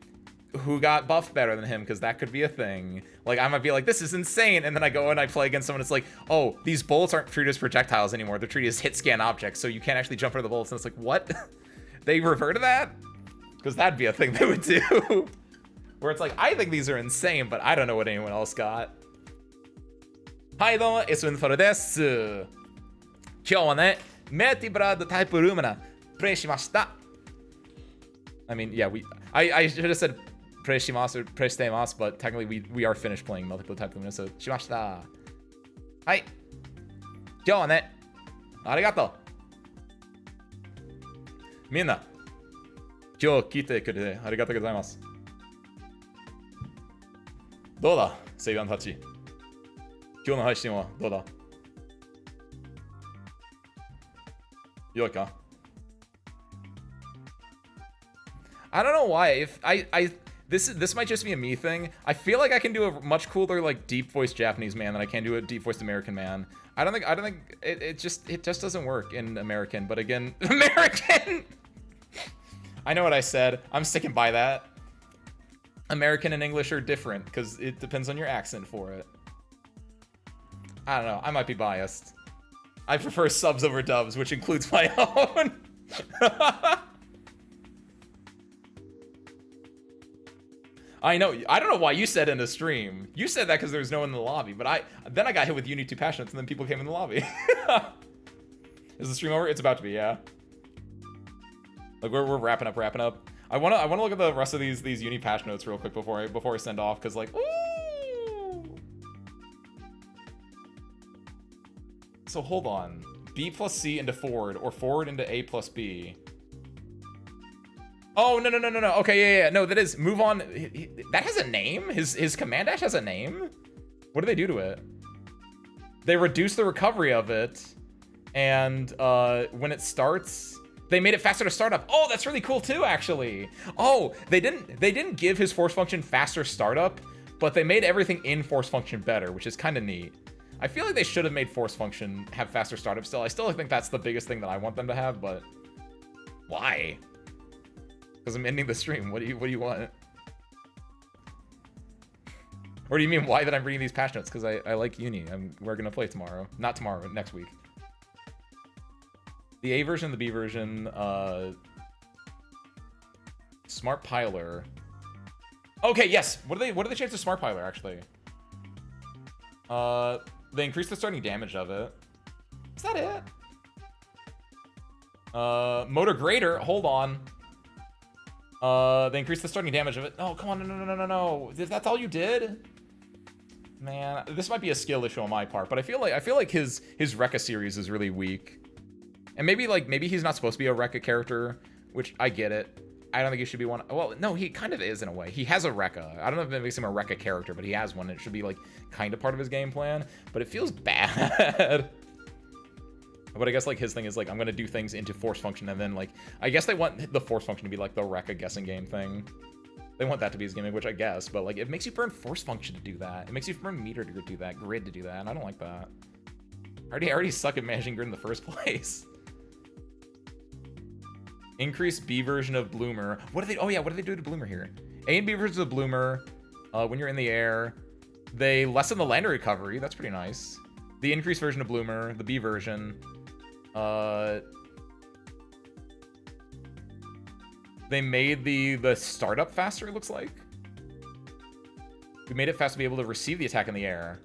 who got buffed better than him, because that could be a thing. Like, I might be like, this is insane, and then I go and I play against someone, it's like, oh, these bullets aren't treated as projectiles anymore, they're treated as hit scan objects, so you can't actually jump over the bullets, and it's like, what? They reverted that? Because that'd be a thing they would do. Where it's like, I think these are insane, but I don't know what anyone else got. Hi, domo, SWinFaro desu. 今日はね、Melty brad type Lumina play しました。I mean, yeah, I should have said play します or play してます, but technically we are finished playing multiple type Lumina, so しました。はい。今日はね、ありがとう。みんな、今日来てくれてありがとうございます。どうだ、セイバンたち。今日の配信はどうだ良いか I don't know why. If this might just be a me thing. I feel like I can do a much cooler like deep voiced Japanese man than I can do a deep voiced American man. I don't think it just doesn't work in American. But again, American. I know what I said. I'm sticking by that. American and English are different because it depends on your accent for it. I don't know. I might be biased. I prefer subs over dubs, which includes my own. I know. I don't know why you said in the stream. You said that because there was no one in the lobby, but then I got hit with Uni 2 Passionates, and then people came in the lobby. Is the stream over? It's about to be, yeah. Like we're wrapping up. I wanna look at the rest of these Uni Passionates real quick before I send off, because like, ooh. So hold on. B plus C into forward, or forward into A plus B. Oh, no. Okay, yeah. No, that is move on. That has a name? His command dash has a name? What do they do to it? They reduce the recovery of it, and when it starts, they made it faster to start up. Oh, that's really cool too, actually. Oh, they didn't give his force function faster startup, but they made everything in force function better, which is kind of neat. I feel like they should have made force function have faster startup still. I still think that's the biggest thing that I want them to have, but why? Because I'm ending the stream. What do you want? Or do you mean why that I'm bringing these patch notes? Because I like Uni. We're gonna play tomorrow. Not tomorrow, next week. The A version, the B version, Smart Piler. Okay, yes. What do they change to Smart Piler actually? They increase the starting damage of it. Is that it? Motor Grader, hold on. They increase the starting damage of it. Oh, come on, no. That's all you did? Man, this might be a skill issue on my part, but I feel like his Rekka series is really weak. And maybe he's not supposed to be a Rekka character, which I get it. I don't think he should be one. Well, no, he kind of is in a way. He has a Rekka. I don't know if it makes him a Rekka character, but he has one. It should be like kind of part of his game plan, but it feels bad. But I guess like his thing is like, I'm gonna do things into force function, and then like, I guess they want the force function to be like the Rekka guessing game thing. They want that to be his gimmick, which I guess, but like it makes you burn force function to do that. It makes you burn meter to do that, grid to do that, and I don't like that. I already suck at managing grid in the first place. Increase B version of Bloomer. What do they? Oh yeah, what do they do to Bloomer here? A and B versions of Bloomer. When you're in the air, they lessen the landing recovery. That's pretty nice. The increased version of Bloomer, the B version. They made the startup faster. It looks like. We made it fast to be able to receive the attack in the air.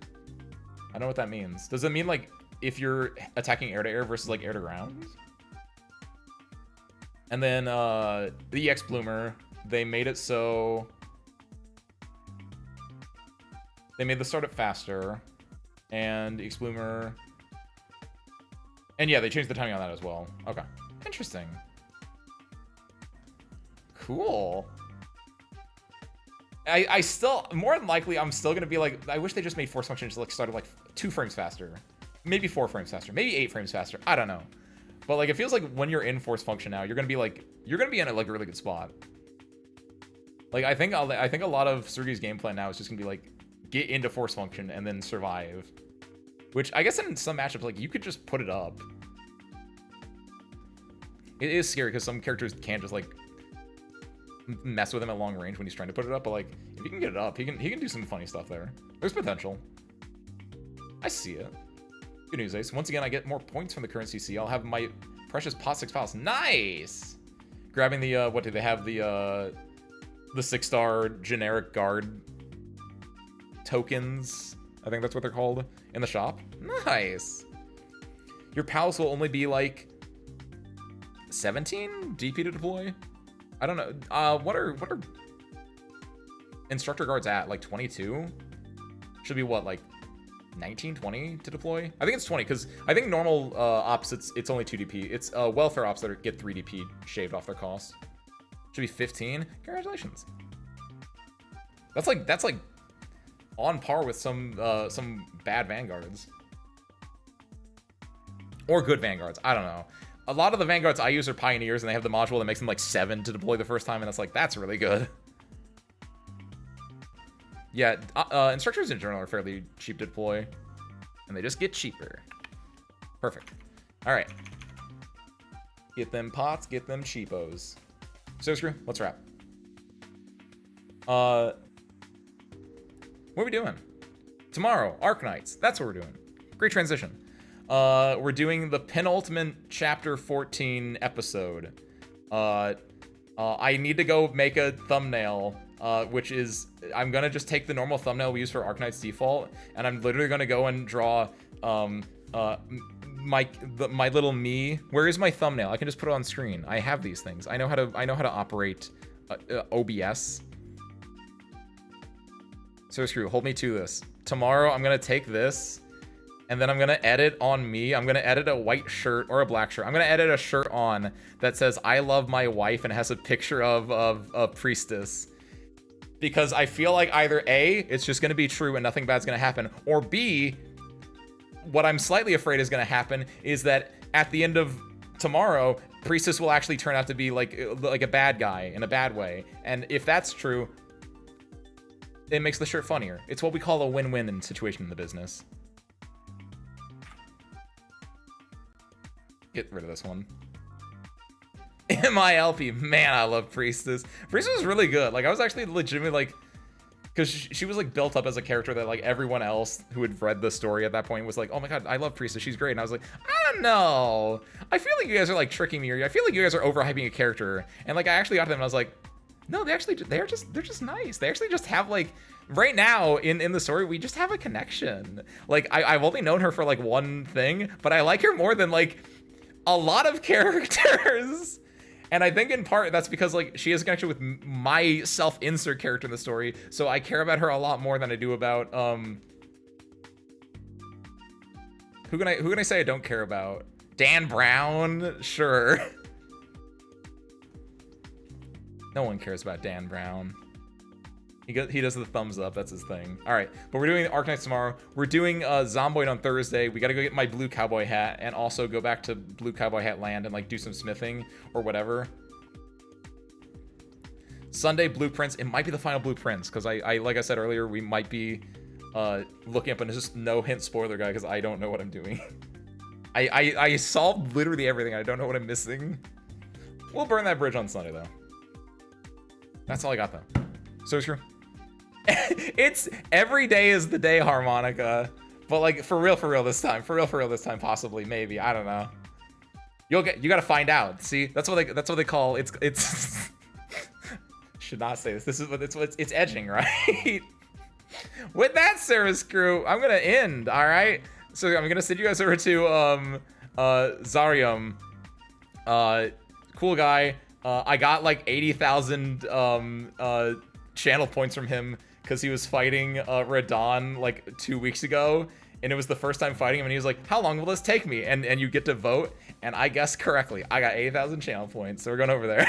I don't know what that means. Does it mean like if you're attacking air to air versus like air to ground? And then the EX Bloomer, they made it so they made the startup faster, and EX Bloomer, and yeah, they changed the timing on that as well. Okay, interesting. Cool. I still, more than likely, I'm still gonna be like, I wish they just made force function just like started like 2 frames faster, maybe 4 frames faster, maybe 8 frames faster. I don't know, but like it feels like when you're in force function now, you're gonna be in a like a really good spot. Like I think a lot of Sergei's game plan now is just gonna be like get into force function and then survive, which I guess in some matchups like you could just put it up. It is scary because some characters can't just like mess with him at long range when he's trying to put it up, but like if he can get it up, he can do some funny stuff there. There's potential. I see it. Good news, Ace. Once again, I get more points from the current CC. I'll have my precious pot 6 palace. Nice. Grabbing the what do they have, the 6-star generic guard tokens, I think that's what they're called, in the shop. Nice. Your palace will only be like 17 DP to deploy. I don't know. What are instructor guards at? Like 22? Should be what, like 19, 20 to deploy? I think it's 20 because I think normal ops it's only 2 DP. It's welfare ops that get 3 DP shaved off their cost. Should be 15. Congratulations. That's like on par with some bad vanguards or good vanguards. I don't know. A lot of the vanguards I use are pioneers, and they have the module that makes them like 7 to deploy the first time, and that's really good. Yeah, instructors in general are fairly cheap to deploy, and they just get cheaper. Perfect. All right. Get them pots, get them cheapos. So screw, let's wrap. What are we doing? Tomorrow, Arknights. That's what we're doing. Great transition. We're doing the penultimate chapter 14 episode. I need to go make a thumbnail, which is, I'm gonna just take the normal thumbnail we use for Arknight's default, and I'm literally gonna go and draw my little me. Where is my thumbnail? I can just put it on screen. I have these things. I know how to operate OBS. So screw, hold me to this. Tomorrow I'm gonna take this, and then I'm gonna edit on me. I'm gonna edit a white shirt or a black shirt. I'm gonna edit a shirt on that says "I love my wife" and has a picture of a priestess. Because I feel like either A, it's just gonna be true and nothing bad's gonna happen, or B, what I'm slightly afraid is gonna happen is that at the end of tomorrow, priestess will actually turn out to be like a bad guy in a bad way. And if that's true, it makes the shirt funnier. It's what we call a win-win situation in the business. Get rid of this one. MILP, man, I love Priestess. Priestess was really good. Like, I was actually legitimately like, because she was like built up as a character that like everyone else who had read the story at that point was like, oh my god, I love Priestess, she's great. And I was like, I don't know. I feel like you guys are like tricking me, or I feel like you guys are overhyping a character. And like, I actually got to them and I was like, no, they're just nice. They actually just have like, right now in the story, we just have a connection. Like, I've only known her for like one thing, but I like her more than like a lot of characters. And I think in part that's because like she has a connection with my self-insert character in the story, so I care about her a lot more than I do about who can I say I don't care about? Dan Brown, sure. No one cares about Dan Brown. He does the thumbs up, that's his thing. All right, but we're doing Arknights tomorrow. We're doing Zomboid on Thursday. We gotta go get my blue cowboy hat and also go back to blue cowboy hat land and like do some smithing or whatever. Sunday, blueprints. It might be the final blueprints because I like I said earlier, we might be looking up, and it's just no hint spoiler guy because I don't know what I'm doing. I solved literally everything. I don't know what I'm missing. We'll burn that bridge on Sunday, though. That's all I got, though. So screw. It's every day is the day, Harmonica. But like for real this time. For real this time, possibly, maybe. I don't know. You gotta find out. See, that's what they call it's should not say this. This is what it's edging, right? With that, service crew, I'm gonna end. All right. So I'm gonna send you guys over to Zarium. Cool guy. I got like 80,000 channel points from him because he was fighting Radon like 2 weeks ago, and it was the first time fighting him, and he was like, how long will this take me? And you get to vote, and I guessed correctly. I got 80,000 channel points, so we're going over there.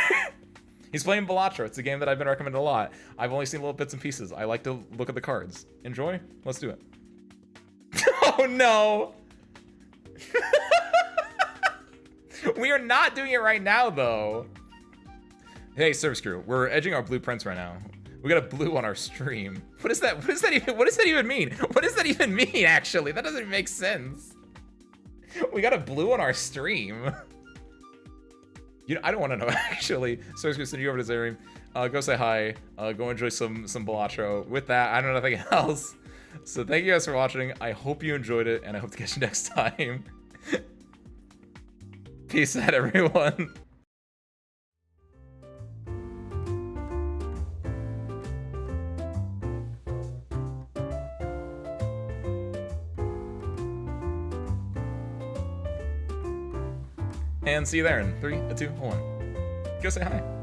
He's playing Balatro. It's a game that I've been recommending a lot. I've only seen little bits and pieces. I like to look at the cards. Enjoy? Let's do it. Oh no! We are not doing it right now, though. Hey, service crew, we're edging our blueprints right now. We got a blue on our stream. What is that? What does that even mean? What does that even mean, actually? That doesn't even make sense. We got a blue on our stream. I don't want to know, actually. Service crew, send you over to Zarium. Go say hi. Go enjoy some Balatro. With that, I don't know nothing else. So thank you guys for watching. I hope you enjoyed it, and I hope to catch you next time. Peace out, everyone. And see you there in 3, 2, 1. Go say hi.